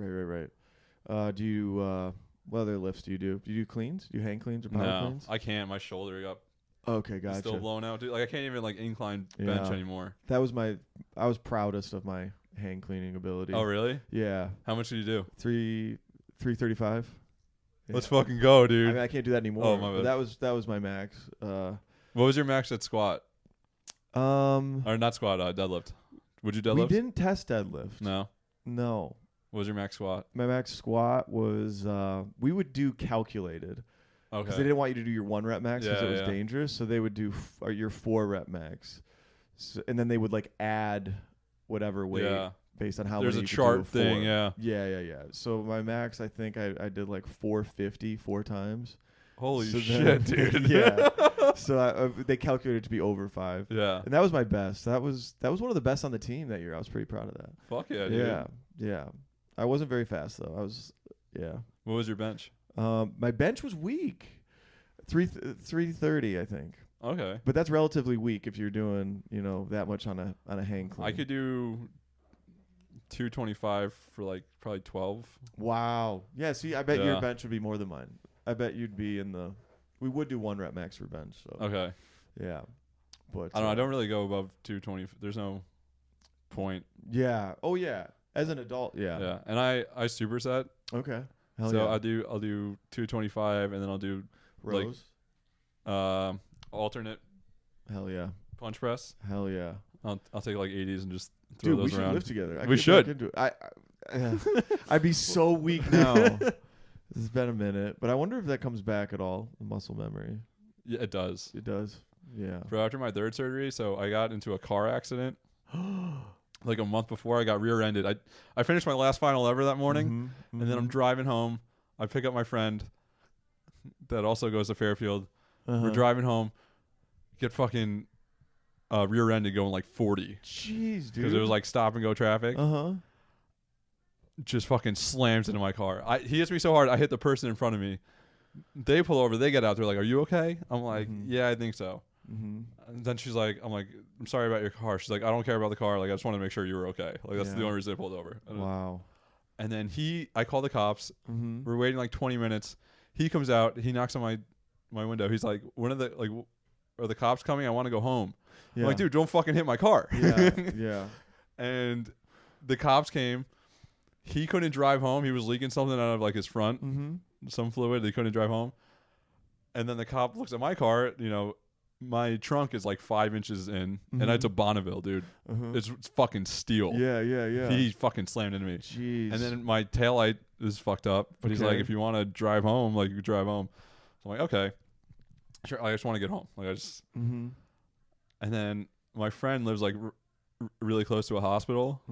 Do you what other lifts do you do? Do you do cleans? Do you hang cleans or power cleans? I can't. My shoulder got Okay, gotcha. still blown out, dude. Like I can't even like incline bench anymore. That was I was proudest of my hang cleaning ability. Oh, really? Yeah. How much did you do? 335. Yeah. Let's fucking go, dude. I mean, I can't do that anymore. Oh, my bad. That was my max. What was your max at squat? Or not squat, deadlift. Would you deadlift? We didn't test deadlift. No. What was your max squat? My max squat was we would do calculated. Okay. Because they didn't want you to do your 1 rep max because it was yeah. dangerous. So they would do your 4 rep max. So, and then they would like add whatever weight based on how There's many a you chart could do with thing, 4. Yeah. So my max, I think I did like 450 4 times. Holy so shit, dude. Yeah. So they calculated it to be over 5. Yeah. And that was my best. That was one of the best on the team that year. I was pretty proud of that. Fuck yeah, dude. Yeah. I wasn't very fast though. What was your bench? My bench was weak. 330, I think. Okay. But that's relatively weak if you're doing, that much on a hang clean. I could do 225 for like probably 12. Wow. Yeah, see, I bet your Yeah. bench would be more than mine. I bet you'd be in the we would do 1 rep max for bench, so. Okay. Yeah. But I don't know, I don't really go above 220. There's no point. Yeah. Oh yeah. As an adult, yeah. Yeah. And I superset. Okay. Hell so yeah. I'll do 225 and then I'll do rows. Alternate Hell yeah. punch press. Hell yeah. I'll take like 80s and just throw Dude, those we should around. live together. We should. I'd be so weak now. It's been a minute, but I wonder if that comes back at all. The muscle memory. Yeah, it does. It does. Yeah. For after my 3rd surgery, so I got into a car accident. Like a month before, I got rear-ended. I finished my last final ever that morning, and then I'm driving home. I pick up my friend that also goes to Fairfield. We're driving home, get fucking rear-ended going like 40. Jeez, dude. Because it was like stop-and-go traffic. Just fucking slams into my car. He hits me so hard, I hit the person in front of me. They pull over. They get out. They're like, "Are you okay?" I'm like, "Yeah, I think so." And then she's like, I'm sorry about your car. She's like, I don't care about the car. Like, I just want to make sure you were okay. Like, that's the only reason I pulled over. Wow. And then I called the cops. We're waiting like 20 minutes. He comes out. He knocks on my window. He's like, are the cops coming? I want to go home. Yeah. I'm like, dude, don't fucking hit my car. Yeah. And the cops came. He couldn't drive home. He was leaking something out of like his front, some fluid. He couldn't drive home. And then the cop looks at my car, my trunk is like 5 inches in, and it's a Bonneville, dude. It's fucking steel. Yeah. He fucking slammed into me. Jeez. And then my taillight is fucked up, but he's like, if you want to drive home, like, you can drive home. So I'm like, okay. Sure, I just want to get home. Like, I just... And then my friend lives like really close to a hospital.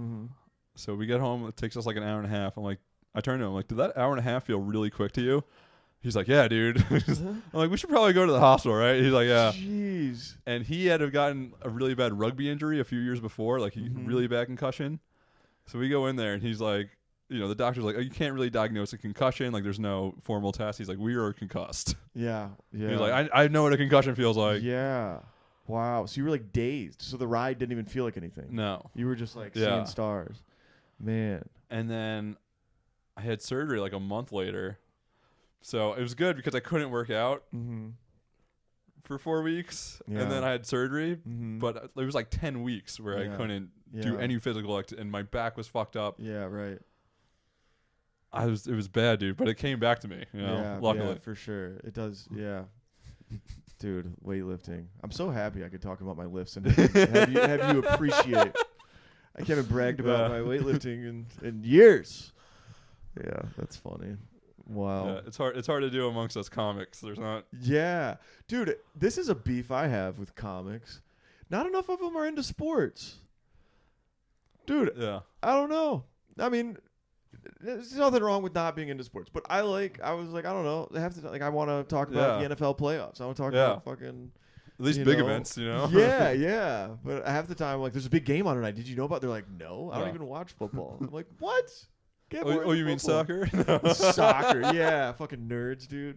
So we get home. It takes us like an hour and a half. I turn to him, like, did that hour and a half feel really quick to you? He's like, yeah, dude. I'm like, we should probably go to the hospital, right? He's like, yeah. Jeez. And he had gotten a really bad rugby injury a few years before, like really bad concussion. So we go in there, and he's like, the doctor's like, oh, you can't really diagnose a concussion. Like, there's no formal test. He's like, we are concussed. Yeah. He's like, I know what a concussion feels like. Yeah. Wow. So you were like dazed. So the ride didn't even feel like anything. No. You were just like seeing stars. Man. And then I had surgery like a month later. So it was good because I couldn't work out for 4 weeks. And then I had surgery. But it was like 10 weeks where I couldn't do any physical and my back was fucked up. Yeah, right. It was bad, dude, but it came back to me, luckily. Yeah, for sure. It does, yeah. Dude, weightlifting. I'm so happy I could talk about my lifts and have you appreciate. I haven't bragged about my weightlifting in years. Yeah, that's funny. Wow. Yeah, it's hard to do amongst us comics. There's not. Yeah. Dude, this is a beef I have with comics. Not enough of them are into sports. Dude, Yeah. I don't know. I mean, there's nothing wrong with not being into sports, but I was like, I don't know. I want to talk about the NFL playoffs. I want to talk about fucking at least big events, Yeah, yeah. But half the time, like, there's a big game on tonight. Did you know about? They're like, no, I don't even watch football. I'm like, what? You mean soccer? Soccer, yeah. Fucking nerds, dude.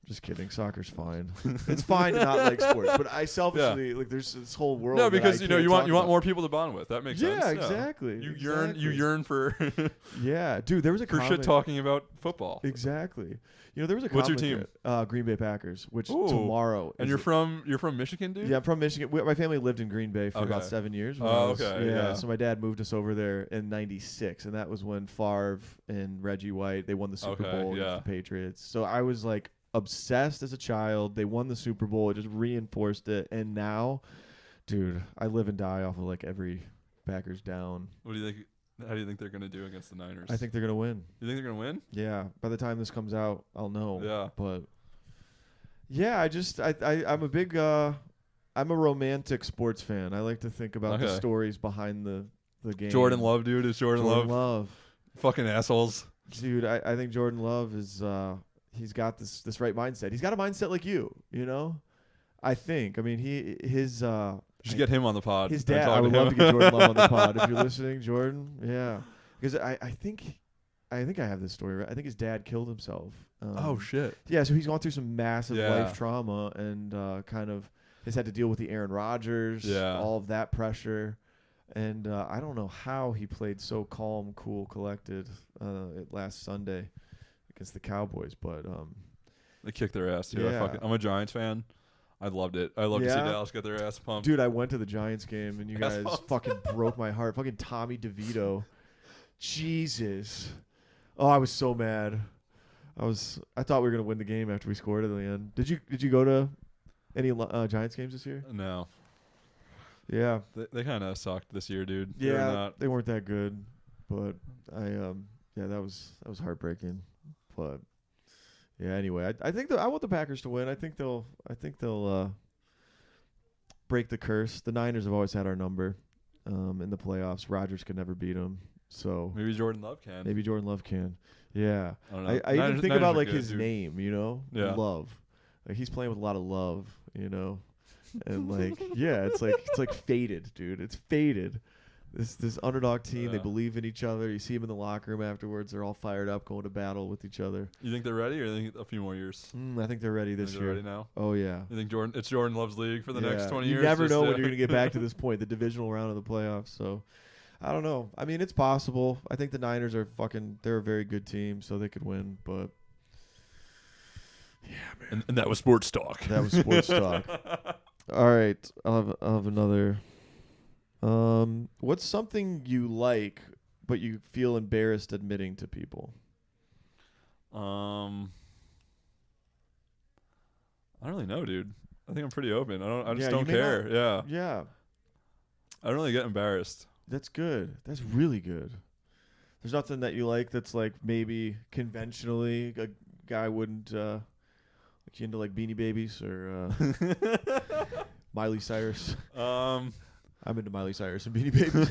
Just kidding. Soccer's fine. It's fine to not like sports, but I selfishly like. There's this whole world. No, because you want more people to bond with. That makes sense. Yeah, exactly. You yearn for. Yeah, dude. There was a for shit talking about football. Exactly. There was a. What's your team? Green Bay Packers. Which tomorrow. And you're from Michigan, dude? Yeah, I'm from Michigan. My family lived in Green Bay for about 7 years. Yeah. So my dad moved us over there in '96, and that was when Favre and Reggie White, they won the Super Bowl against the Patriots. So I was like obsessed as a child. They won the Super Bowl. It just reinforced it. And now, dude, I live and die off of like every Packers down. What do you think? How do you think they're going to do against the Niners? I think they're going to win. You think they're going to win? Yeah. By the time this comes out, I'll know. Yeah. But yeah, I'm a big I'm a romantic sports fan. I like to think about the stories behind the game. Jordan Love, dude, is Jordan Love. Fucking assholes. Dude, I think Jordan Love is he's got this right mindset. He's got a mindset like you know? I think. I mean, his you should get him on the pod. His dad. I would love to get Jordan Love on the pod if you're listening, Jordan. Yeah, because I think I have this story right. I think his dad killed himself. Oh shit. Yeah, so he's gone through some massive life trauma and kind of has had to deal with the Aaron Rodgers, all of that pressure, and I don't know how he played so calm, cool, collected last Sunday against the Cowboys, but they kicked their ass too. Yeah. I'm a Giants fan. I loved it. I loved to see Dallas get their ass pumped. Dude, I went to the Giants game, and you guys fucking broke my heart. Fucking Tommy DeVito. Jesus. Oh, I was so mad. I thought we were going to win the game after we scored at the end. Did you go to any Giants games this year? No. Yeah. They kind of sucked this year, dude. Yeah, they weren't that good. But that was heartbreaking. But yeah, anyway, I think I want the Packers to win. I think they'll break the curse. The Niners have always had our number in the playoffs. Rodgers could never beat them. So maybe Jordan Love can. Yeah. I don't know. I even think about like his dude. name, Yeah. Love. Like he's playing with a lot of love, and like it's like faded, dude. It's faded. This underdog team, they believe in each other. You see them in the locker room afterwards. They're all fired up, going to battle with each other. You think they're ready, or you think a few more years? I think they're ready this year. They're ready now? Oh, yeah. You think it's Jordan Love's league for the next 20 years? You never know when you're going to get back to this point, the divisional round of the playoffs. So, I don't know. I mean, it's possible. I think the Niners they're a very good team, so they could win. But, yeah, man. And that was sports talk. That was sports talk. All right. I'll have another... what's something you like but you feel embarrassed admitting to people? I don't really know, dude. I think I'm pretty open. I just don't care. Yeah. I don't really get embarrassed. That's good. That's really good. There's nothing that you like that's like maybe conventionally a guy wouldn't look you into like Beanie Babies or Miley Cyrus. I'm into Miley Cyrus and Beanie Babies.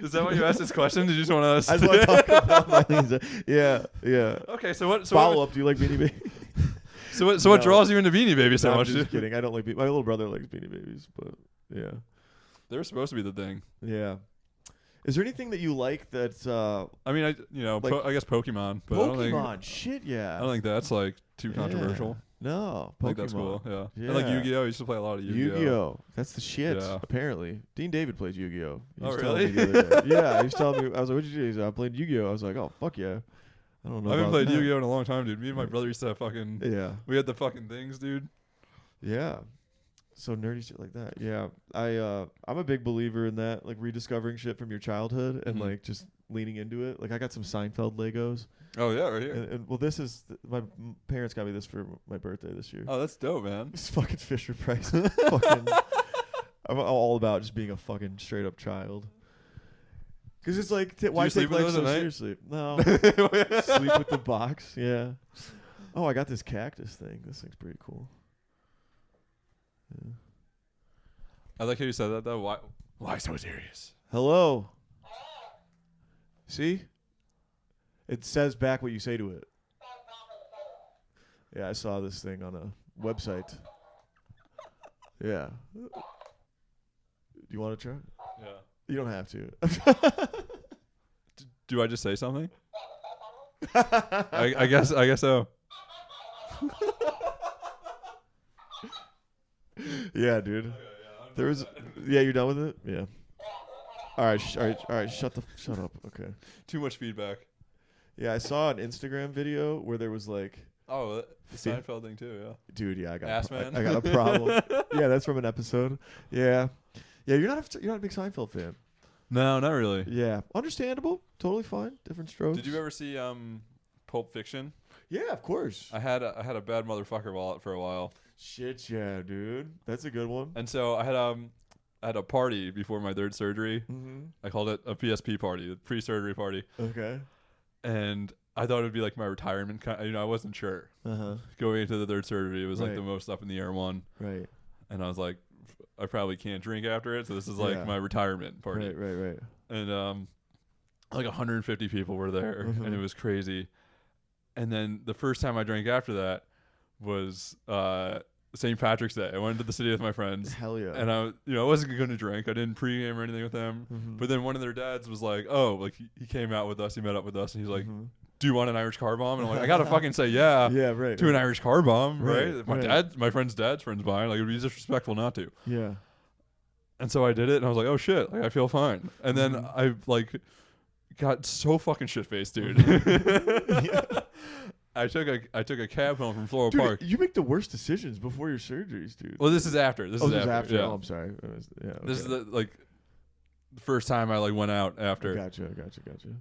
Is that why you asked this question? Did you just want us? I just want to talk about Miley Cyrus. Yeah. Okay, so what? Follow up? Do you like Beanie Babies? So what draws you into Beanie Babies so much? I'm just kidding. I don't like. My little brother likes Beanie Babies, but yeah, they're supposed to be the thing. Yeah. Is there anything that you like that? I mean, I guess Pokemon. But Pokemon, shit, yeah. I don't think that's like too controversial. No, Pokemon. I think that's cool. Yeah. I like Yu-Gi-Oh. I used to play a lot of Yu-Gi-Oh. Yu-Gi-Oh. That's the shit. Yeah. Apparently, Dean David plays Yu-Gi-Oh. Oh, really? Yeah, he was telling me. I was like, "What'd you do?" He's like, "I played Yu-Gi-Oh." I was like, "Oh, fuck yeah." I don't know. I haven't played Yu-Gi-Oh in a long time, dude. Me and my brother used to have fucking. Yeah. We had the fucking things, dude. Yeah. So nerdy shit like that. Yeah. I'm a big believer in that, like rediscovering shit from your childhood and like just leaning into it. Like I got some Seinfeld Legos. Oh yeah, right here. And well, this is my parents got me this for my birthday this year. Oh, that's dope, man. It's fucking Fisher Price. Fucking, I'm all about just being a fucking straight up child. Because it's like, why take life so seriously? No. Sleep with the box. Yeah. Oh, I got this cactus thing. This thing's pretty cool. Yeah. I like how you said that though. Why so serious? Hello. See? It says back what you say to it. Yeah, I saw this thing on a website. Yeah. Do you want to try? Yeah. You don't have to. Do I just say something? I guess so. Yeah, dude. There was. Yeah, you're done with it. Yeah. All right. All right. Shut up. Okay. Too much feedback. Yeah, I saw an Instagram video where there was like. Oh, the Seinfeld thing too. Yeah. Dude, yeah, I got a problem. Yeah, that's from an episode. Yeah. Yeah, you're not a big Seinfeld fan. No, not really. Yeah, understandable. Totally fine. Different strokes. Did you ever see Pulp Fiction? Yeah, of course. I had a bad motherfucker wallet for a while. Shit, yeah, dude. That's a good one. And so I had a party before my third surgery. Mm-hmm. I called it a PSP party, a pre-surgery party. Okay. And I thought it would be like my retirement. I wasn't sure. Going into the third surgery, it was like the most up in the air one. Right. And I was like, I probably can't drink after it, so this is like my retirement party. Right. And like 150 people were there, and it was crazy. And then the first time I drank after that was St. Patrick's Day. I went into the city with my friends. Hell yeah. And I wasn't going to drink. I didn't pregame or anything with them. But then one of their dads was like, oh, like he came out with us. He met up with us, and he's like, do you want an Irish car bomb? And I'm like, I gotta fucking say yeah. Yeah, right. To an Irish car bomb, right? Right. My friend's dad's buying. Like, it would be disrespectful not to. Yeah. And so I did it, and I was like, oh shit, like I feel fine. And then I like got so fucking shit faced, dude. Yeah. I took a cab home from Floral Dude, Park. you make the worst decisions before your surgeries, dude. Well, this is after. This is after. Yeah. Oh, I'm sorry. Yeah. Okay. This is the first time I went out after. Gotcha.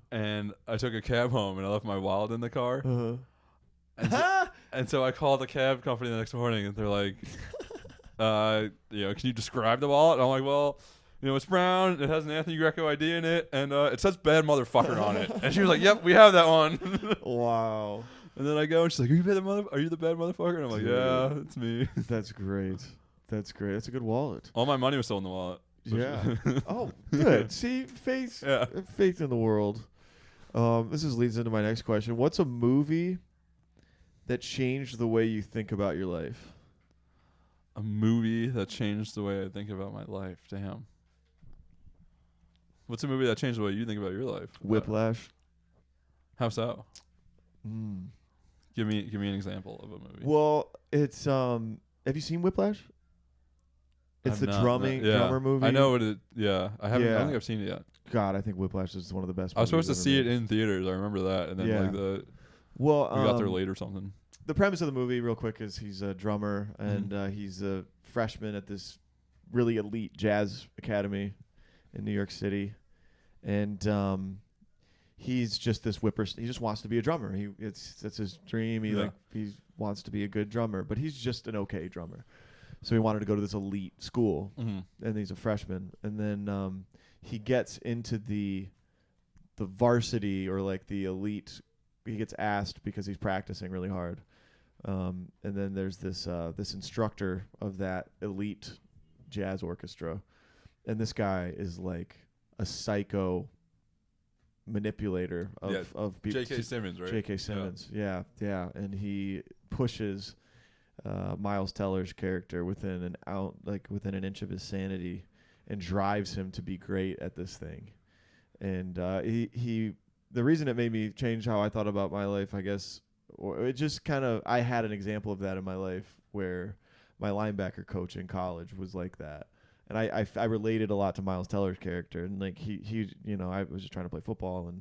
And I took a cab home, and I left my wallet in the car. Uh-huh. And so I called the cab company the next morning, and they're like, can you describe the wallet? And I'm like, well, it's brown. It has an Anthony Greco ID in it, and it says "bad motherfucker" on it. And she was like, "Yep, we have that one." Wow. And then I go, and she's like, "Are you the bad motherfucker?" And I'm like, "Yeah, it's me." That's great. That's a good wallet. All my money was still in the wallet. Yeah. Oh, good. See, faith in the world. This leads into my next question. What's a movie that changed the way you think about your life? A movie that changed the way I think about my life. Damn. What's a movie that changed the way you think about your life? Whiplash. How so? Give me an example of a movie. Well, it's have you seen Whiplash? It's the drummer movie. I know what it. Yeah, I haven't. Yeah. I don't think I've seen it yet. God, I think Whiplash is one of the best. I was supposed to see it in theaters. I remember that, and then we got there late or something. The premise of the movie, real quick, is he's a drummer and he's a freshman at this really elite jazz academy in New York City, and he's just this he just wants to be a drummer. That's his dream. He wants to be a good drummer, but he's just an okay drummer. So he wanted to go to this elite school, and he's a freshman. And then he gets into the varsity or like the elite. He gets asked because he's practicing really hard. And then there's this instructor of that elite jazz orchestra, and this guy is like a psycho manipulator of people. J.K. Simmons, right? J.K. Simmons, yeah, and he pushes Miles Teller's character within an inch of his sanity, and drives him to be great at this thing. And the reason it made me change how I thought about my life, I guess, or it just kind of, I had an example of that in my life where my linebacker coach in college was like that. And I related a lot to Miles Teller's character, and like he I was just trying to play football,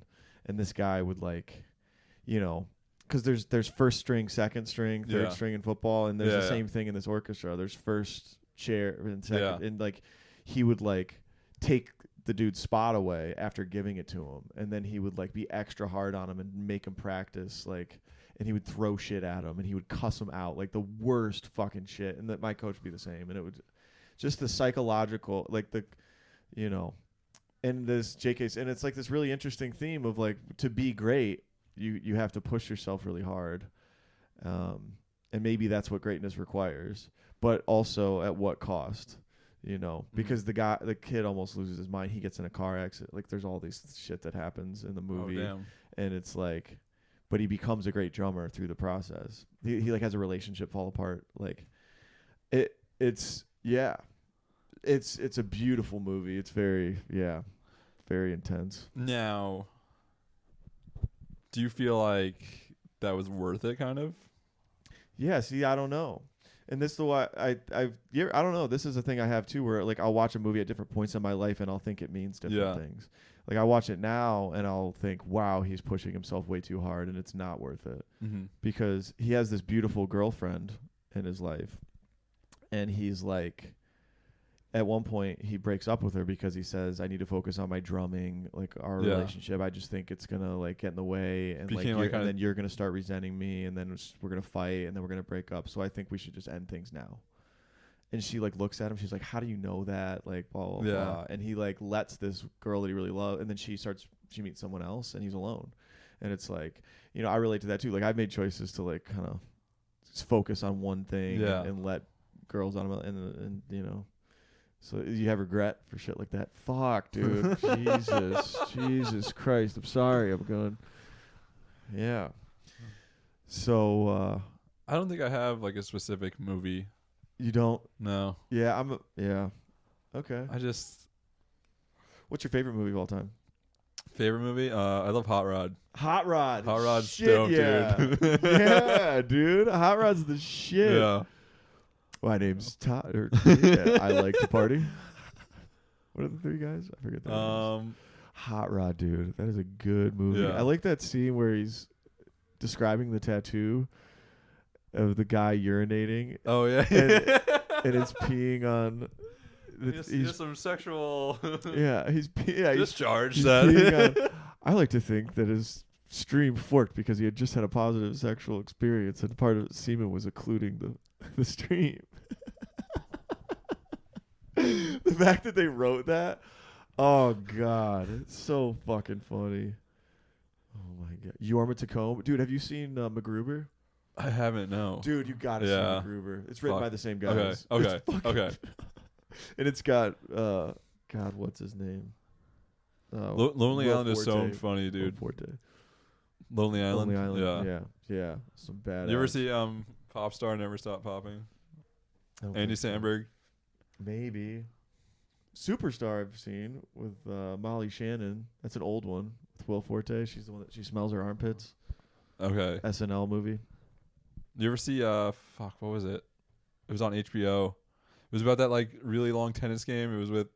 and this guy would because there's first string, second string, third string in football, and there's the same thing in this orchestra. There's first chair in second, and like he would like take the dude's spot away after giving it to him, and then he would like be extra hard on him and make him practice, like, and he would throw shit at him and he would cuss him out, like the worst fucking shit. And that my coach would be the same, and it would just the psychological, like the, you know, and this JK's, and it's like this really interesting theme of like, to be great, you have to push yourself really hard, and maybe that's what greatness requires, but also at what cost, you know? Because the kid almost loses his mind. He gets in a car accident. Like there's all these shit that happens in the movie, and it's like, but he becomes a great drummer through the process. He like has a relationship fall apart. Like it's a beautiful movie. It's very intense. Now, do you feel like that was worth it, kind of? Yeah, see, I don't know. And this is why I don't know. This is a thing I have too, where like I'll watch a movie at different points in my life and I'll think it means different things. Like I watch it now and I'll think, wow, he's pushing himself way too hard and it's not worth it. Because he has this beautiful girlfriend in his life, and he's like, at one point he breaks up with her because he says, I need to focus on my drumming, like our relationship. I just think it's gonna like get in the way, and and then you're gonna start resenting me, and then we're gonna fight, and then we're gonna break up. So I think we should just end things now. And she like looks at him. She's like, how do you know that? Like blah blah blah. And he like lets this girl that he really loves, and then she meets someone else, and he's alone. And it's like, you know, I relate to that too. Like I've made choices to like kind of focus on one thing and let girls on them, and you know. So you have regret for shit like that? Fuck, dude. Jesus Christ. I'm sorry. I'm going. Yeah. So I don't think I have like a specific movie. You don't? No. Yeah, okay. What's your favorite movie of all time? Favorite movie? I love Hot Rod. Hot Rod. Hot Rod's dope, dude. Yeah, dude. Hot Rod's the shit. Yeah. My name's Todd. I like to party. What are the three guys? I forget their names. Hot Rod, dude. That is a good movie. Yeah. I like that scene where he's describing the tattoo of the guy urinating. Oh, yeah. And it's peeing on... He's some sexual... he's discharge he's that. peeing on, I like to think that his stream forked because he had just had a positive sexual experience, and part of semen was occluding the stream. The fact that they wrote that, oh god, it's so fucking funny. Oh my god, Jorma Tacoma, dude. Have you seen MacGruber? I haven't. No, dude, you gotta see MacGruber. It's written by the same guys. Okay. And it's got God, what's his name? Lonely Island is so funny, dude. Lonely Island. Yeah. Some bad. You ever see Pop Star Never Stop Popping? Andy Samberg. Maybe. Superstar I've seen with Molly Shannon. That's an old one with Will Forte. She's the one that she smells her armpits. Okay. SNL movie. You ever see what was it? It was on HBO. It was about that like really long tennis game. It was with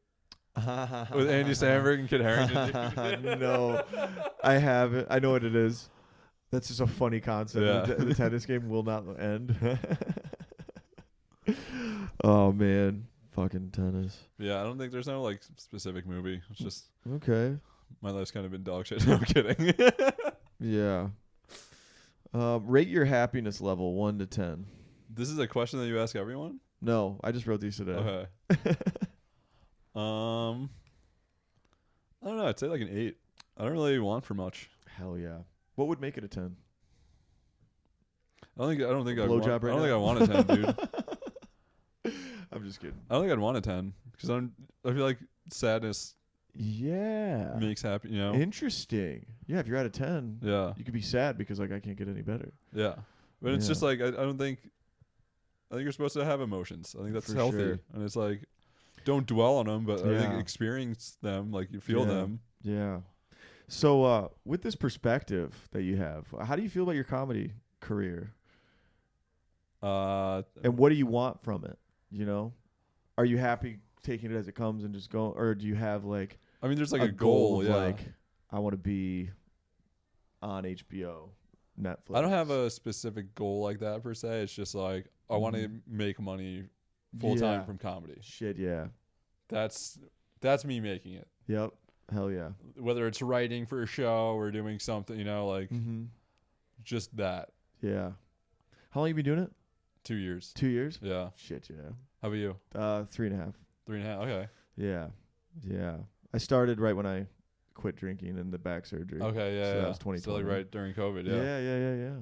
Andy Samberg and Kit Harington. No, I haven't. I know what it is. That's just a funny concept. Yeah. The tennis game will not end. Oh man, fucking tennis. Yeah, I don't think there's no like specific movie. It's just okay. My life's kind of been dog shit. No, I'm kidding. Yeah. Rate your happiness level 1 to 10. This is a question that you ask everyone? No, I just wrote these today. Okay. I don't know. I'd say like an 8. I don't really want for much. Hell yeah. What would make it a 10? I don't think I blowjob right now? think I want a 10, dude. I'm just kidding. I don't think I'd want a 10 because I feel like sadness makes happy, you know. Interesting. Yeah, if you're at a 10, you could be sad because like I can't get any better. Yeah. But it's just like I think you're supposed to have emotions. I think that's healthy. Sure. And it's like don't dwell on them, but I think experience them, like you feel them. Yeah. So with this perspective that you have, how do you feel about your comedy career? And what do you want from it? You know, are you happy taking it as it comes and just going, or do you have like? I mean, there's like a goal of like, I want to be on HBO, Netflix. I don't have a specific goal like that per se. It's just like I want to make money full time from comedy. Shit, yeah. That's me making it. Yep. Hell yeah. Whether it's writing for a show or doing something, like just that. Yeah. How long you been doing it? 2 years. 2 years? Yeah. Shit, yeah. How about you? 3.5. 3.5. Okay. Yeah. Yeah. I started right when I quit drinking and the back surgery. Okay, yeah, So yeah. that was 2020. So like right during COVID, yeah.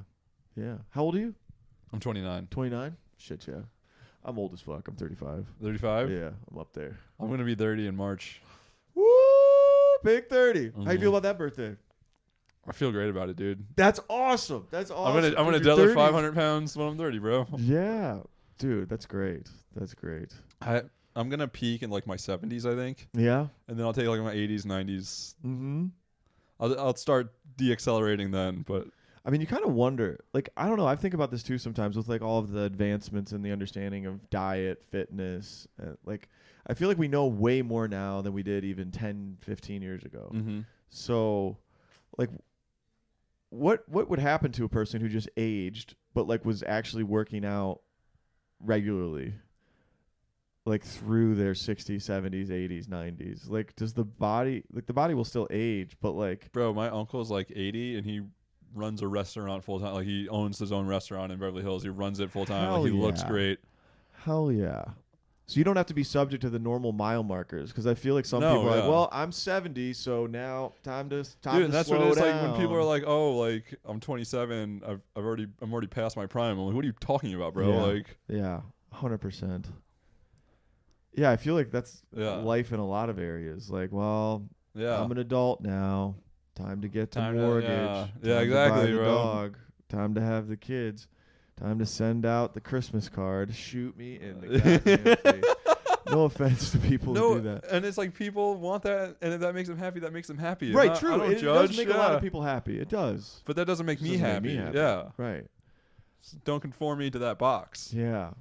Yeah. How old are you? I'm 29. 29? Shit, yeah. I'm old as fuck. I'm 35. 35? Yeah, I'm up there. I'm going to be 30 in March. Woo! Big 30. How you feel about that birthday? I feel great about it, dude. That's awesome. That's awesome. I'm gonna deadlift 500 pounds when I'm 30, bro. Yeah. Dude, that's great. That's great. I'm gonna peak in like my 70s, I think. Yeah. And then I'll take like my 80s, 90s. Mm-hmm. I'll start deaccelerating then, but I mean, you kind of wonder. Like, I don't know. I think about this too sometimes with like all of the advancements in the understanding of diet, fitness. Like, I feel like we know way more now than we did even 10, 15 years ago. mm-hmm. So, like, what would happen to a person who just aged but like was actually working out regularly, like through their 60s, 70s, 80s, 90s? Like, does the body will still age, but like, bro, my uncle's like 80 and he runs a restaurant full time. Like, he owns his own restaurant in Beverly Hills. He runs it full time. Like, he looks great. Hell yeah. So you don't have to be subject to the normal mile markers, because I feel like some No, people are yeah. like, well, I'm 70, so now time to Dude, that's slow what it's down. like when people are like, "Oh, like I'm 27, I'm already past my prime." I'm like, "What are you talking about, bro?" Yeah. Like, yeah, 100%. Yeah, I feel like that's Yeah. life in a lot of areas. Like, well, yeah, I'm an adult now. Time to get the mortgage. Yeah, Time to exactly, buy the bro. dog. Time to have the kids. Time to send out the Christmas card. Shoot me in the goddamn face. No offense to people who do that. And it's like people want that, and if that makes them happy, that makes them happy. Right, I true. don't It judge. does make a lot of people happy. It does. But that doesn't make me Doesn't make happy. me happy. Yeah. Right. Don't conform me to that box. Yeah.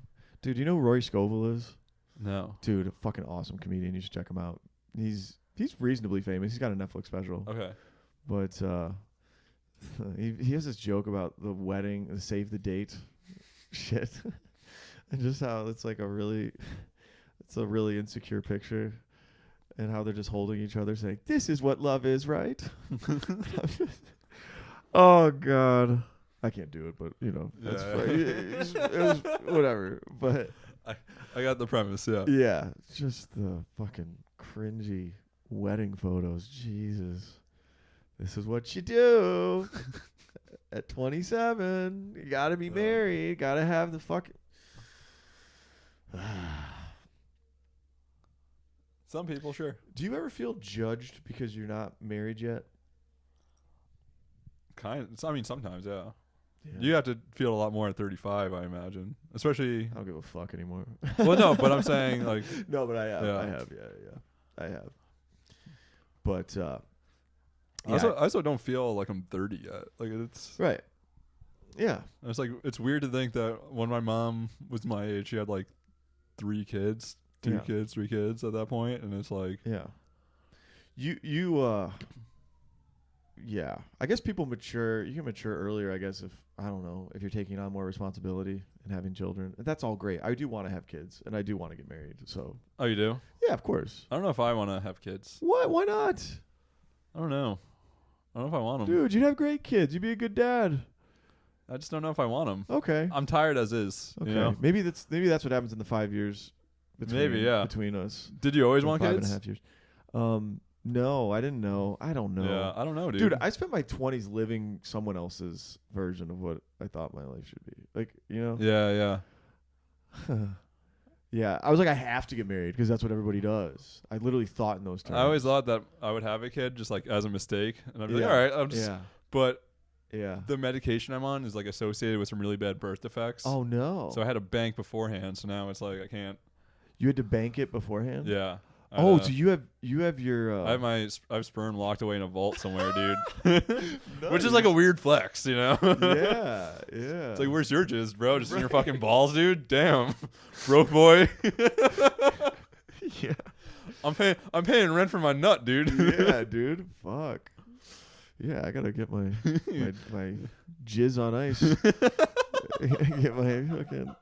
Dude, you know who Rory Scovel is? No. Dude, a fucking awesome comedian. You should check him out. He's reasonably famous. He's got a Netflix special. Okay. But he has this joke about the wedding, the save the date shit. And just how it's like it's a really insecure picture, and how they're just holding each other saying, "This is what love is, right?" Oh God. I can't do it, but that's funny. It was whatever. But I got the premise, yeah. yeah, just the fucking cringy wedding photos. Jesus. This is what you do at 27. You gotta be married. Gotta have the fucking. Some people, sure. Do you ever feel judged because you're not married yet? I mean, sometimes, yeah. You have to feel a lot more at 35, I imagine. Especially. I don't give a fuck anymore. Well, no, but I'm saying like. No, but I have. Yeah. I have. Yeah. I have. But. I also don't feel like I'm 30 yet. Like, it's right. Yeah. It's like, it's weird to think that when my mom was my age, she had like 3 kids, 3 kids at that point, and it's like, yeah. Yeah. I guess people mature. You can mature earlier, I guess, if you're taking on more responsibility and having children. That's all great. I do want to have kids, and I do want to get married. So. Oh, you do? Yeah, of course. I don't know if I want to have kids. What? Why not? I don't know. I don't know if I want them. Dude, you'd have great kids. You'd be a good dad. I just don't know if I want them. Okay. I'm tired as is. Okay. You know? Maybe that's what happens in the 5 years between us. Did you always want 5.5 kids? years. No, I didn't know. I don't know. Yeah, I don't know, dude. Dude, I spent my 20s living someone else's version of what I thought my life should be. Like, Yeah. Yeah, I was like, I have to get married because that's what everybody does. I literally thought in those terms. I always thought that I would have a kid just like as a mistake, and I'd be like, Yeah. all right, I'm just. Yeah. But Yeah. the medication I'm on is like associated with some really bad birth defects. Oh no. So I had a bank beforehand, so now it's like I can't. You had to bank it beforehand? Yeah. Oh, so you have your I have sperm locked away in a vault somewhere, dude. Which is like a weird flex, Yeah. It's like, where's your jizz, bro? Just in your fucking balls, dude? Damn. Broke boy. Yeah. I'm paying rent for my nut, dude. Yeah, dude. Fuck. Yeah, I gotta get my my jizz on ice. Get my fucking.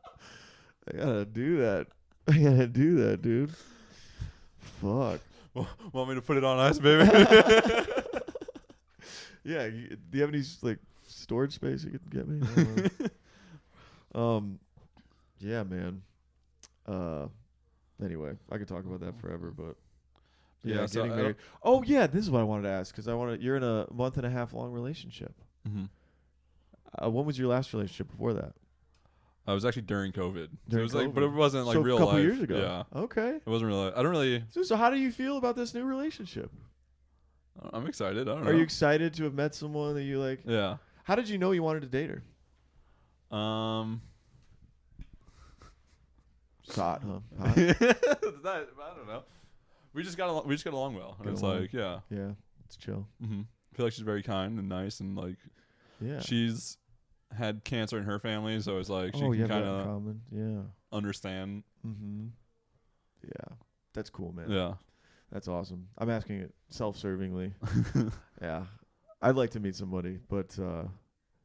I gotta do that. I gotta do that, dude. Fuck. Want me to put it on ice, baby? Yeah. Do you have any like storage space you could get me? I don't know. Yeah, man. Anyway, I could talk about that forever, but yeah, so getting married. Oh yeah, this is what I wanted to ask because you're in a 1.5 long relationship. Mm-hmm. When was your last relationship before that? I was actually during COVID. During it was like, COVID. but it wasn't like So real a couple life. years ago. Yeah. Okay. It wasn't real life. I don't really. So how do you feel about this new relationship? I'm excited. I don't know. Are you excited to have met someone that you like? Yeah. How did you know you wanted to date her? Hot, huh? Hot? I don't know. We just got along well, and Get it's along. like, yeah. Yeah, it's chill. Mm-hmm. I feel like she's very kind and nice, and like, Yeah. she's had cancer in her family, so it's like she you can have that kind in of common. Yeah. understand. Mm-hmm. Yeah, that's cool, man. Yeah. That's awesome. I'm asking it self-servingly. Yeah, I'd like to meet somebody, but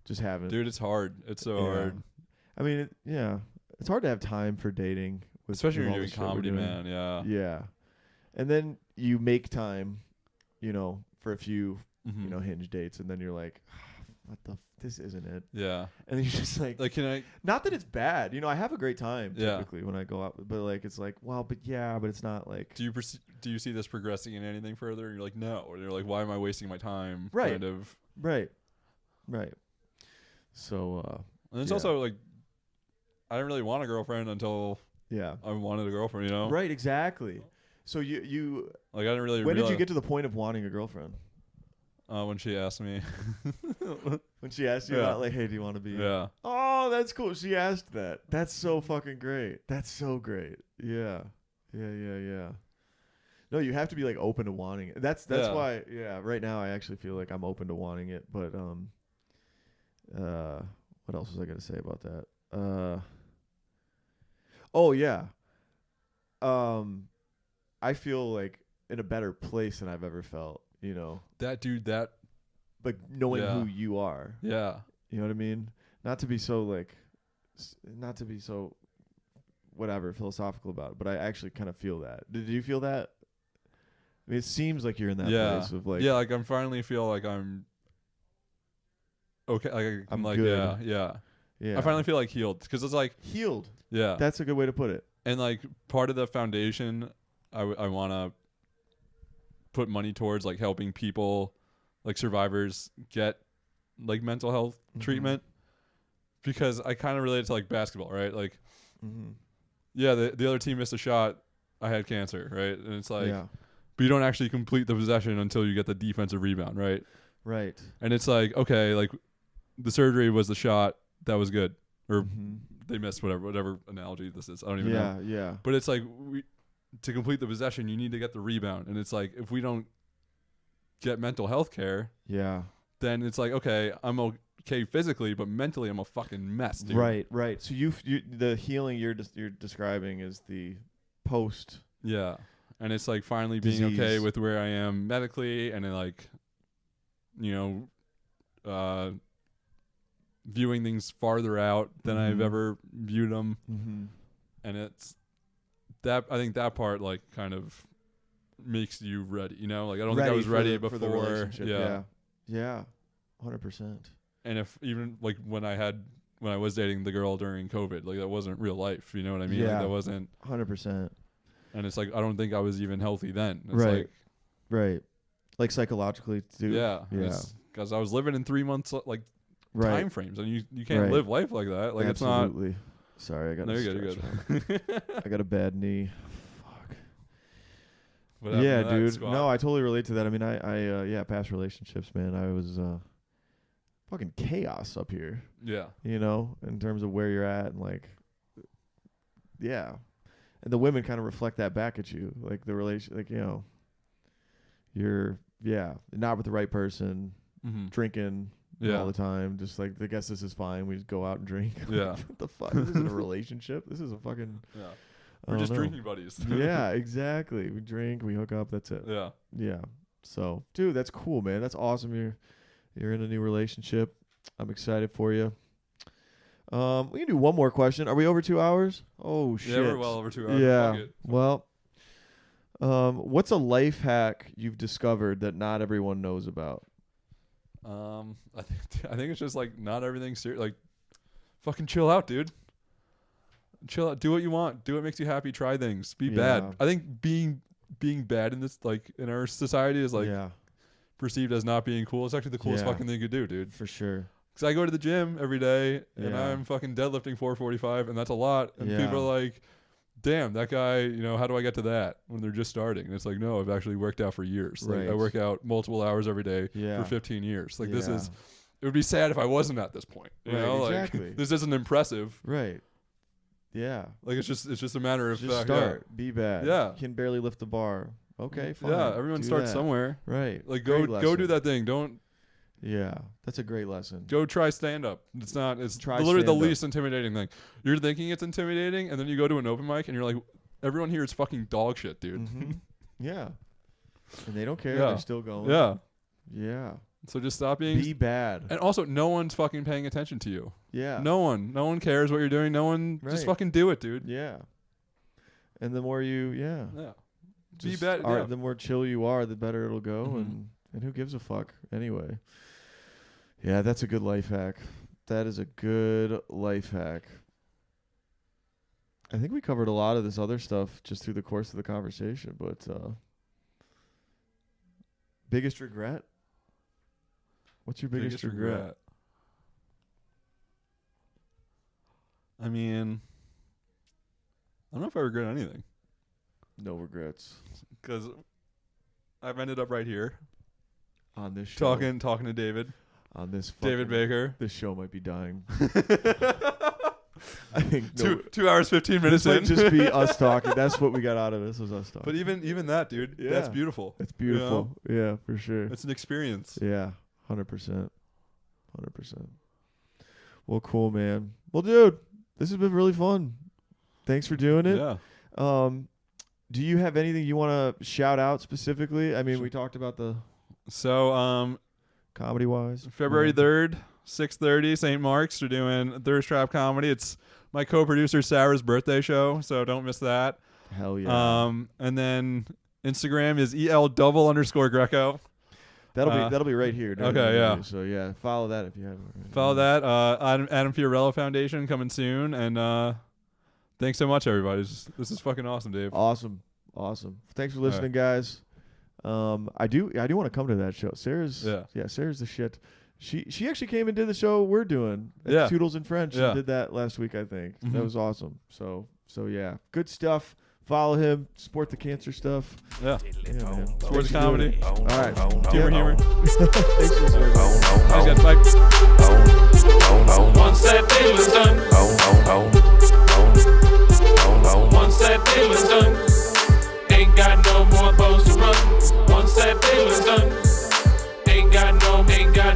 just haven't. Dude, it's hard. It's so hard. I mean, it's hard to have time for dating, Especially when all you're the doing shit we're comedy, doing. man. Yeah. Yeah, and then you make time, for a few, Mm-hmm. hinge dates, and then you're like, this isn't it. Yeah. And then you're just like, Like, can I? not that it's bad. I have a great time Yeah. typically when I go out, but like it's like, well, but it's not like. Do you see this progressing in anything further? And you're like, no. Or you're like, why am I wasting my time? Right. Kind of. Right. So. And it's Yeah. also like, I didn't really want a girlfriend until Yeah. I wanted a girlfriend. Right. Exactly. So you Like, I didn't really. when did you get to the point of wanting a girlfriend? When she asked me. When she asked you Yeah. about like, hey, do you want to be? Yeah. Oh, that's cool. She asked that. That's so fucking great. That's so great. Yeah. No, you have to be like open to wanting it. That's Yeah. why. Yeah. Right now, I actually feel like I'm open to wanting it. But what else was I gonna say about that? Oh yeah. I feel like in a better place than I've ever felt. That dude. That. Like knowing Yeah. who you are. Yeah. You know what I mean? Not to be so whatever philosophical about it, but I actually kind of feel that. Did you feel that? I mean, it seems like you're in that place of like, yeah, like I'm finally feel like I'm okay. Like I'm like, good. yeah. yeah, I finally feel like healed because it's like, healed. yeah. That's a good way to put it. And like part of the foundation, I want to put money towards like helping people, like survivors, get like mental health treatment, because I kind of relate it to like basketball, right? Like, yeah, the other team missed a shot. I had cancer, right? And it's like, yeah, but you don't actually complete the possession until you get the defensive rebound, right? right. And it's like, okay, like the surgery was the shot that was good, or they missed whatever analogy this is. I don't even know. Yeah. But it's like to complete the possession, you need to get the rebound, and it's like if we don't get mental health care, Yeah. then it's like, okay, I'm okay physically, but mentally I'm a fucking mess, dude. Right. So you the healing you're describing is the post. Yeah. And it's like finally being okay Disease. with where I am medically, and then like, viewing things farther out than I've ever viewed them. And it's that, I think that part like kind of makes you ready, like I don't think I was ready before. for the relationship. Yeah. Yeah. 100%. And if even like when I was dating the girl during COVID, like that wasn't real life, you know what I mean? Like Yeah. that wasn't 100%. And it's like I don't think I was even healthy then. It's Right. like, Right. Like psychologically too. yeah. Yeah. Because I was living in 3 months like Right. time frames, and you can't Right. live life like that. Like Absolutely. Sorry, I got. No, you're good. You're good. I got a bad knee. Fuck. What happened Yeah, to that dude. squat? No, I totally relate to that. I mean, I past relationships, man. I was fucking chaos up here. Yeah. In terms of where you're at and like, yeah, and the women kind of reflect that back at you, like the relation, like you're not with the right person, drinking. Yeah. All the time, just like I guess this is fine. We just go out and drink. Yeah. What the fuck? This isn't a relationship. This is a fucking. Yeah. I We're don't just know. drinking buddies. Yeah, exactly. We drink, we hook up. That's it. Yeah. Yeah. So, dude, that's cool, man. That's awesome. You're in a new relationship. I'm excited for you. We can do one more question. Are we over 2 hours? Oh shit. Yeah, we're well over 2 hours. Yeah. Fuck it. Well, what's a life hack you've discovered that not everyone knows about? I think it's just like not everything's serious. Like, fucking chill out, dude. Chill out. Do what you want. Do what makes you happy. Try things. Be bad. I think being bad in this, like, in our society is like perceived as not being cool. It's actually the coolest fucking thing you could do, dude. For sure. Because I go to the gym every day and I'm fucking deadlifting 445, and that's a lot. And people are like, damn, that guy, you know, how do I get to that when they're just starting? And it's like, no, I've actually worked out for years. Like, I work out multiple hours every day for 15 years. Like, this is, it would be sad if I wasn't at this point. You know, exactly. Like, this isn't impressive. Right. Yeah. Like, it's just a matter of just start. Be bad. Yeah. You can barely lift the bar. Okay, fine. Yeah, everyone starts somewhere. Right. Like, go do that thing. Don't. Yeah, that's a great lesson. Go try stand-up. It's literally stand-up. the least intimidating thing. You're thinking it's intimidating, and then you go to an open mic, and you're like, everyone here is fucking dog shit, dude. Mm-hmm. Yeah. And they don't care. Yeah. They're still going. Yeah. Yeah. So just stop being... Be bad. And also, no one's fucking paying attention to you. Yeah. No one cares what you're doing. No one... Just fucking do it, dude. Yeah. And the more you... Yeah. Be Just bad. The more chill you are, the better it'll go. And who gives a fuck anyway? Yeah, that's a good life hack. That is a good life hack. I think we covered a lot of this other stuff just through the course of the conversation, but biggest regret? What's your biggest regret? I mean, I don't know if I regret anything. No regrets. Because I've ended up right here. On this show. Talking to David. On this David Bakker. This show might be dying. I think 2 hours 15 minutes this in. might just be us talking. That's what we got out of this was us talking. But even that, dude, that's beautiful. It's beautiful. You know? Yeah, for sure. It's an experience. Yeah, 100%. 100%. Well, cool, man. Well, dude, this has been really fun. Thanks for doing it. Yeah. Do you have anything you want to shout out specifically? I mean, we talked about the comedy-wise. February 3rd, 6:30, St. Mark's. We're doing Thirst Trap Comedy. It's my co-producer Sarah's birthday show, so don't miss that. Hell yeah. And then Instagram is EL_Greco. That'll be right here. Okay, yeah. So yeah, follow that if you haven't. Follow that. Adam Fiorello Foundation coming soon, and thanks so much, everybody. This is fucking awesome, Dave. Awesome. Thanks for listening, guys. I do want to come to that show. Sarah's the shit. She actually came and did the show we're doing at Toodles in French. Yeah. And did that last week, I think. That was awesome. So yeah, good stuff. Follow him. Support the cancer stuff. Yeah, man. Sports comedy. All right, Humor. Thanks for listening. Thanks, guys. Bye. Once that deal is done. Once that deal is done. Ain't got no more boats to run. Once that deal is done. Ain't got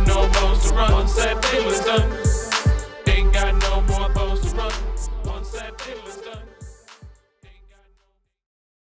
no boats to run. Once that deal is done. Ain't got no more boats to run. Once that deal is done.